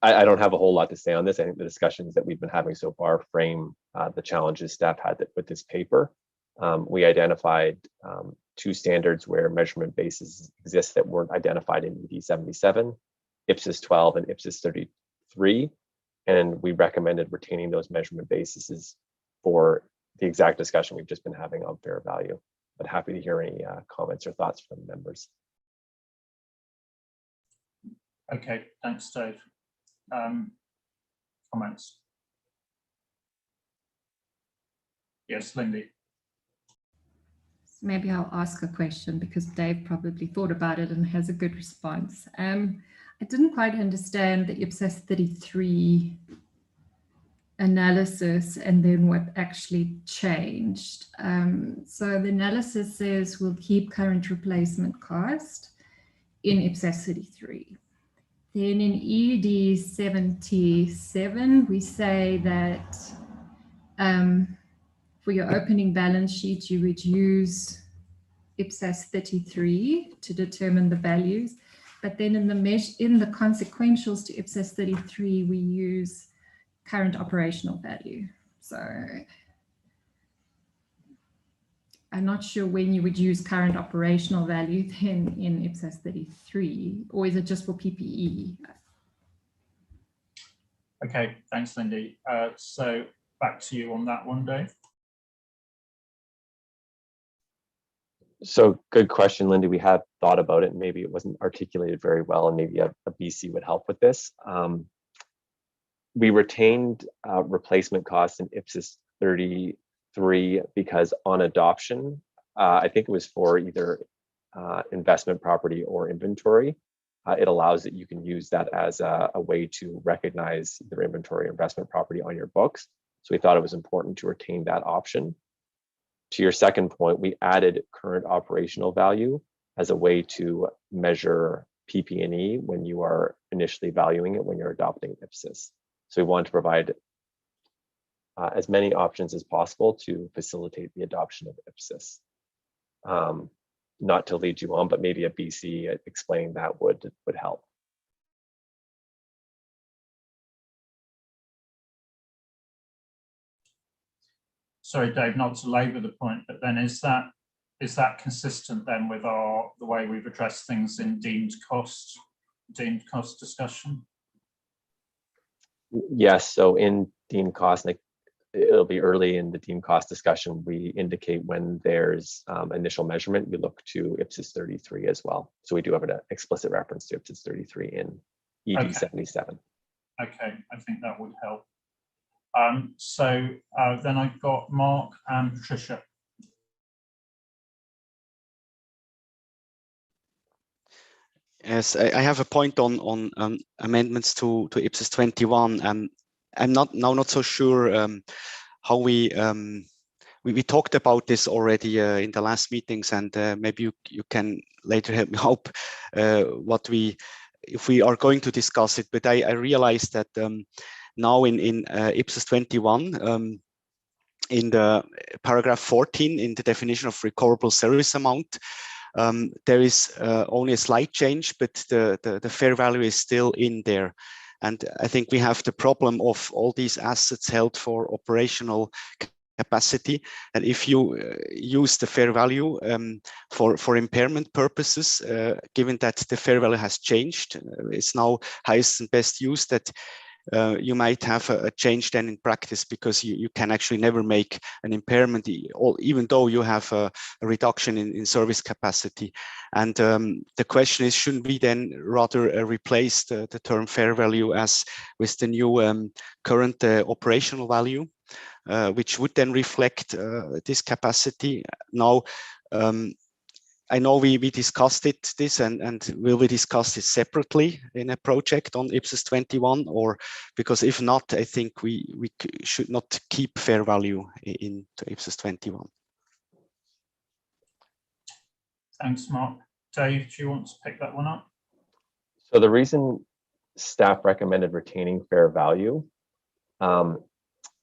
I don't have a whole lot to say on this. I think the discussions that we've been having so far frame the challenges staff had with this paper. We identified two standards where measurement bases exist that weren't identified in ED 77, IPSAS 12 and IPSAS 33. And we recommended retaining those measurement bases for the exact discussion we've just been having on fair value. But happy to hear any comments or thoughts from members. Okay, thanks, Dave. Comments? Yes, Lindy. Maybe I'll ask a question because Dave probably thought about it and has a good response. I didn't quite understand the IPSAS 33 analysis and then what actually changed. So the analysis says we'll keep current replacement cost in IPSAS 33. Then in ED 77, we say that for your opening balance sheet, you would use IPSAS 33 to determine the values. But then in the consequentials to IPSAS 33, we use current operational value. So I'm not sure when you would use current operational value then in IPSAS 33, or is it just for PPE? Okay, thanks, Lindy. So back to you on that one, Dave. So good question, Lindy. We had thought about it. Maybe it wasn't articulated very well, and maybe a BC would help with this. We retained replacement costs in IPSAS 33 because on adoption, I think it was for either investment property or inventory, it allows that you can use that as a way to recognize either inventory or investment property on your books. So we thought it was important to retain that option. To your second point, we added current operational value as a way to measure PP&E when you are initially valuing it when you're adopting IPSAS. So we wanted to provide as many options as possible to facilitate the adoption of IPSAS. Not to lead you on, but maybe a BC explaining that would help. Sorry, Dave, not to labour the point, but then is that consistent then with the way we've addressed things in deemed cost discussion? Yes, so in deemed cost, like it'll be early in the deemed cost discussion, we indicate when there's initial measurement, we look to IPSAS 33 as well. So we do have an explicit reference to IPSAS 33 in ED 77. Okay, I think that would help. So then I've got Mark and Patricia. Yes, I have a point on amendments to IPSAS 21. I'm not so sure how we talked about this already in the last meetings, and maybe you can later help me out if we are going to discuss it. But I realized that now in IPSAS 21, in the paragraph 14, in the definition of recoverable service amount, there is only a slight change, but the fair value is still in there. And I think we have the problem of all these assets held for operational capacity. And if you use the fair value for impairment purposes, given that the fair value has changed, it's now highest and best use, that you might have a change then in practice, because you can actually never make an impairment, even though you have a reduction in service capacity. And the question is, shouldn't we then rather replace the term fair value as with the new current operational value, which would then reflect this capacity? Now, I know we discussed this, and will we discuss it separately in a project on IPSAS 21, or because if not, I think we should not keep fair value in IPSAS 21. Thanks, Mark. Dave, do you want to pick that one up? So the reason staff recommended retaining fair value,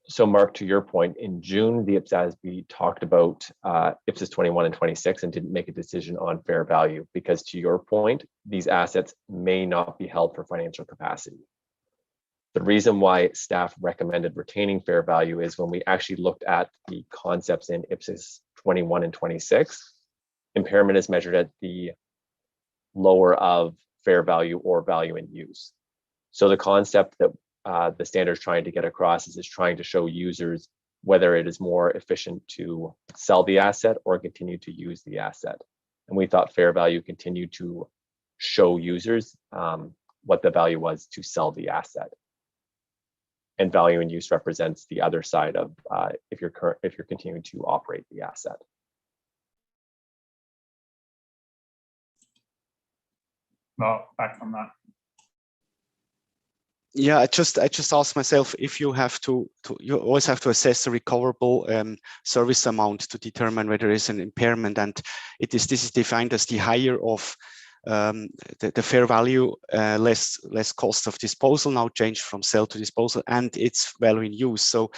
so Mark, to your point, in June, the IPSASB talked about IPSAS 21 and 26 and didn't make a decision on fair value, because to your point, these assets may not be held for financial capacity. The reason why staff recommended retaining fair value is when we actually looked at the concepts in IPSAS 21 and 26, impairment is measured at the lower of fair value or value in use. So the concept that the standard is trying to get across is trying to show users whether it is more efficient to sell the asset or continue to use the asset. And we thought fair value continued to show users what the value was to sell the asset. And value in use represents the other side of if you're continuing to operate the asset. Mark, back on that. Yeah, I just asked myself, if you have you always have to assess the recoverable service amount to determine whether there is an impairment, and this is defined as the higher of the fair value less cost of disposal, now changed from sale to disposal, and its value in use. So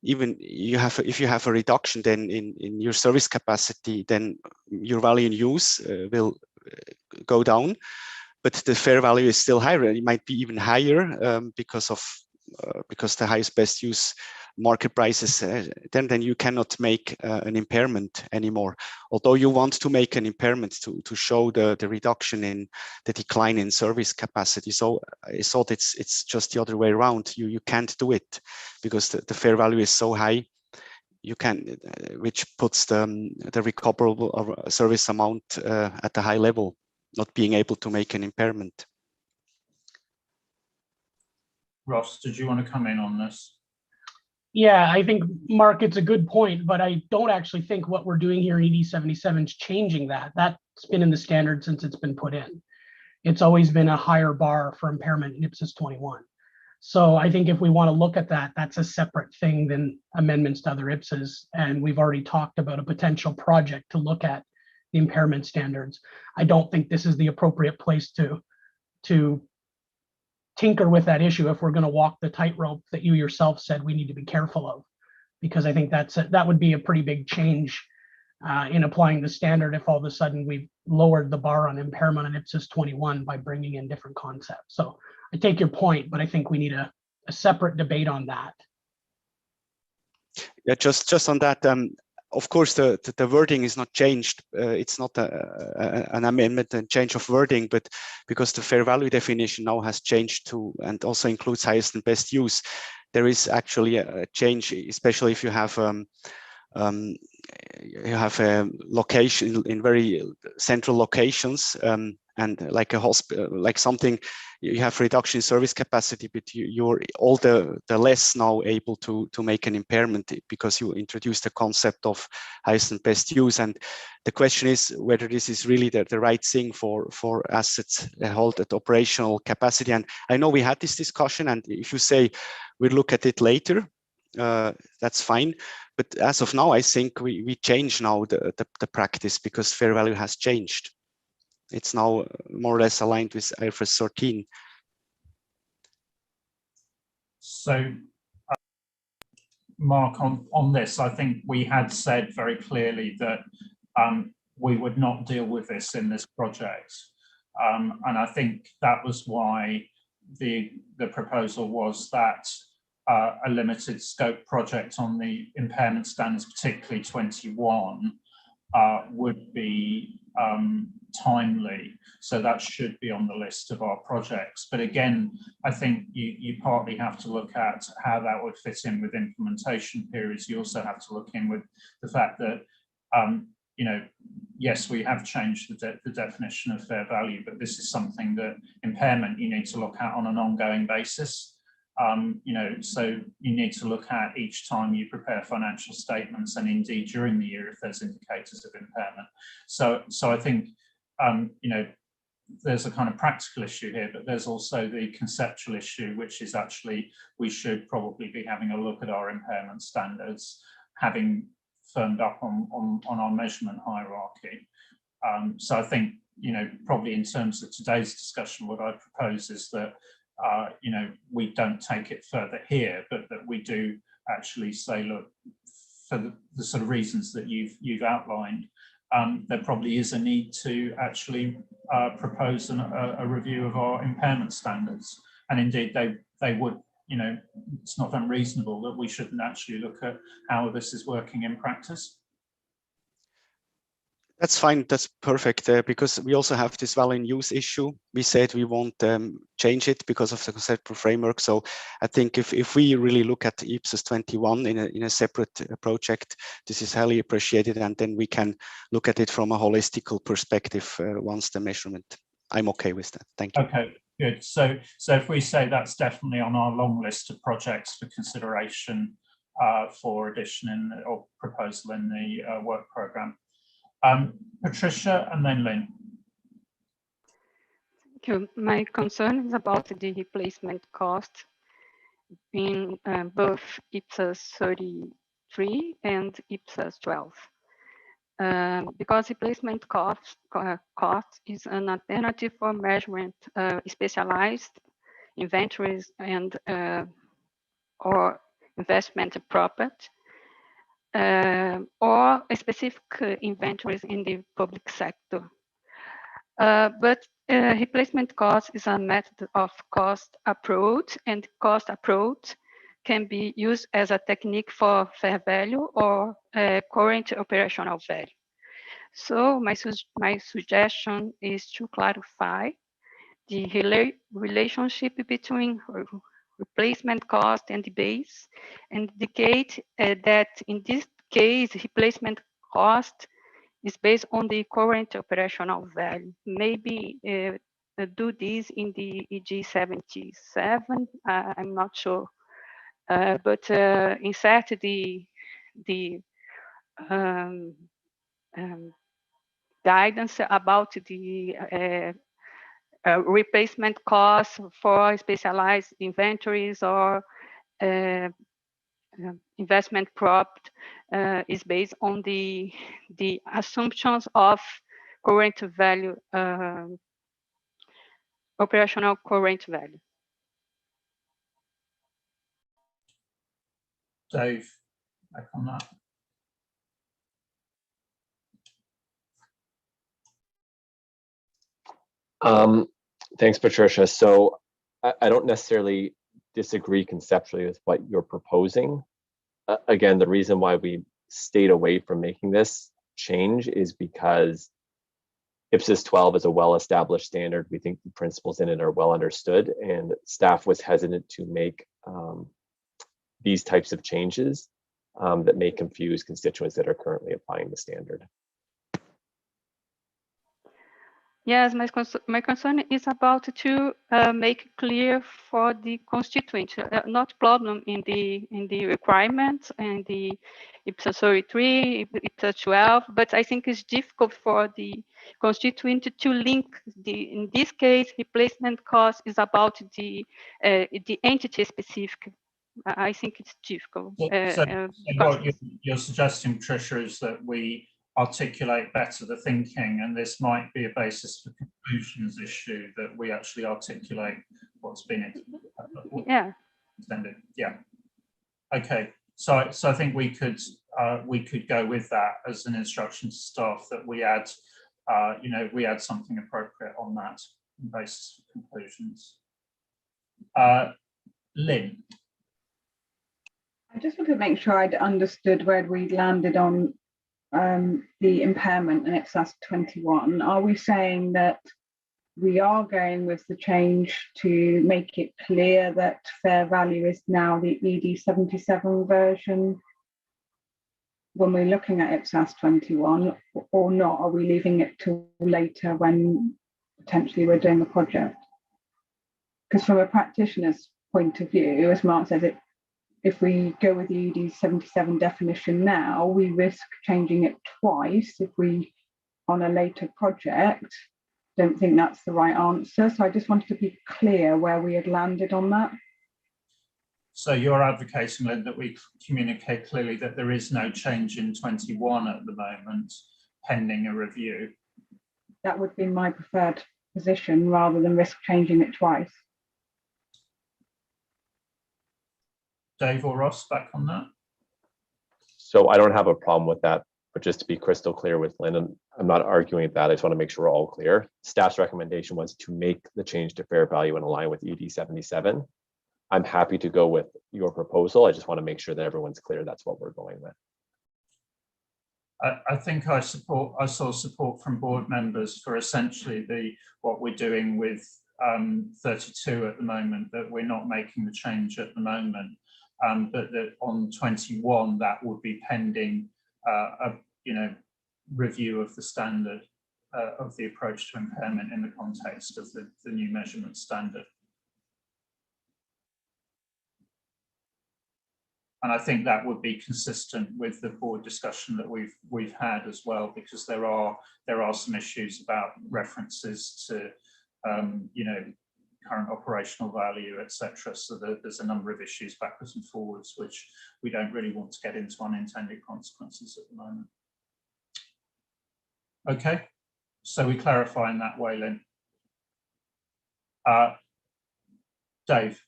even if you have a reduction then in your service capacity, then your value in use will go down. But the fair value is still higher. It might be even higher because the highest best use market prices. Then you cannot make an impairment anymore. Although you want to make an impairment to show the reduction in the decline in service capacity. So I thought it's just the other way around. You can't do it because the fair value is so high. You can, which puts the recoverable service amount at a high level, not being able to make an impairment. Ross, did you want to come in on this? Yeah, I think, Mark, it's a good point, but I don't actually think what we're doing here in ED 77 is changing that. That's been in the standard since it's been put in. it's always been a higher bar for impairment in IPSAS 21. So I think if we want to look at that, that's a separate thing than amendments to other IPSAs. And we've already talked about a potential project to look at the impairment standards. I don't think this is the appropriate place to tinker with that issue if we're going to walk the tightrope that you yourself said we need to be careful of, because I think that would be a pretty big change in applying the standard if all of a sudden we've lowered the bar on impairment on IPSAS 21 by bringing in different concepts. So I take your point, but I think we need a separate debate on that. Yeah, just on that, of course, the wording is not changed. It's not an amendment and change of wording, but because the fair value definition now has changed to, and also includes highest and best use, there is actually a change, especially if you have a location in very central locations, and like a hospital, like something, you have reduction in service capacity, but you're all the less now able to make an impairment because you introduced the concept of highest and best use. And the question is whether this is really the right thing for assets held at operational capacity. And I know we had this discussion, and if you say we'll look at it later, that's fine. But as of now, I think we change now the practice because fair value has changed. It's now more or less aligned with IFRS 13. So, Mark, on this, I think we had said very clearly that we would not deal with this in this project. And I think that was why the proposal was that a limited scope project on the impairment standards, particularly 21, would be timely. So that should be on the list of our projects. But again, I think you partly have to look at how that would fit in with implementation periods. You also have to look in with the fact that, you know, yes, we have changed the definition of fair value, but this is something that impairment you need to look at on an ongoing basis. You know, so you need to look at each time you prepare financial statements, and indeed during the year if there's indicators of impairment. So I think, you know, there's a kind of practical issue here, but there's also the conceptual issue, which is actually we should probably be having a look at our impairment standards, having firmed up on our measurement hierarchy. So I think, you know, probably in terms of today's discussion, what I propose is that you know, we don't take it further here, but that we do actually say, look, for the sort of reasons that you've outlined, there probably is a need to actually propose a review of our impairment standards. And indeed, they would, you know, it's not unreasonable that we shouldn't actually look at how this is working in practice. That's fine. That's perfect, because we also have this value in use issue. We said we won't change it because of the conceptual framework. So I think if we really look at IPSAS 21 in a separate project, this is highly appreciated, and then we can look at it from a holistical perspective once the measurement. I'm okay with that. Thank you. Okay, good. So if we say that's definitely on our long list of projects for consideration for addition or proposal in the work programme. Patricia and then Lynn. Thank you. My concern is about the replacement cost in both IPSAS 33 and IPSAS 12. Because replacement cost is an alternative for measurement specialized inventories and or investment property, or specific inventories in the public sector. But replacement cost is a method of cost approach, and cost approach can be used as a technique for fair value or current operational value. So my suggestion is to clarify the relationship between replacement cost and the base, and indicate that in this case, replacement cost is based on the current operational value. Maybe do this in the EG 77, I'm not sure, but insert the guidance about the replacement costs for specialized inventories or investment prop is based on the assumptions of current value, operational current value. Dave, back on that. Thanks, Patricia. So I don't necessarily disagree conceptually with what you're proposing. Again, the reason why we stayed away from making this change is because IPSAS 12 is a well-established standard. We think the principles in it are well understood, and staff was hesitant to make these types of changes that may confuse constituents that are currently applying the standard. Yes, my concern is about to make clear for the constituent, not problem in the requirements and the IPSAS 33, IPSAS 12, but I think it's difficult for the constituent to link in this case, replacement cost is about the entity specific. I think it's difficult. So what you're suggesting, Patricia, is that we articulate better the thinking, and this might be a basis for conclusions issue, that we actually articulate what's been extended. Yeah. Okay. So I think we could go with that as an instruction to staff, that we add, we add something appropriate on that basis for conclusions. Lynn. I just want to make sure I'd understood where we landed on the impairment in IPSAS 21. Are we saying that we are going with the change to make it clear that fair value is now the ED 77 version when we're looking at IPSAS 21, or not? Are we leaving it till later when potentially we're doing the project? Because from a practitioner's point of view, as Mark says, if we go with the ED 77 definition now, we risk changing it twice if we, on a later project, don't think that's the right answer. So I just wanted to be clear where we had landed on that. So you're advocating, Lynn, that we communicate clearly that there is no change in 21 at the moment, pending a review. That would be my preferred position, rather than risk changing it twice. Dave or Ross, back on that? So I don't have a problem with that, but just to be crystal clear with Lynn, and I'm not arguing with that, I just want to make sure we're all clear. Staff's recommendation was to make the change to fair value and align with ED 77. I'm happy to go with your proposal. I just want to make sure that everyone's clear that's what we're going with. I think I saw support from board members for essentially what we're doing with 32 at the moment, that we're not making the change at the moment. But that on 21, that would be pending a review of the standard of the approach to impairment in the context of the new measurement standard. And I think that would be consistent with the board discussion that we've had as well, because there are some issues about references to current operational value, etc. So there's a number of issues backwards and forwards, which we don't really want to get into unintended consequences at the moment. Okay, so we clarify in that way, Lynn. Dave.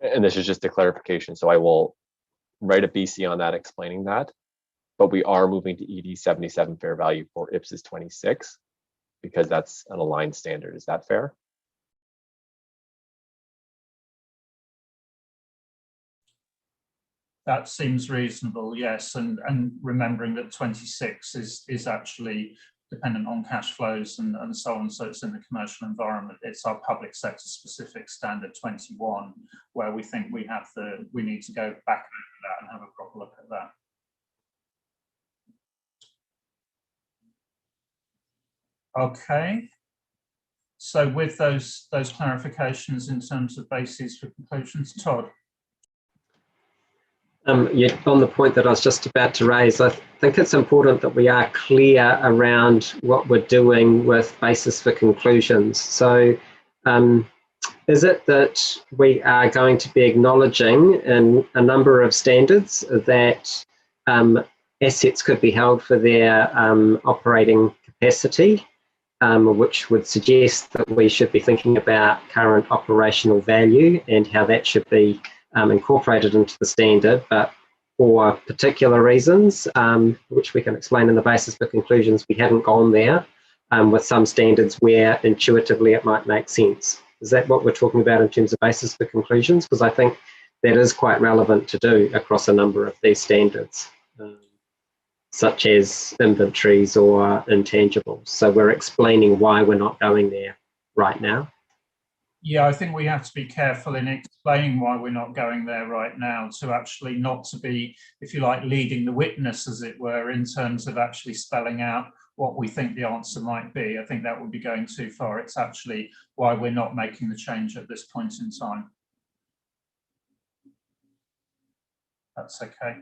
And this is just a clarification, so I will write a BC on that explaining that, but we are moving to ED 77 fair value for IPSAS 26 because that's an aligned standard. Is that fair? That seems reasonable, yes, and remembering that 26 is actually dependent on cash flows and so on, so it's in the commercial environment. It's our public sector specific standard 21, where we think we need to go back over that and have a proper look at that. Okay, so with those clarifications in terms of bases for conclusions, Todd. On the point that I was just about to raise, I think it's important that we are clear around what we're doing with basis for conclusions. So is it that we are going to be acknowledging in a number of standards that assets could be held for their operating capacity, which would suggest that we should be thinking about current operational value and how that should be incorporated into the standard, but for particular reasons, which we can explain in the basis for conclusions, we haven't gone there with some standards where intuitively it might make sense. Is that what we're talking about in terms of basis for conclusions? Because I think that is quite relevant to do across a number of these standards, such as inventories or intangibles. So we're explaining why we're not going there right now. Yeah, I think we have to be careful in explaining why we're not going there right now, to actually not to be, if you like, leading the witness, as it were, in terms of actually spelling out what we think the answer might be. I think that would be going too far. It's actually why we're not making the change at this point in time. That's okay.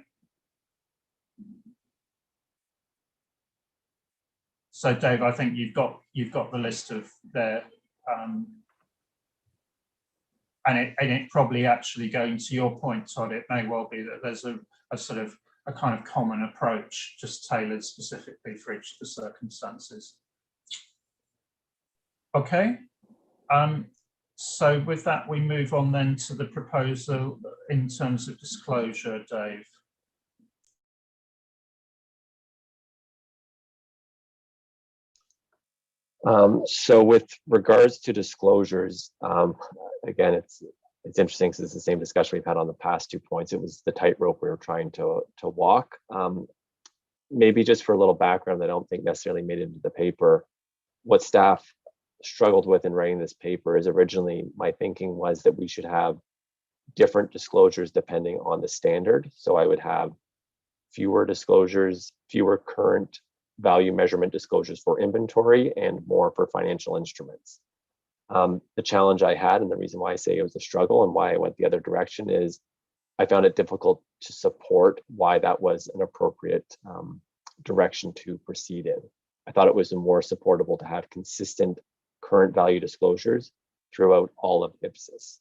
So Dave, I think you've got the list of there. And it probably actually, going to your point, Todd, it may well be that there's a sort of a kind of common approach, just tailored specifically for each of the circumstances. Okay. So with that, we move on then to the proposal in terms of disclosure, Dave. So with regards to disclosures, again, it's interesting because it's the same discussion we've had on the past 2 points. It was the tightrope we were trying to walk. Maybe just for a little background that I don't think necessarily made it into the paper, what staff struggled with in writing this paper is originally my thinking was that we should have different disclosures depending on the standard. So I would have fewer disclosures, fewer current value measurement disclosures for inventory and more for financial instruments. The challenge I had, and the reason why I say it was a struggle and why I went the other direction, is I found it difficult to support why that was an appropriate direction to proceed in. I thought it was more supportable to have consistent current value disclosures throughout all of IPSAS.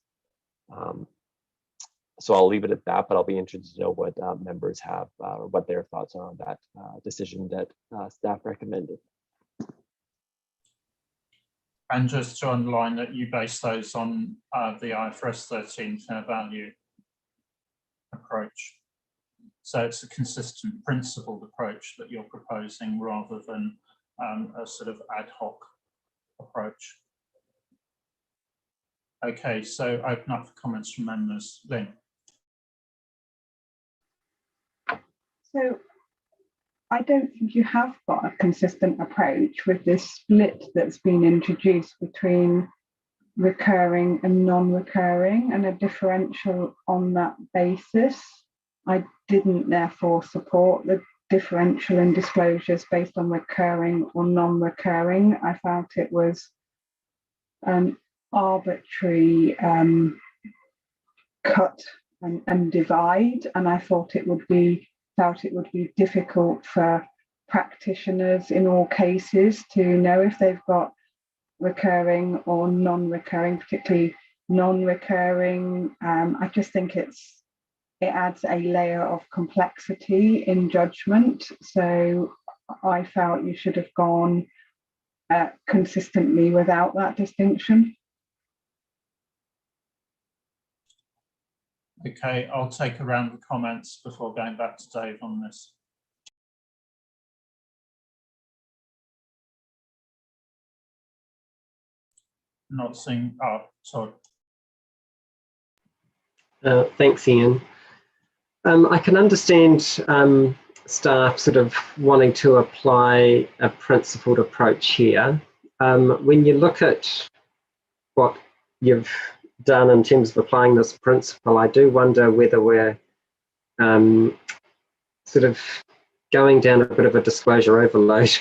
So I'll leave it at that, but I'll be interested to know what members have, or what their thoughts are on that decision that staff recommended. And just to underline that you base those on the IFRS 13 fair value approach. So it's a consistent principled approach that you're proposing rather than a sort of ad hoc approach. Okay, so open up for comments from members. Lynn. So I don't think you have got a consistent approach with this split that's been introduced between recurring and non-recurring, and a differential on that basis. I didn't therefore support the differential in disclosures based on recurring or non-recurring. I felt it was an arbitrary cut and divide, and I thought it would be difficult for practitioners in all cases to know if they've got recurring or non-recurring, particularly non-recurring. I just think it adds a layer of complexity in judgment. So I felt you should have gone consistently without that distinction. Okay, I'll take a round of comments before going back to Dave on this. Not seeing, Todd. Thanks, Ian. I can understand staff sort of wanting to apply a principled approach here. When you look at what you've done in terms of applying this principle, I do wonder whether we're sort of going down a bit of a disclosure overload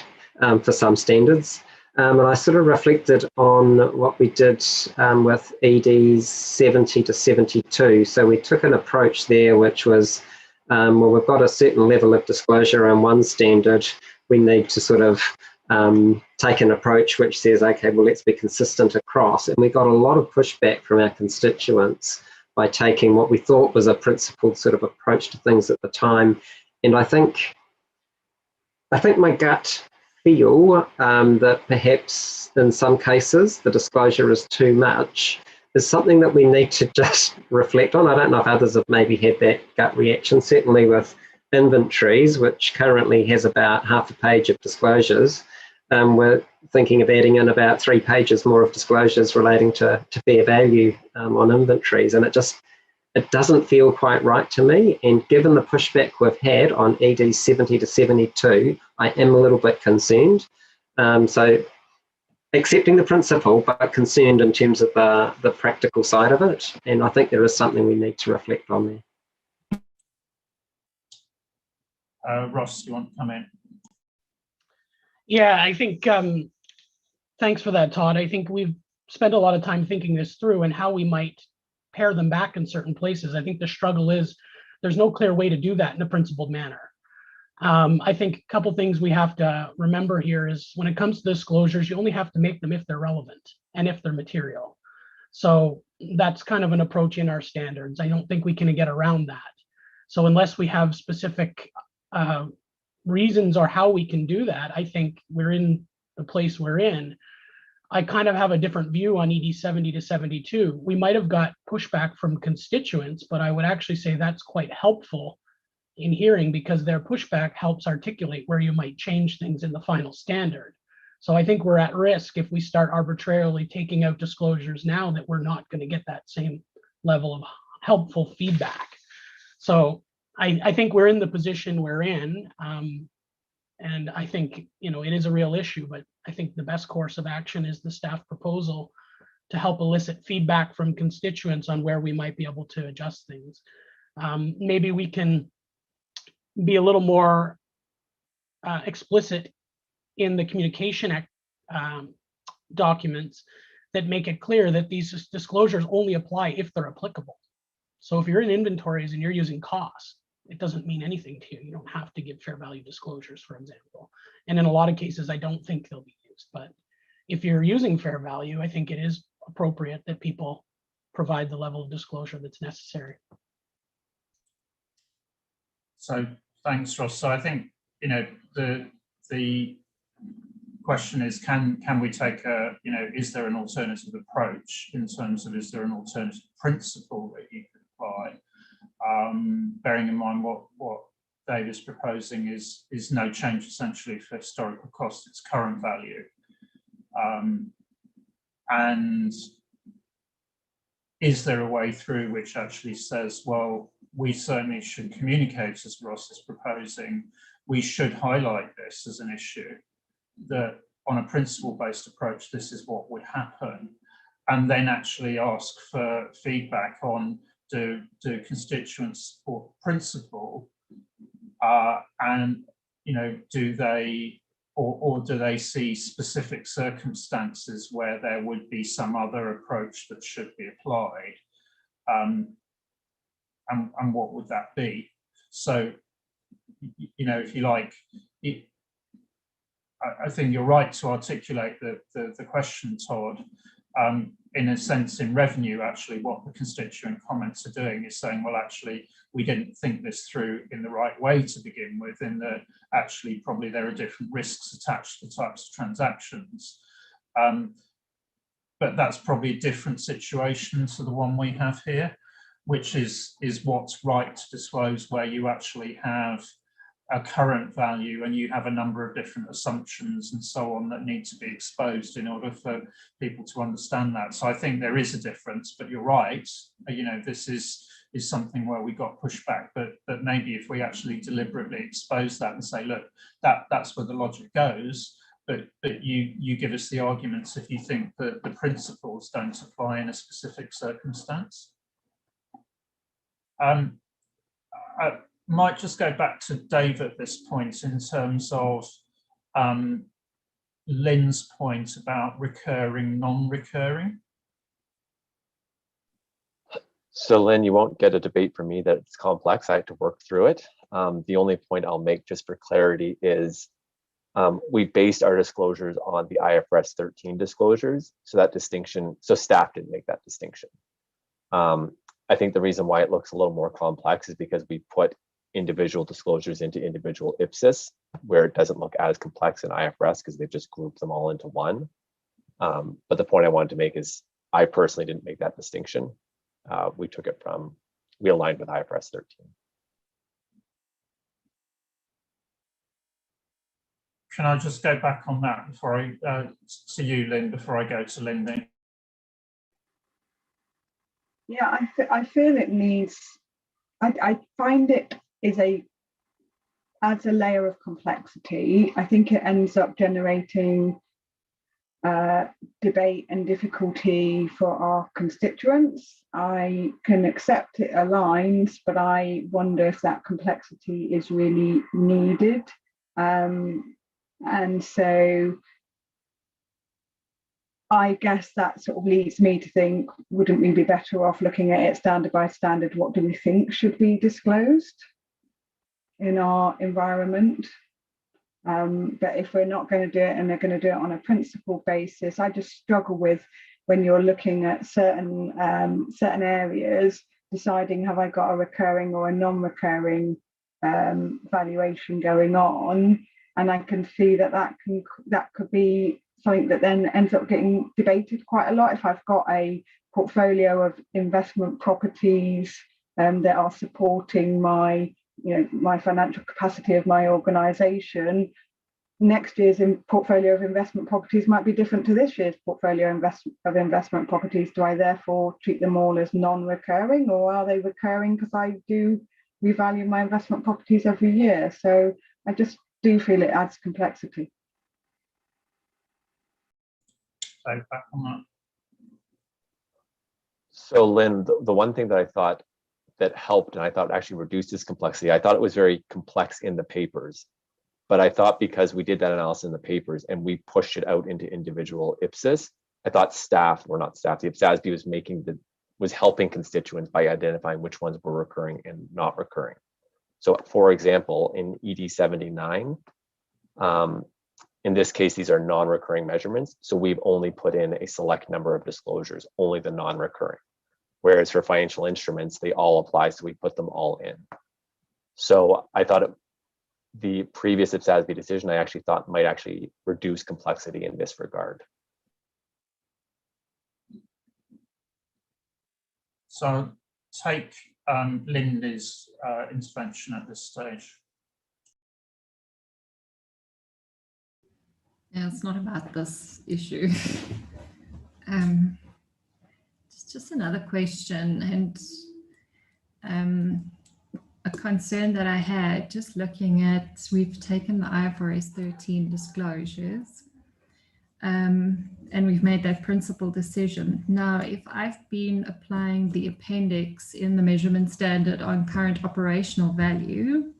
for some standards. And I sort of reflected on what we did with EDs 70 to 72. So we took an approach there which was well, we've got a certain level of disclosure on one standard, we need to sort of take an approach which says, okay, well, let's be consistent across. And we got a lot of pushback from our constituents by taking what we thought was a principled sort of approach to things at the time. And I think my gut feel that perhaps in some cases the disclosure is too much is something that we need to just reflect on. I don't know if others have maybe had that gut reaction, certainly with inventories, which currently has about half a page of disclosures. We're thinking of adding in about 3 pages more of disclosures relating to fair value on inventories. And it doesn't feel quite right to me. And given the pushback we've had on ED 70 to 72, I am a little bit concerned. So accepting the principle, but concerned in terms of the practical side of it. And I think there is something we need to reflect on there. Ross, do you want to come in? Yeah, I think, thanks for that, Todd. I think we've spent a lot of time thinking this through and how we might pare them back in certain places. I think the struggle is there's no clear way to do that in a principled manner. I think a couple things we have to remember here is when it comes to disclosures, you only have to make them if they're relevant and if they're material. So that's kind of an approach in our standards. I don't think we can get around that. So unless we have specific reasons or how we can do that, I think we're in the place we're in. I kind of have a different view on ED 70 to 72. We might have got pushback from constituents, but I would actually say that's quite helpful in hearing because their pushback helps articulate where you might change things in the final standard. So I think we're at risk if we start arbitrarily taking out disclosures now that we're not going to get that same level of helpful feedback. So I think we're in the position we're in. And I think, it is a real issue, but I think the best course of action is the staff proposal to help elicit feedback from constituents on where we might be able to adjust things. Maybe we can be a little more explicit in the communication documents that make it clear that these disclosures only apply if they're applicable. So if you're in inventories and you're using costs, it doesn't mean anything to you. You don't have to give fair value disclosures, for example. And in a lot of cases, I don't think they'll be used. But if you're using fair value, I think it is appropriate that people provide the level of disclosure that's necessary. So thanks, Ross. So I think, the question is, can we take is there an alternative approach in terms of, is there an alternative principle that you could apply? Bearing in mind what Dave is proposing is no change essentially for historical cost, it's current value. And is there a way through which actually says, well, we certainly should communicate, as Ross is proposing, we should highlight this as an issue, that on a principle-based approach, this is what would happen, and then actually ask for feedback on do constituents support principle, and do they or do they see specific circumstances where there would be some other approach that should be applied, and what would that be? So if you like, I think you're right to articulate the question, Todd. In a sense, in revenue, actually, what the constituent comments are doing is saying, well, actually, we didn't think this through in the right way to begin with, in that actually probably there are different risks attached to types of transactions. But that's probably a different situation to the one we have here, which is what's right to disclose, where you actually have a current value and you have a number of different assumptions and so on that need to be exposed in order for people to understand that. So I think there is a difference, but you're right, this is something where we got pushback, but maybe if we actually deliberately expose that and say, look, that's where the logic goes, but you give us the arguments if you think that the principles don't apply in a specific circumstance. I might just go back to Dave at this point in terms of Lynn's point about recurring, non-recurring. So Lynn, you won't get a debate from me that it's complex. I had to work through it. The only point I'll make just for clarity is we based our disclosures on the IFRS 13 disclosures. So that distinction, so staff didn't make that distinction. I think the reason why it looks a little more complex is because we put individual disclosures into individual IPSAS, where it doesn't look as complex in IFRS because they've just grouped them all into one. But the point I wanted to make is I personally didn't make that distinction. We aligned with IFRS 13. Can I just go back on that before I, to you, Lynn, before I go to Lindy? Yeah, I feel it needs, I find it adds a layer of complexity. I think it ends up generating debate and difficulty for our constituents. I can accept it aligns, but I wonder if that complexity is really needed. And so I guess that sort of leads me to think, wouldn't we be better off looking at it standard by standard? What do we think should be disclosed in our environment? But if we're not going to do it and they're going to do it on a principle basis, I just struggle with when you're looking at certain areas, deciding have I got a recurring or a non-recurring valuation going on, and I can see that could be something that then ends up getting debated quite a lot. If I've got a portfolio of investment properties that are supporting my financial capacity of my organisation, next year's portfolio of investment properties might be different to this year's portfolio of investment properties. Do I therefore treat them all as non-recurring, or are they recurring because I do revalue my investment properties every year? So I just do feel it adds complexity. So back on that. So Lynn, the one thing that I thought that helped and I thought actually reduced this complexity, I thought it was very complex in the papers, but I thought because we did that analysis in the papers and we pushed it out into individual IPSAS, I thought the IPSASB was helping constituents by identifying which ones were recurring and not recurring. So for example, in ED 79, in this case, these are non-recurring measurements. So we've only put in a select number of disclosures, only the non-recurring. Whereas for financial instruments, they all apply, so we put them all in. So I thought the previous IPSASB decision, I actually thought might actually reduce complexity in this regard. So take Lindy's intervention at this stage. Yeah, it's not about this issue. It's just another question and a concern that I had just looking at, we've taken the IFRS 13 disclosures and we've made that principal decision. Now, if I've been applying the appendix in the measurement standard on current operational value,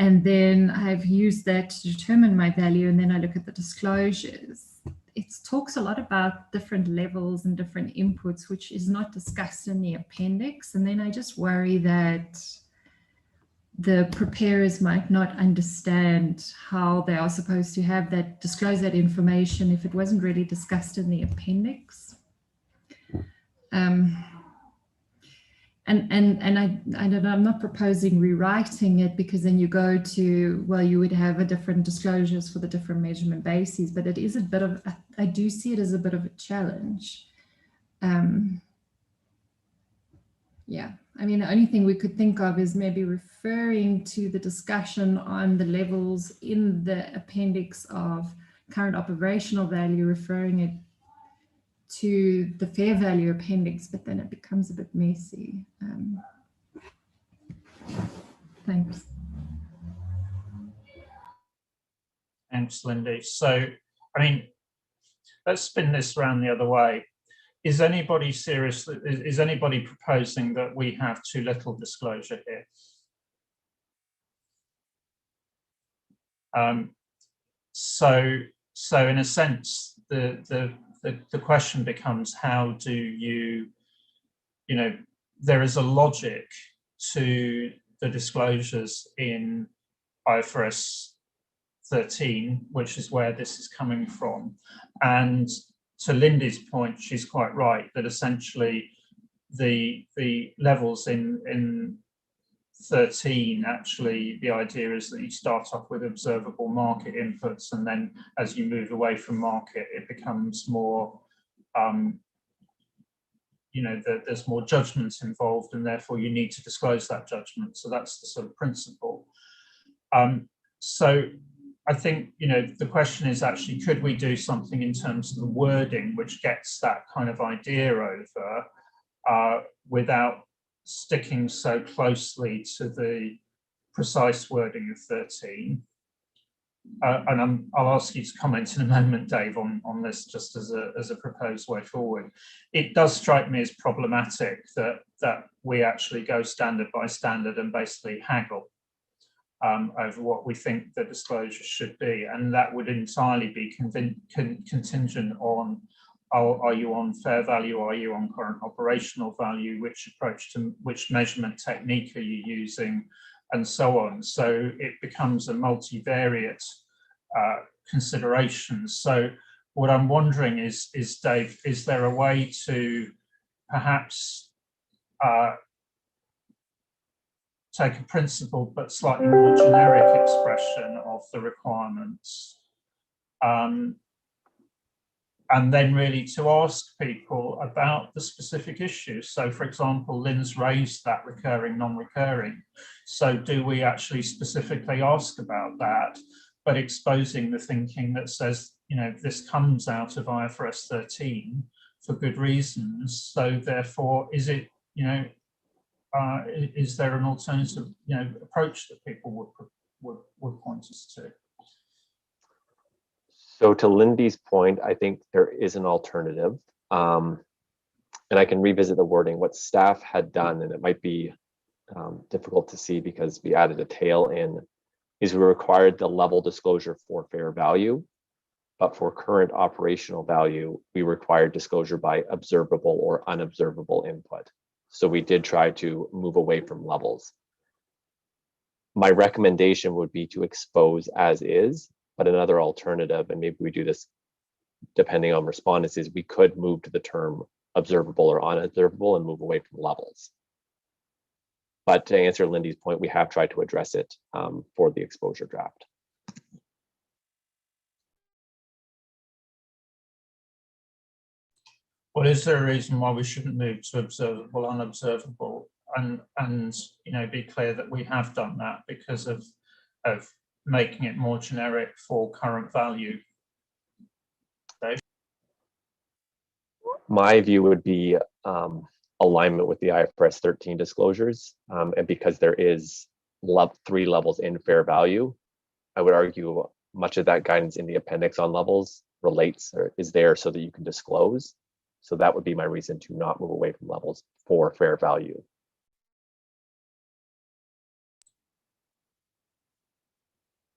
and then I've used that to determine my value, and then I look at the disclosures, it talks a lot about different levels and different inputs, which is not discussed in the appendix. And then I just worry that the preparers might not understand how they are supposed to have that, disclose that information if it wasn't really discussed in the appendix. I'm not proposing rewriting it, because then you go to, well, you would have a different disclosures for the different measurement bases, but it is a bit of, I do see it as a bit of a challenge. Yeah, I mean, the only thing we could think of is maybe referring to the discussion on the levels in the appendix of current operational value, referring it to the fair value appendix, but then it becomes a bit messy. Thanks. Thanks, Lindy. So, I mean, let's spin this around the other way. Is anybody is anybody proposing that we have too little disclosure here? So in a sense, the question becomes, how do you there is a logic to the disclosures in IFRS 13, which is where this is coming from. And to Lindy's point, she's quite right that essentially the levels in 13, actually, the idea is that you start off with observable market inputs, and then as you move away from market, it becomes more, you know, there's more judgment involved, and therefore you need to disclose that judgment. So that's the sort of principle. So I think, you know, the question is actually, could we do something in terms of the wording which gets that kind of idea over without sticking so closely to the precise wording of 13? And I'll ask you to comment in a moment, Dave, on this just as a proposed way forward. It does strike me as problematic that we actually go standard by standard and basically haggle over what we think the disclosure should be, and that would entirely be contingent on, are you on fair value, are you on current operational value, which approach to which measurement technique are you using, and so on. So it becomes a multivariate consideration. So what I'm wondering is Dave, is there a way to perhaps take a principled but slightly more generic expression of the requirements, and then really to ask people about the specific issues? So for example, Lynn's raised that recurring, non-recurring. So do we actually specifically ask about that, but exposing the thinking that says, you know, this comes out of IFRS 13 for good reasons. So therefore, is it, you know, is there an alternative, you know, approach that people would point us to? So to Lindy's point, I think there is an alternative, and I can revisit the wording. What staff had done, and it might be difficult to see because we added a tail in, is we required the level disclosure for fair value, but for current operational value, we required disclosure by observable or unobservable input. So we did try to move away from levels. My recommendation would be to expose as is, but another alternative, and maybe we do this depending on respondents, is we could move to the term observable or unobservable and move away from levels. But to answer Lindy's point, we have tried to address it for the exposure draft. Well, is there a reason why we shouldn't move to observable, unobservable, and you know, be clear that we have done that because of making it more generic for current value? Dave? My view would be alignment with the IFRS 13 disclosures, and because there is 3 levels in fair value, I would argue much of that guidance in the appendix on levels relates or is there so that you can disclose. So that would be my reason to not move away from levels for fair value.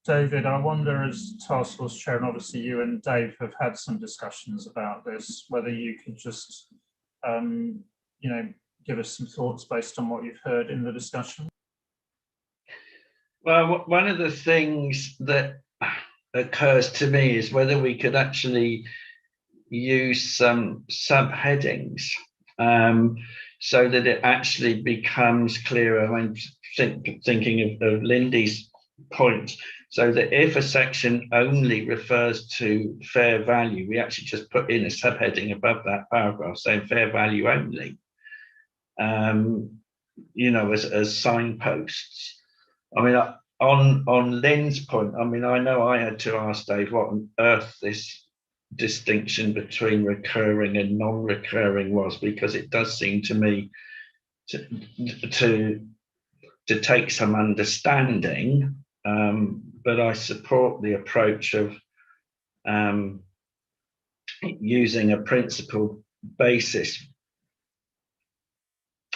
David, I wonder, as task force chair, and obviously you and Dave have had some discussions about this, whether you could just, you know, give us some thoughts based on what you've heard in the discussion. Well, one of the things that occurs to me is whether we could actually use some subheadings so that it actually becomes clearer. I'm thinking of Lindy's point, so that if a section only refers to fair value, we actually just put in a subheading above that paragraph saying fair value only, you know, as signposts. I mean, on Lynn's point, I mean, I know I had to ask Dave what on earth this distinction between recurring and non-recurring was, because it does seem to me to take some understanding, but I support the approach of using a principled basis.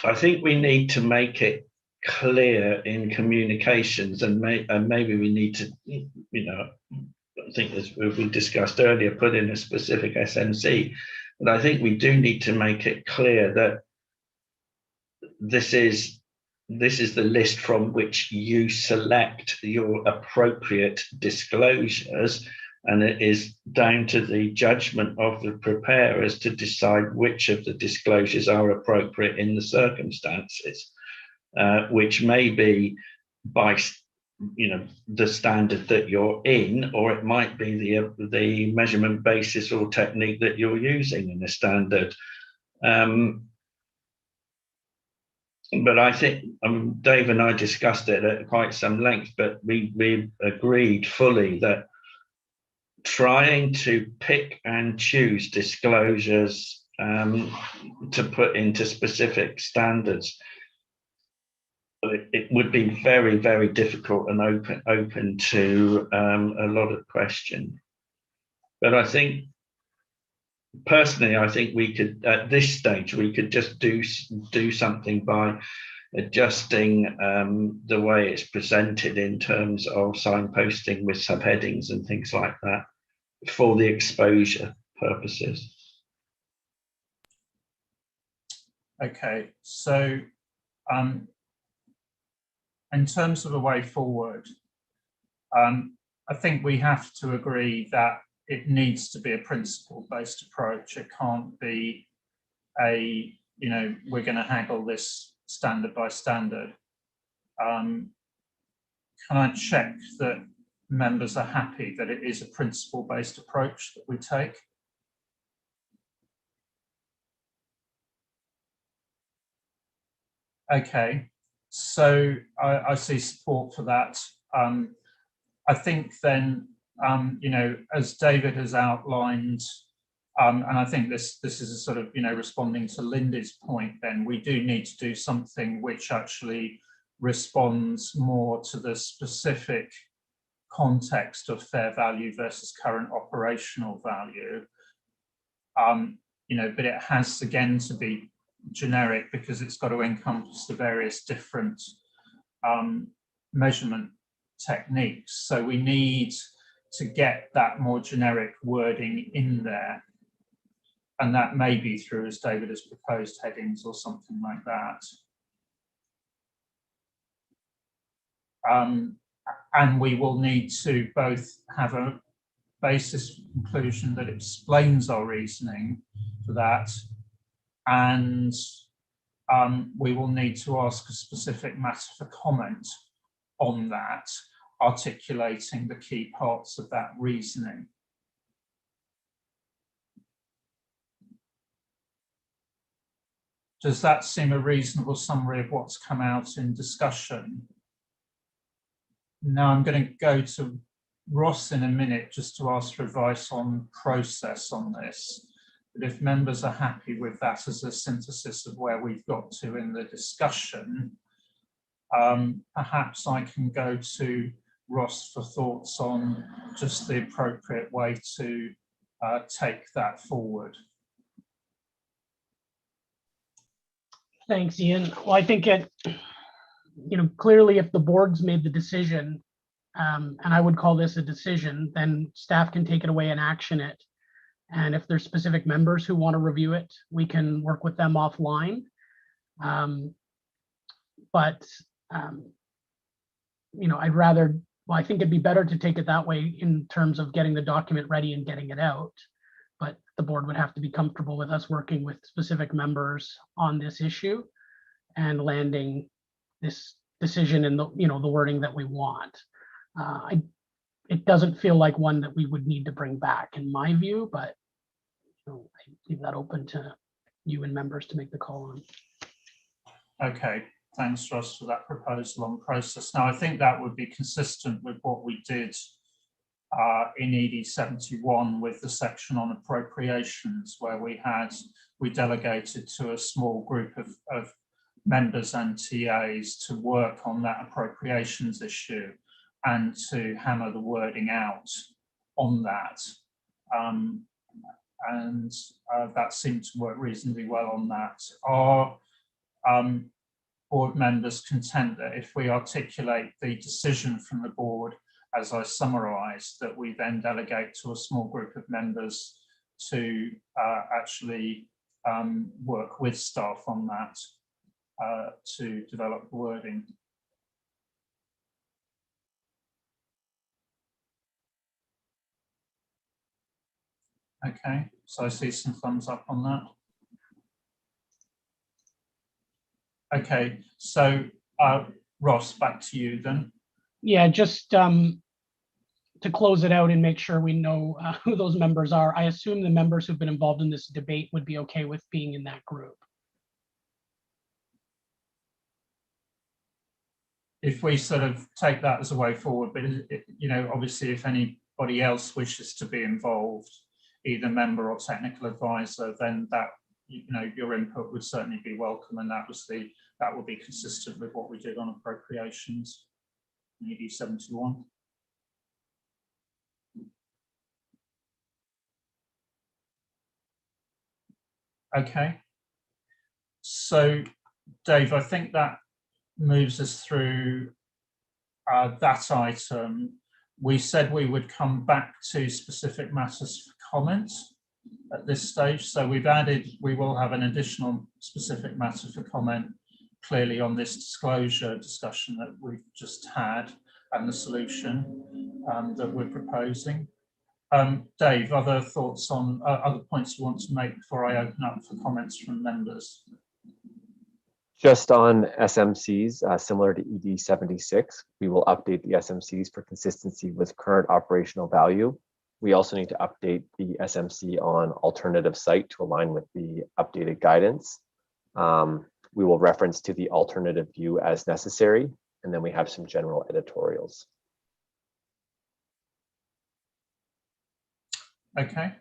I think we need to make it clear in communications, and maybe we need to, you know, I think as we discussed earlier, put in a specific SMC, but I think we do need to make it clear that this is the list from which you select your appropriate disclosures, and it is down to the judgment of the preparers to decide which of the disclosures are appropriate in the circumstances, which may be by the standard that you're in, or it might be the measurement basis or technique that you're using in a standard. But I think Dave and I discussed it at quite some length, but we agreed fully that trying to pick and choose disclosures to put into specific standards, it would be very, very difficult and open to a lot of question. But I think, personally, I think we could, at this stage, we could just do something by adjusting the way it's presented in terms of signposting with subheadings and things like that for the exposure purposes. Okay, so in terms of a way forward, I think we have to agree that it needs to be a principle-based approach. It can't be a, we're going to haggle this standard by standard. Can I check that members are happy that it is a principle-based approach that we take? Okay, so I see support for that. I think then, as David has outlined, and I think this is a sort of, responding to Linda's point, then we do need to do something which actually responds more to the specific context of fair value versus current operational value. But it has again to be generic because it's got to encompass the various different measurement techniques. So we need to get that more generic wording in there. And that may be through, as David has proposed, headings or something like that. And we will need to both have a basis conclusion that explains our reasoning for that, and we will need to ask a specific matter for comment on that, articulating the key parts of that reasoning. Does that seem a reasonable summary of what's come out in discussion? Now I'm going to go to Ross in a minute just to ask for advice on process on this. But if members are happy with that as a synthesis of where we've got to in the discussion, perhaps I can go to Ross for thoughts on just the appropriate way to take that forward. Thanks, Ian. Well, I think clearly if the board's made the decision, and I would call this a decision, then staff can take it away and action it. And if there's specific members who want to review it, we can work with them offline. I think it'd be better to take it that way in terms of getting the document ready and getting it out. But the board would have to be comfortable with us working with specific members on this issue and landing this decision in the wording that we want. It doesn't feel like one that we would need to bring back in my view, but I leave that open to you and members to make the call on. Okay, thanks, Ross, for that proposal on process. Now, I think that would be consistent with what we did in ED 71 with the section on appropriations, where we delegated to a small group of members and TAs to work on that appropriations issue and to hammer the wording out on that. That seemed to work reasonably well on that. Are board members content that if we articulate the decision from the board, as I summarised, that we then delegate to a small group of members to actually work with staff on that? to develop wording. Okay, so I see some thumbs up on that. Okay, so Ross, back to you then. Yeah, just to close it out and make sure we know who those members are. I assume the members who've been involved in this debate would be okay with being in that group. If we sort of take that as a way forward, but you know, obviously, if anybody else wishes to be involved, either member or technical advisor, then that, you know, your input would certainly be welcome, and that would be consistent with what we did on appropriations in ED 71. Okay, so Dave, I think that moves us through that item. We said we would come back to specific matters for comment at this stage. So we've added, we will have an additional specific matter for comment clearly on this disclosure discussion that we've just had and the solution that we're proposing. Dave, other thoughts on other points you want to make before I open up for comments from members? Just on SMCs, similar to ED 76, we will update the SMCs for consistency with current operational value. We also need to update the SMC on alternative site to align with the updated guidance. We will reference to the alternative view as necessary, and then we have some general editorials. Okay.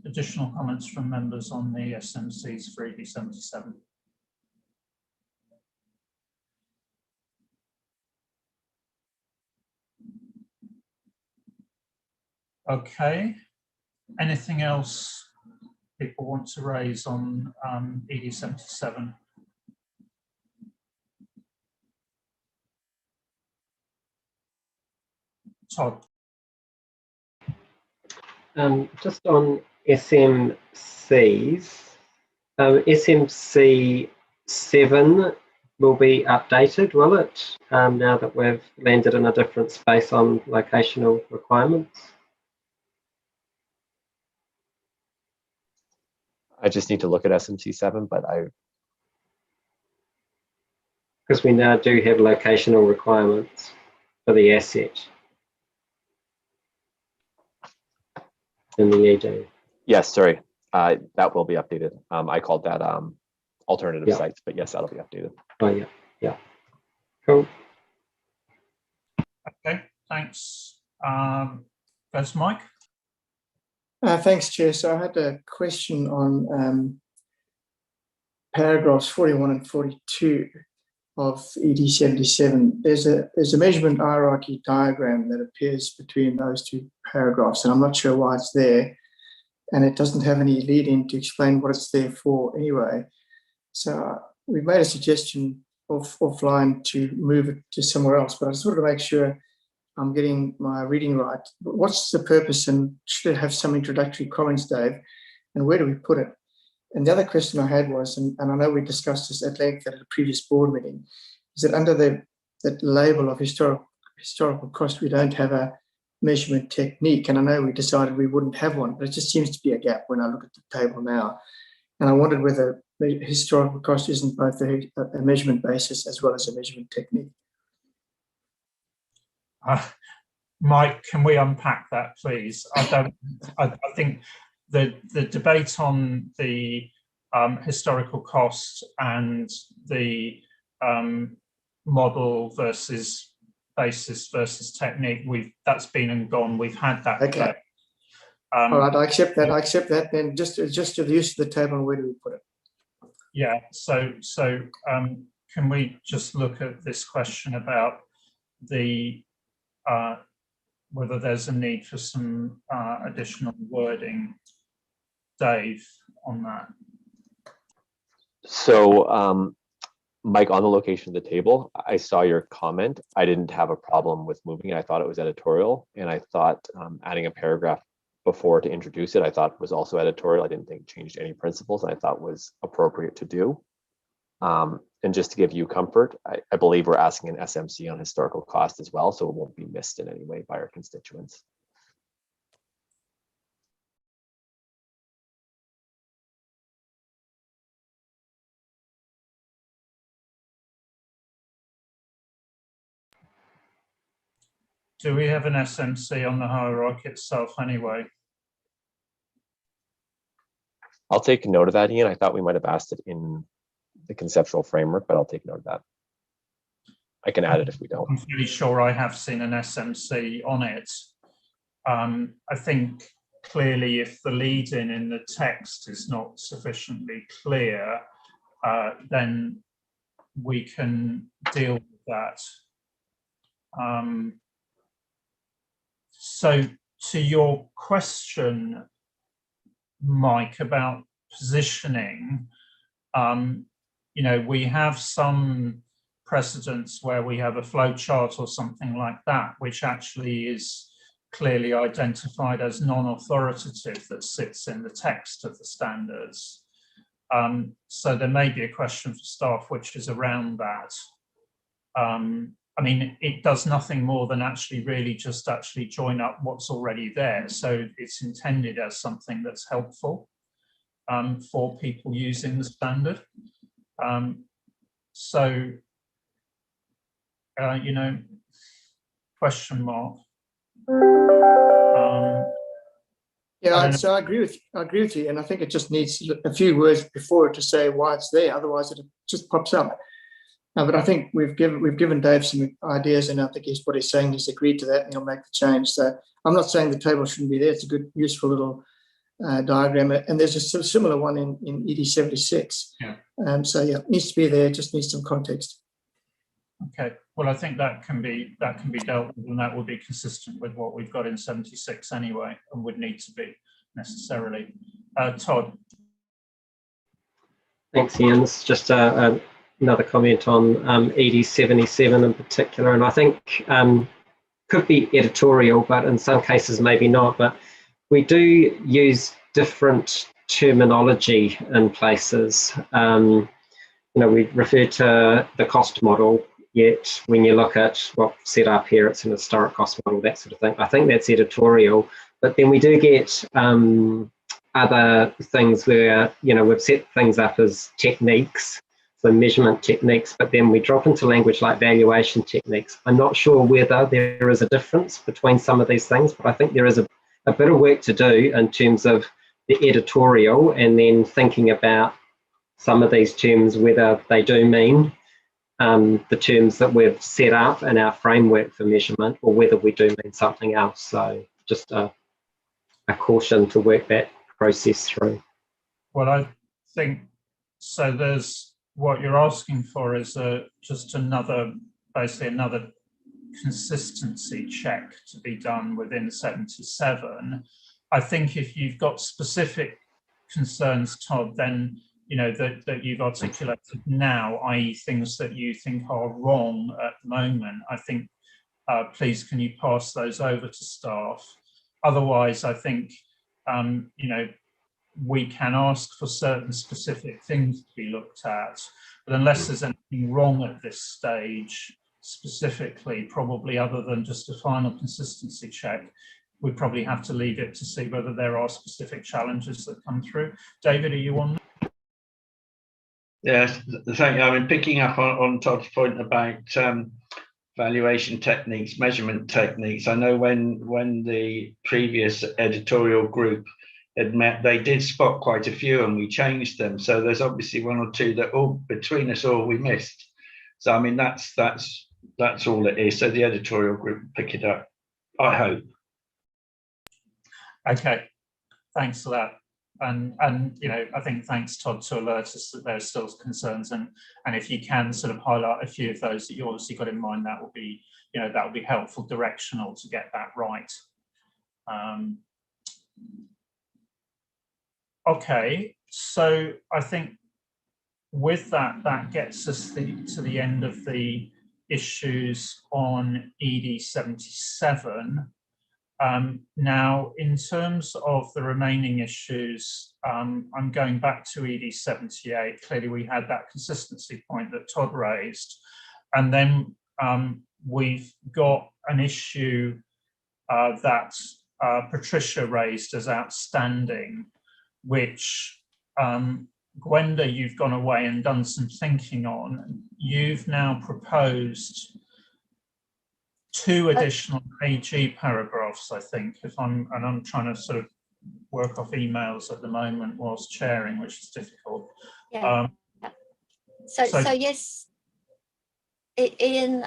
Additional comments from members on the SMCs for ED 77? Okay. Anything else people want to raise on ED 77? Todd. Just on SMCs, SMC 7 will be updated, will it? Now that we've landed in a different space on locational requirements? I just need to look at SMC 7, but because we now do have locational requirements for the asset in the ED. Yes, sorry, that will be updated. I called that alternative sites, but yes, that'll be updated. Oh yeah, yeah, cool. Okay, thanks. That's Mike. Thanks, Chair. So I had a question on paragraphs 41 and 42 of ED 77. There's a measurement hierarchy diagram that appears between those two paragraphs, and I'm not sure why it's there, and it doesn't have any lead-in to explain what it's there for anyway. So we've made a suggestion offline to move it to somewhere else, but I just wanted to make sure I'm getting my reading right. What's the purpose, and should it have some introductory comments, Dave? And where do we put it? And the other question I had was, and I know we discussed this at length at a previous board meeting, is that under that label of historical cost, we don't have a measurement technique. And I know we decided we wouldn't have one, but it just seems to be a gap when I look at the table now. And I wondered whether historical cost isn't both a measurement basis as well as a measurement technique. Mike, can we unpack that, please? I think the debate on the historical cost and the model versus basis versus technique, that's been and gone. We've had that debate. All right, I accept that. I accept that. Then just to the use of the table, where do we put it? Yeah. So can we just look at this question about the whether there's a need for some additional wording, Dave, on that? So, Mike, on the location of the table, I saw your comment. I didn't have a problem with moving it. I thought it was editorial, and I thought adding a paragraph before to introduce it, I thought was also editorial. I didn't think changed any principles, and I thought was appropriate to do. And just to give you comfort, I believe we're asking an SMC on historical cost as well, so it won't be missed in any way by our constituents. Do we have an SMC on the hierarchy itself anyway? I'll take note of that, Ian. I thought we might have asked it in the conceptual framework, but I'll take note of that. I can add it if we don't. I'm pretty sure I have seen an SMC on it. I think clearly if the lead-in in the text is not sufficiently clear, then we can deal with that. So to your question, Mike, about positioning, you know, we have some precedents where we have a flow chart or something like that, which actually is clearly identified as non-authoritative, that sits in the text of the standards. So there may be a question for staff which is around that. I mean, it does nothing more than actually really just actually join up what's already there. So it's intended as something that's helpful for people using the standard. You know, question mark. Yeah, so I agree with you, and I think it just needs a few words before it to say why it's there. Otherwise, it just pops up. But I think we've given Dave some ideas, and I think what he's saying, he's agreed to that, and he'll make the change. So I'm not saying the table shouldn't be there. It's a good, useful little diagram, and there's a similar one in ED 76. Yeah. So yeah, it needs to be there. Just needs some context. Okay. Well, I think that can be dealt with, and that will be consistent with what we've got in 76 anyway, and would need to be necessarily. Todd. Thanks, Ian. This is just another comment on ED 77 in particular, and I think could be editorial, but in some cases maybe not. But we do use different terminology in places. You know, we refer to the cost model, yet when you look at what's set up here, it's an historic cost model, that sort of thing. I think that's editorial, but then we do get other things where, you know, we've set things up as techniques, so measurement techniques, but then we drop into language like valuation techniques. I'm not sure whether there is a difference between some of these things, but I think there is a bit of work to do in terms of the editorial, and then thinking about some of these terms, whether they do mean the terms that we've set up in our framework for measurement, or whether we do mean something else. So just a caution to work that process through. Well, I think so. There's what you're asking for is just basically another consistency check to be done within 77. I think if you've got specific concerns, Todd, then you know that you've articulated now, i.e. things that you think are wrong at the moment, I think please can you pass those over to staff. Otherwise, I think you know, we can ask for certain specific things to be looked at, but unless there's anything wrong at this stage specifically, probably other than just a final consistency check, we probably have to leave it to see whether there are specific challenges that come through. David, are you on? Yes, thank you. I mean, picking up on Todd's point about valuation techniques, measurement techniques. I know when the previous editorial group had met, they did spot quite a few, and we changed them. So there's obviously one or two that all between us all we missed. So I mean, that's all it is. So the editorial group will pick it up, I hope. Okay, thanks for that. And you know, I think thanks, Todd, to alert us that there's still concerns, and if you can sort of highlight a few of those that you obviously got in mind, that will be, you know, that will be helpful, directional to get that right. Okay, so I think with that, that gets us to the end of the issues on ED 77. Now, in terms of the remaining issues, I'm going back to ED 78. Clearly, we had that consistency point that Todd raised. And then we've got an issue that Patricia raised as outstanding, which Gwenda, you've gone away and done some thinking on. You've now proposed 2 additional AG paragraphs, I think, and I'm trying to sort of work off emails at the moment whilst chairing, which is difficult. Yeah. So yes, Ian,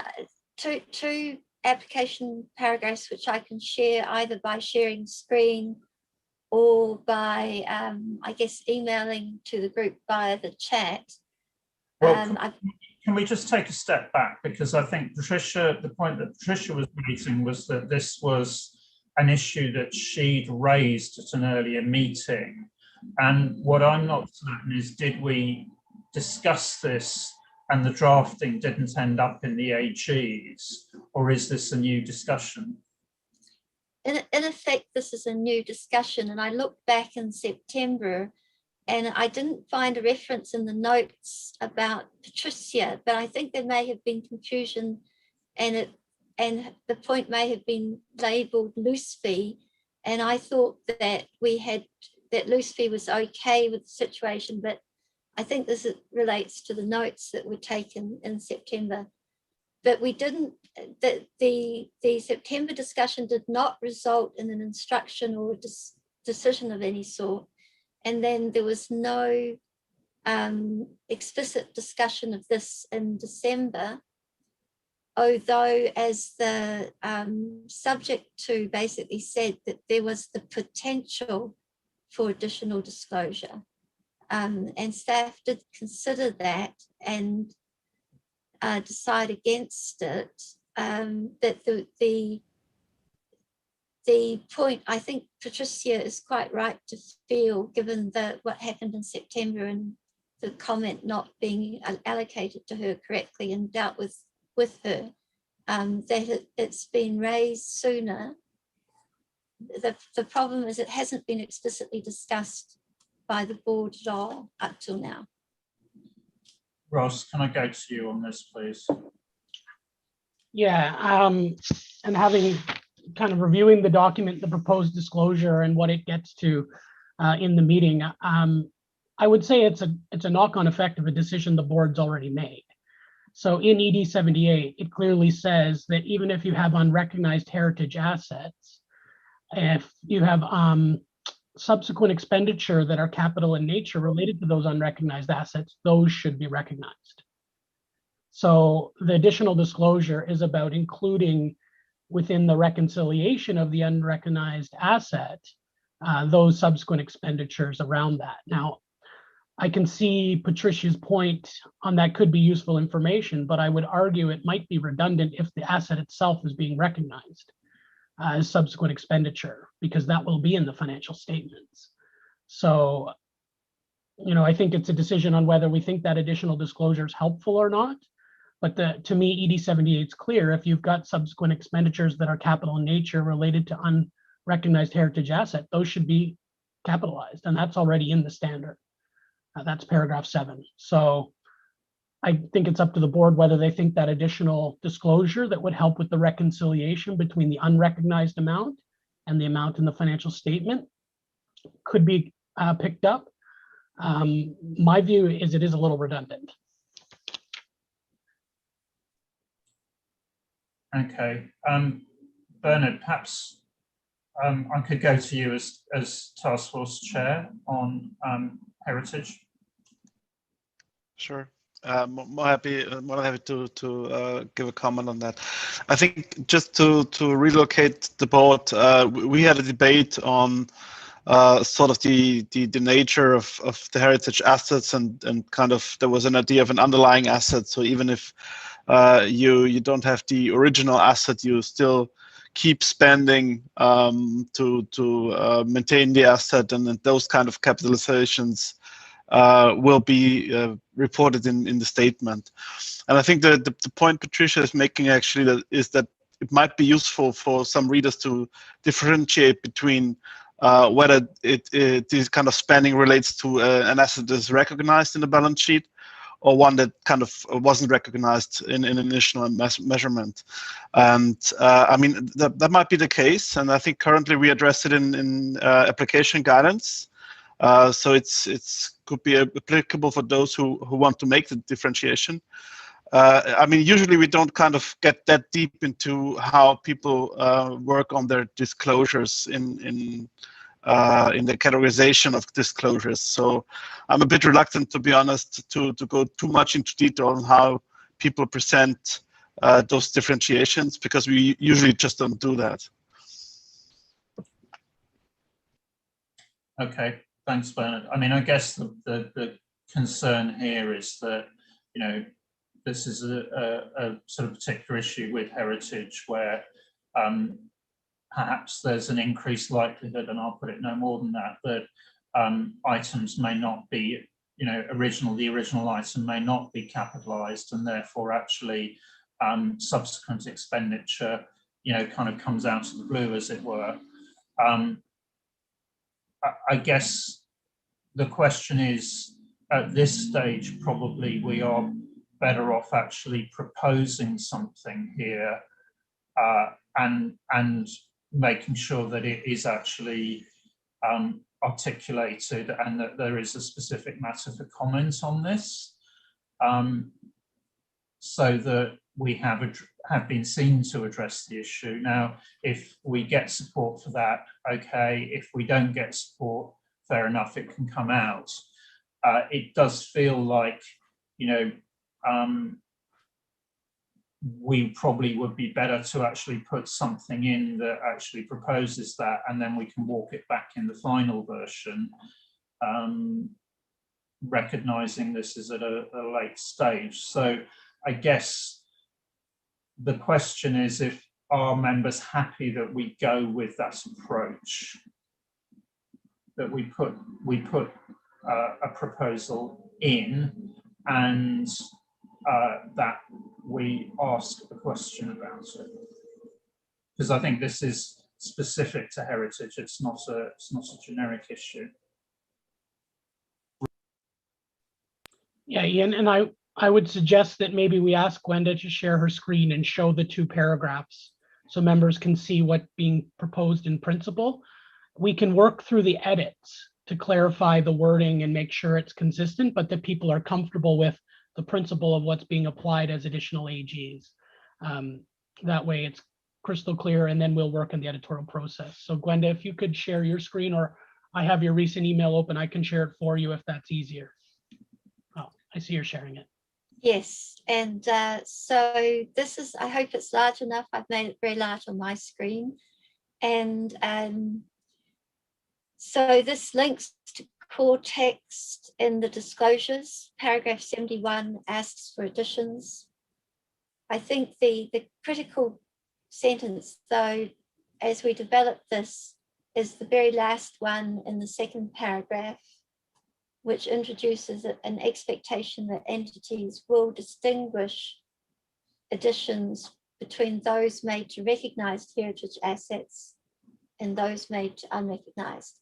two application paragraphs which I can share either by sharing screen or by, I guess, emailing to the group via the chat. Well, can we just take a step back? Because I think Patricia, the point that Patricia was raising was that this was an issue that she'd raised at an earlier meeting. And what I'm not certain is, did we discuss this and the drafting didn't end up in the AGs, or is this a new discussion? In effect, this is a new discussion, and I looked back in September and I didn't find a reference in the notes about Patricia, but I think there may have been confusion, and the point may have been labelled loose fee, and I thought that that loose fee was okay with the situation, but I think this relates to the notes that were taken in September. But we didn't, the September discussion did not result in an instruction or a decision of any sort. And then there was no explicit discussion of this in December, although as the subject to basically said that there was the potential for additional disclosure. And staff did consider that and decide against it. That the point, I think Patricia is quite right to feel, given what happened in September and the comment not being allocated to her correctly and dealt with her, that it's been raised sooner. The problem is it hasn't been explicitly discussed by the board at all up till now. Ross, can I go to you on this, please? Yeah, and having kind of reviewing the document, the proposed disclosure and what it gets to in the meeting, I would say it's a knock-on effect of a decision the board's already made. So in ED 78, it clearly says that even if you have unrecognized heritage assets, if you have subsequent expenditure that are capital in nature related to those unrecognized assets, those should be recognized. So the additional disclosure is about including within the reconciliation of the unrecognized asset, those subsequent expenditures around that. Now, I can see Patricia's point on that could be useful information, but I would argue it might be redundant if the asset itself is being recognized as subsequent expenditure, because that will be in the financial statements. So, you know, I think it's a decision on whether we think that additional disclosure is helpful or not. But to me, ED 78 is clear. If you've got subsequent expenditures that are capital in nature related to unrecognized heritage asset, those should be capitalized, and that's already in the standard. That's paragraph 7. So I think it's up to the board whether they think that additional disclosure that would help with the reconciliation between the unrecognized amount and the amount in the financial statement could be picked up. My view is it is a little redundant. Okay, Bernard, perhaps I could go to you as task force chair on heritage. Sure. More than happy to give a comment on that. I think just to relocate the board, we had a debate on sort of the nature of the heritage assets, and kind of there was an idea of an underlying asset. So even if you don't have the original asset, you still keep spending to maintain the asset, and then those kind of capitalizations will be reported in the statement. And I think the point Patricia is making actually is that it might be useful for some readers to differentiate between whether this kind of spending relates to an asset that is recognized in the balance sheet, or one that kind of wasn't recognized in initial measurement. And I mean, that might be the case. And I think currently we address it in application guidance. So it's could be applicable for those who want to make the differentiation. I mean, usually we don't kind of get that deep into how people work on their disclosures in the categorization of disclosures. So I'm a bit reluctant, to be honest, to go too much into detail on how people present those differentiations, because we usually just don't do that. Okay, thanks, Bernard. I mean, I guess the concern here is that, you know, this is a sort of particular issue with heritage where perhaps there's an increased likelihood, and I'll put it no more than that, that items may not be, you know, the original item may not be capitalized, and therefore actually subsequent expenditure, you know, kind of comes out of the blue, as it were. I guess the question is, at this stage, probably we are better off actually proposing something here and making sure that it is actually articulated and that there is a specific matter for comment on this, so that we have been seen to address the issue. Now, if we get support for that, okay. If we don't get support, fair enough, it can come out. It does feel like, you know, we probably would be better to actually put something in that actually proposes that, and then we can walk it back in the final version, recognizing this is at a late stage. So I guess the question is, if are members happy that we go with that approach, that we put a proposal in, and that we ask a question about it, because I think this is specific to heritage. It's not a generic issue. Yeah, Ian, and I would suggest that maybe we ask Gwenda to share her screen and show the two paragraphs so members can see what's being proposed in principle. We can work through the edits to clarify the wording and make sure it's consistent, but that people are comfortable with the principle of what's being applied as additional AGs. That way it's crystal clear, and then we'll work in the editorial process. So Gwenda, if you could share your screen, or I have your recent email open, I can share it for you if that's easier. Oh, I see you're sharing it. Yes, and so this is, I hope it's large enough. I've made it very large on my screen. And so this links to core text in the disclosures. Paragraph 71 asks for additions. I think the critical sentence, though, as we develop this, is the very last one in the second paragraph, which introduces an expectation that entities will distinguish additions between those made to recognized heritage assets and those made to unrecognized.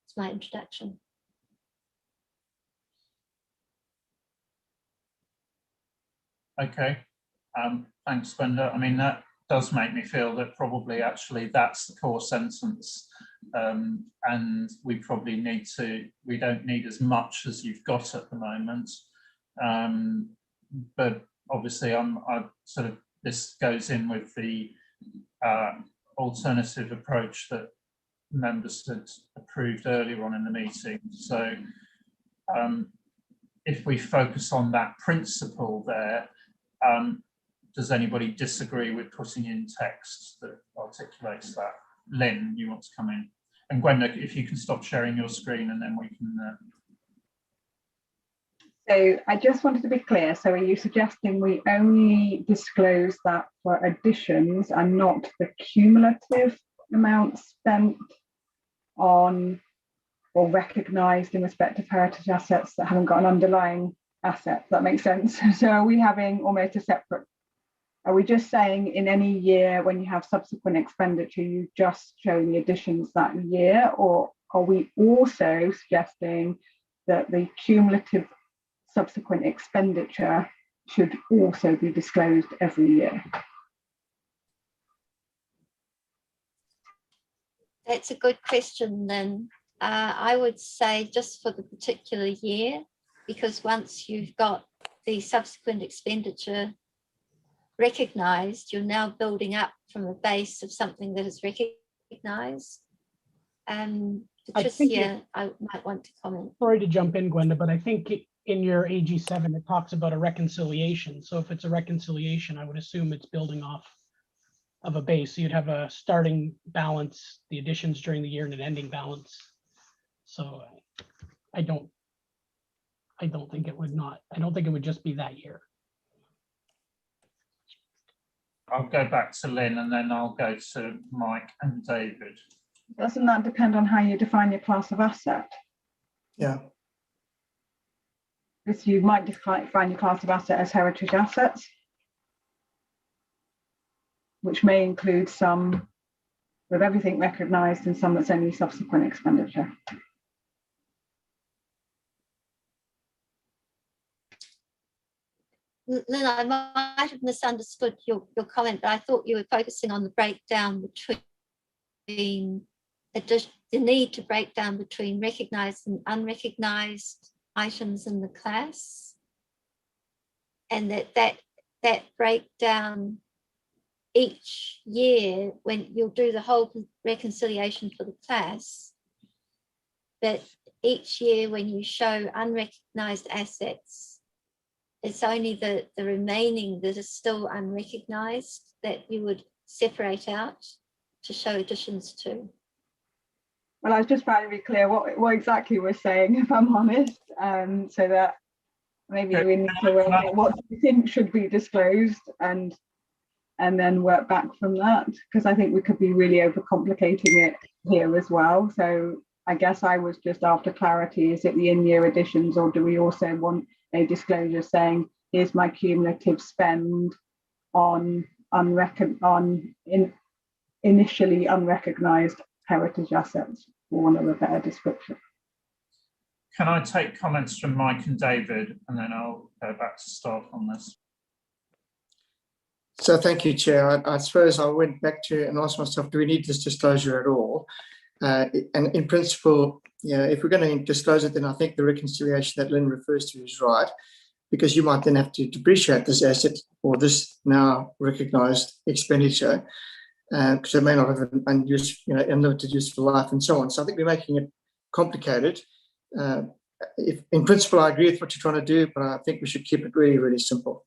It's my introduction. Okay, thanks, Gwenda. I mean, that does make me feel that probably actually that's the core sentence, and we probably we don't need as much as you've got at the moment, but obviously this goes in with the alternative approach that members had approved earlier on in the meeting. So if we focus on that principle there, does anybody disagree with putting in text that articulates that? Lynn, you want to come in? And Gwenda, if you can stop sharing your screen, and then we can... So I just wanted to be clear. So are you suggesting we only disclose that for additions and not the cumulative amount spent on or recognised in respect of heritage assets that haven't got an underlying asset? That makes sense. So are we having almost a separate Are we just saying in any year when you have subsequent expenditure, you just show the additions that year, or are we also suggesting that the cumulative subsequent expenditure should also be disclosed every year? That's a good question, Lynn. I would say just for the particular year, because once you've got the subsequent expenditure recognised, you're now building up from a base of something that is recognised. Patricia, I might want to comment. Sorry to jump in, Gwenda, but I think in your AG7, it talks about a reconciliation. So if it's a reconciliation, I would assume it's building off of a base. So you'd have a starting balance, the additions during the year, and an ending balance. So I don't think it would just be that year. I'll go back to Lynn and then I'll go to Mike and David. Doesn't that depend on how you define your class of asset? Yeah. Because you might define your class of asset as heritage assets, which may include some with everything recognised and some that's only subsequent expenditure. Lynn, I might have misunderstood your comment, but I thought you were focusing on the breakdown between the need to break down between recognised and unrecognised items in the class, and that breakdown each year when you'll do the whole reconciliation for the class, but each year when you show unrecognised assets, it's only the remaining that is still unrecognised that you would separate out to show additions to. Well, I was just trying to be clear what exactly we're saying, if I'm honest, so that maybe we need to work out what we think should be disclosed and then work back from that, because I think we could be really overcomplicating it here as well. So I guess I was just after clarity. Is it the in-year additions, or do we also want a disclosure saying, here's my cumulative spend on initially unrecognised heritage assets, for want of a better description? Can I take comments from Mike and David, and then I'll go back to staff on this? So thank you, Chair. I suppose I went back to and asked myself, do we need this disclosure at all? And in principle, if we're going to disclose it, then I think the reconciliation that Lynn refers to is right, because you might then have to depreciate this asset or this now recognised expenditure, because it may not have an unlimited useful life and so on. So I think we're making it complicated. If in principle, I agree with what you're trying to do, but I think we should keep it really, really simple.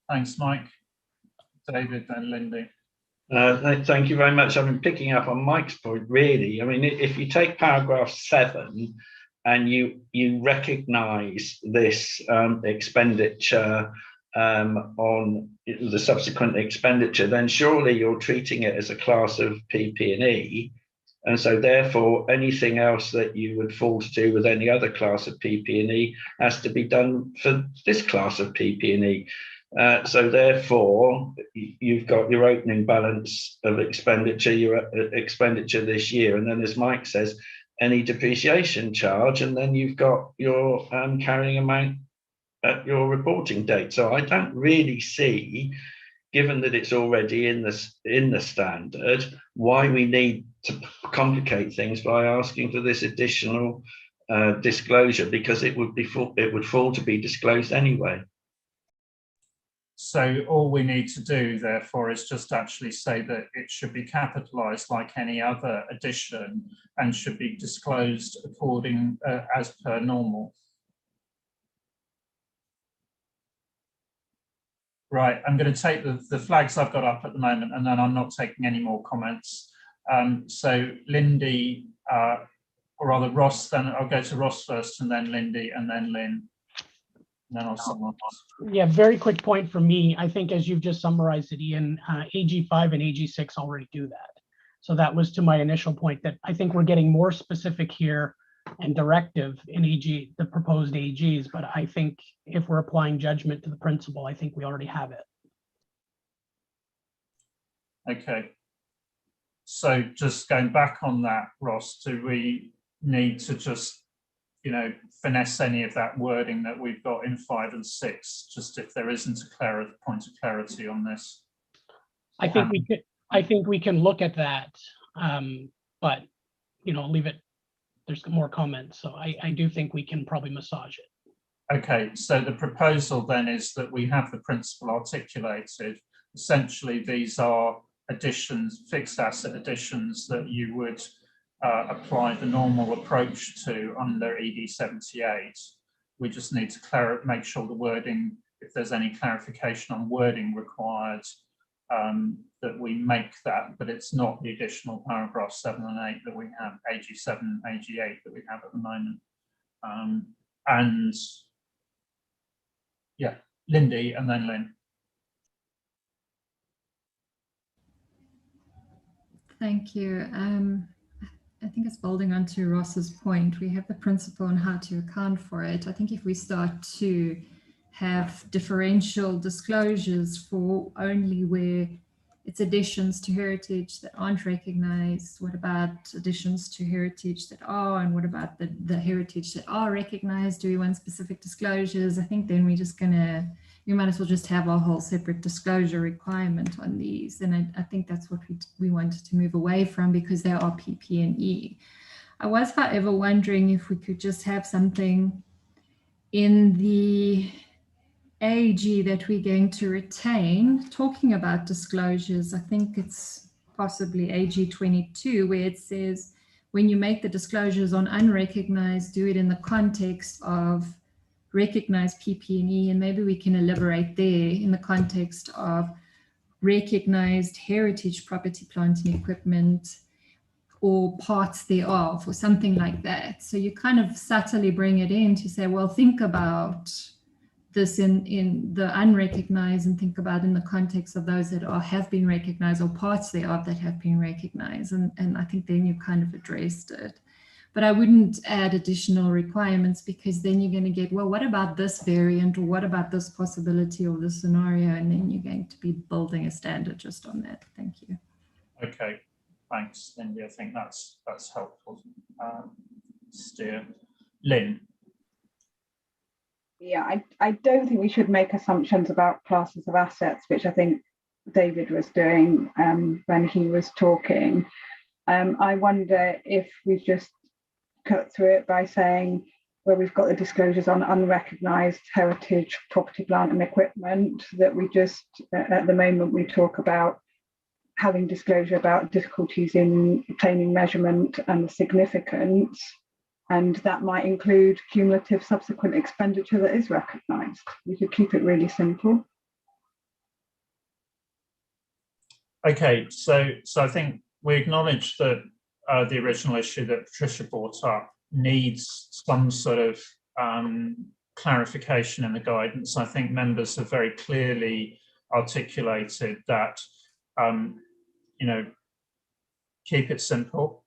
Thanks, Mike. David and Lindy. Thank you very much. I've been picking up on Mike's point, really. I mean, if you take paragraph 7 and you recognise this expenditure on the subsequent expenditure, then surely you're treating it as a class of PP&E. And so therefore, anything else that you would fall to do with any other class of PP&E has to be done for this class of PP&E. So therefore, you've got your opening balance of expenditure, your expenditure this year, and then as Mike says, any depreciation charge, and then you've got your carrying amount at your reporting date. So I don't really see, given that it's already in the standard, why we need to complicate things by asking for this additional disclosure, because it would fall to be disclosed anyway. So all we need to do, therefore, is just actually say that it should be capitalised like any other addition and should be disclosed according as per normal. Right, I'm going to take the flags I've got up at the moment, and then I'm not taking any more comments. So Lindy, or rather Ross, then I'll go to Ross first, and then Lindy, and then Lynn. And then I'll someone else. Yeah, very quick point from me. I think as you've just summarized it, Ian, AG5 and AG6 already do that. So that was to my initial point, that I think we're getting more specific here and directive in AG, the proposed AGs, but I think if we're applying judgment to the principle, I think we already have it. Okay. So just going back on that, Ross, do we need to just, you know, finesse any of that wording that we've got in 5 and 6, just if there isn't a point of clarity on this? I think we could. I think we can look at that, but you know, leave it. There's more comments, so I do think we can probably massage it. Okay, so the proposal then is that we have the principle articulated. Essentially, these are additions, fixed asset additions that you would apply the normal approach to under ED 78. We just need to make sure the wording, if there's any clarification on wording required, that we make that, but it's not the additional paragraph 7 and 8 that we have, AG7 and AG8 that we have at the moment. And yeah, Lindy and then Lynn. Thank you. I think it's building on to Ross's point. We have the principle on how to account for it. I think if we start to have differential disclosures for only where it's additions to heritage that aren't recognized, what about additions to heritage that are, and what about the heritage that are recognized? Do we want specific disclosures? I think then we're just gonna, we might as well just have a whole separate disclosure requirement on these. And I think that's what we wanted to move away from, because they are PP&E. I was, however, wondering if we could just have something in the AG that we're going to retain, talking about disclosures. I think it's possibly AG 22, where it says, when you make the disclosures on unrecognized, do it in the context of recognized PP&E, and maybe we can elaborate there in the context of recognized heritage property, plant and equipment, or parts thereof, or something like that. So you kind of subtly bring it in to say, well, think about this in the unrecognized, and think about in the context of those that have been recognized, or parts thereof that have been recognized. And I think then you kind of addressed it. But I wouldn't add additional requirements, because then you're going to get, well, what about this variant, or what about this possibility or this scenario? And then you're going to be building a standard just on that. Thank you. Okay, thanks, Lindy. I think that's helpful. Steer. Lynn. Yeah, I don't think we should make assumptions about classes of assets, which I think David was doing when he was talking. I wonder if we just cut through it by saying, where we've got the disclosures on unrecognized heritage property, plant and equipment, that we just, at the moment, we talk about having disclosure about difficulties in obtaining measurement and significance. And that might include cumulative subsequent expenditure that is recognised. We could keep it really simple. Okay, so I think we acknowledge that the original issue that Patricia brought up needs some sort of clarification in the guidance. I think members have very clearly articulated that, you know, keep it simple.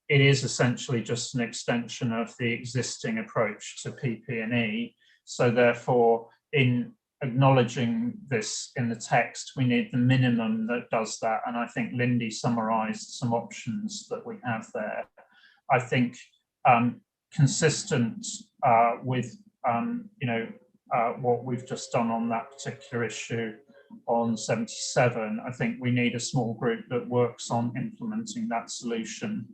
It is essentially just an extension of the existing approach to PP&E. So therefore, in acknowledging this in the text, we need the minimum that does that. And I think Lindy summarised some options that we have there. I think consistent with you know, what we've just done on that particular issue on 77, I think we need a small group that works on implementing that solution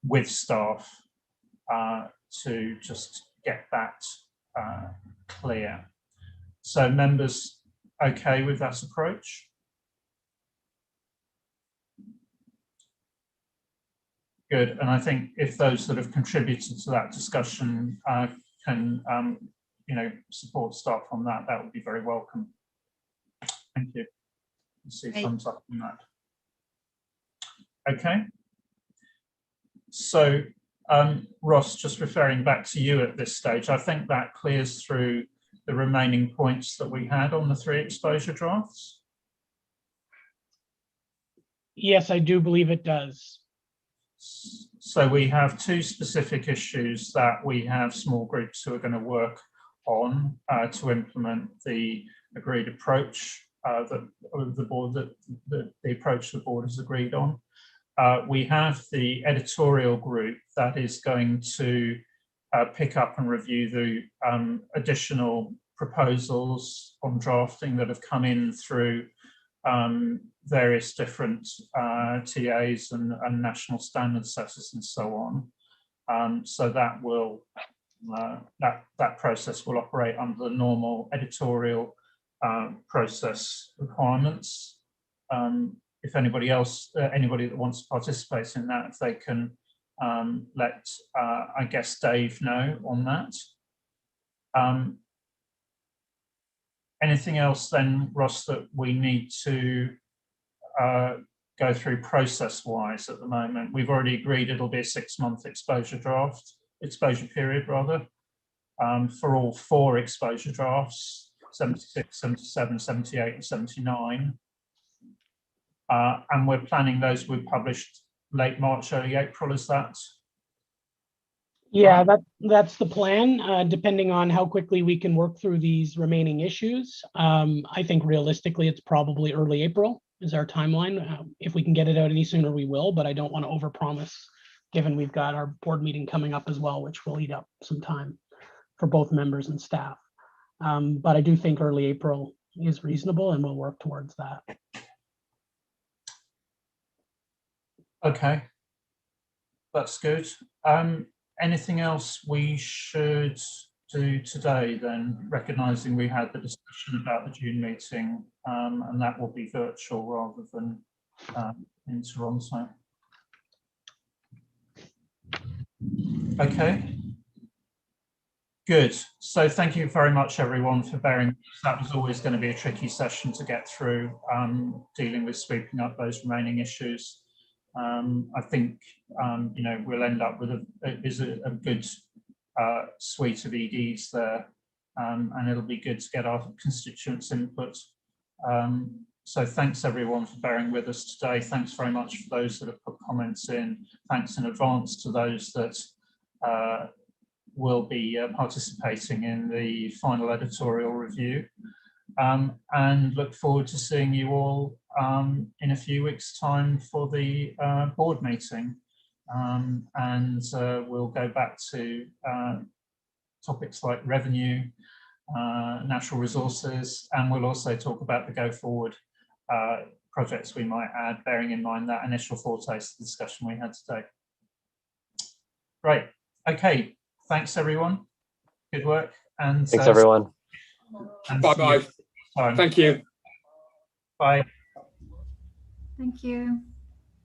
with staff to just get that clear. So members okay with that approach? Good, and I think if those that have contributed to that discussion can you know, support staff on that, that would be very welcome. Thank you. Let's see thumbs up on that. Okay, so Ross, just referring back to you at this stage, I think that clears through the remaining points that we had on the 3 exposure drafts. Yes, I do believe it does. So we have two specific issues that we have small groups who are going to work on to implement the agreed approach that the board the approach the board has agreed on. We have the editorial group that is going to pick up and review the additional proposals on drafting that have come in through various different TAs and national standard setters and so on. So that will that process will operate under the normal editorial process requirements. If anybody else, anybody that wants to participate in that, if they can let, I guess, Dave know on that. Anything else then, Ross, that we need to go through process-wise at the moment? We've already agreed it'll be a 6-month exposure period rather, for all 4 exposure drafts, 76, 77, 78 and 79. And we're planning those will be published late March, early April, is that? Yeah, that's the plan, depending on how quickly we can work through these remaining issues. I think realistically, it's probably early April is our timeline. If we can get it out any sooner, we will, but I don't want to overpromise, given we've got our board meeting coming up as well, which will eat up some time for both members and staff. But I do think early April is reasonable, and we'll work towards that. Okay, that's good. Anything else we should do today then, recognising we had the discussion about the June meeting, and that will be virtual rather than in Toronto. Okay, good. So thank you very much everyone for bearing. That was always going to be a tricky session to get through, dealing with sweeping up those remaining issues. I think you know, we'll end up with a good suite of EDs there, and it'll be good to get our constituents' input. So thanks everyone for bearing with us today. Thanks very much for those that have put comments in. Thanks in advance to those that will be participating in the final editorial review. And look forward to seeing you all in a few weeks' time for the board meeting. And we'll go back to topics like revenue, natural resources, and we'll also talk about the go forward projects we might add, bearing in mind that initial foretaste of the discussion we had today. Great. Okay. Thanks, everyone. Good work. And thanks, everyone. Bye-bye. Thank you. Bye. Thank you.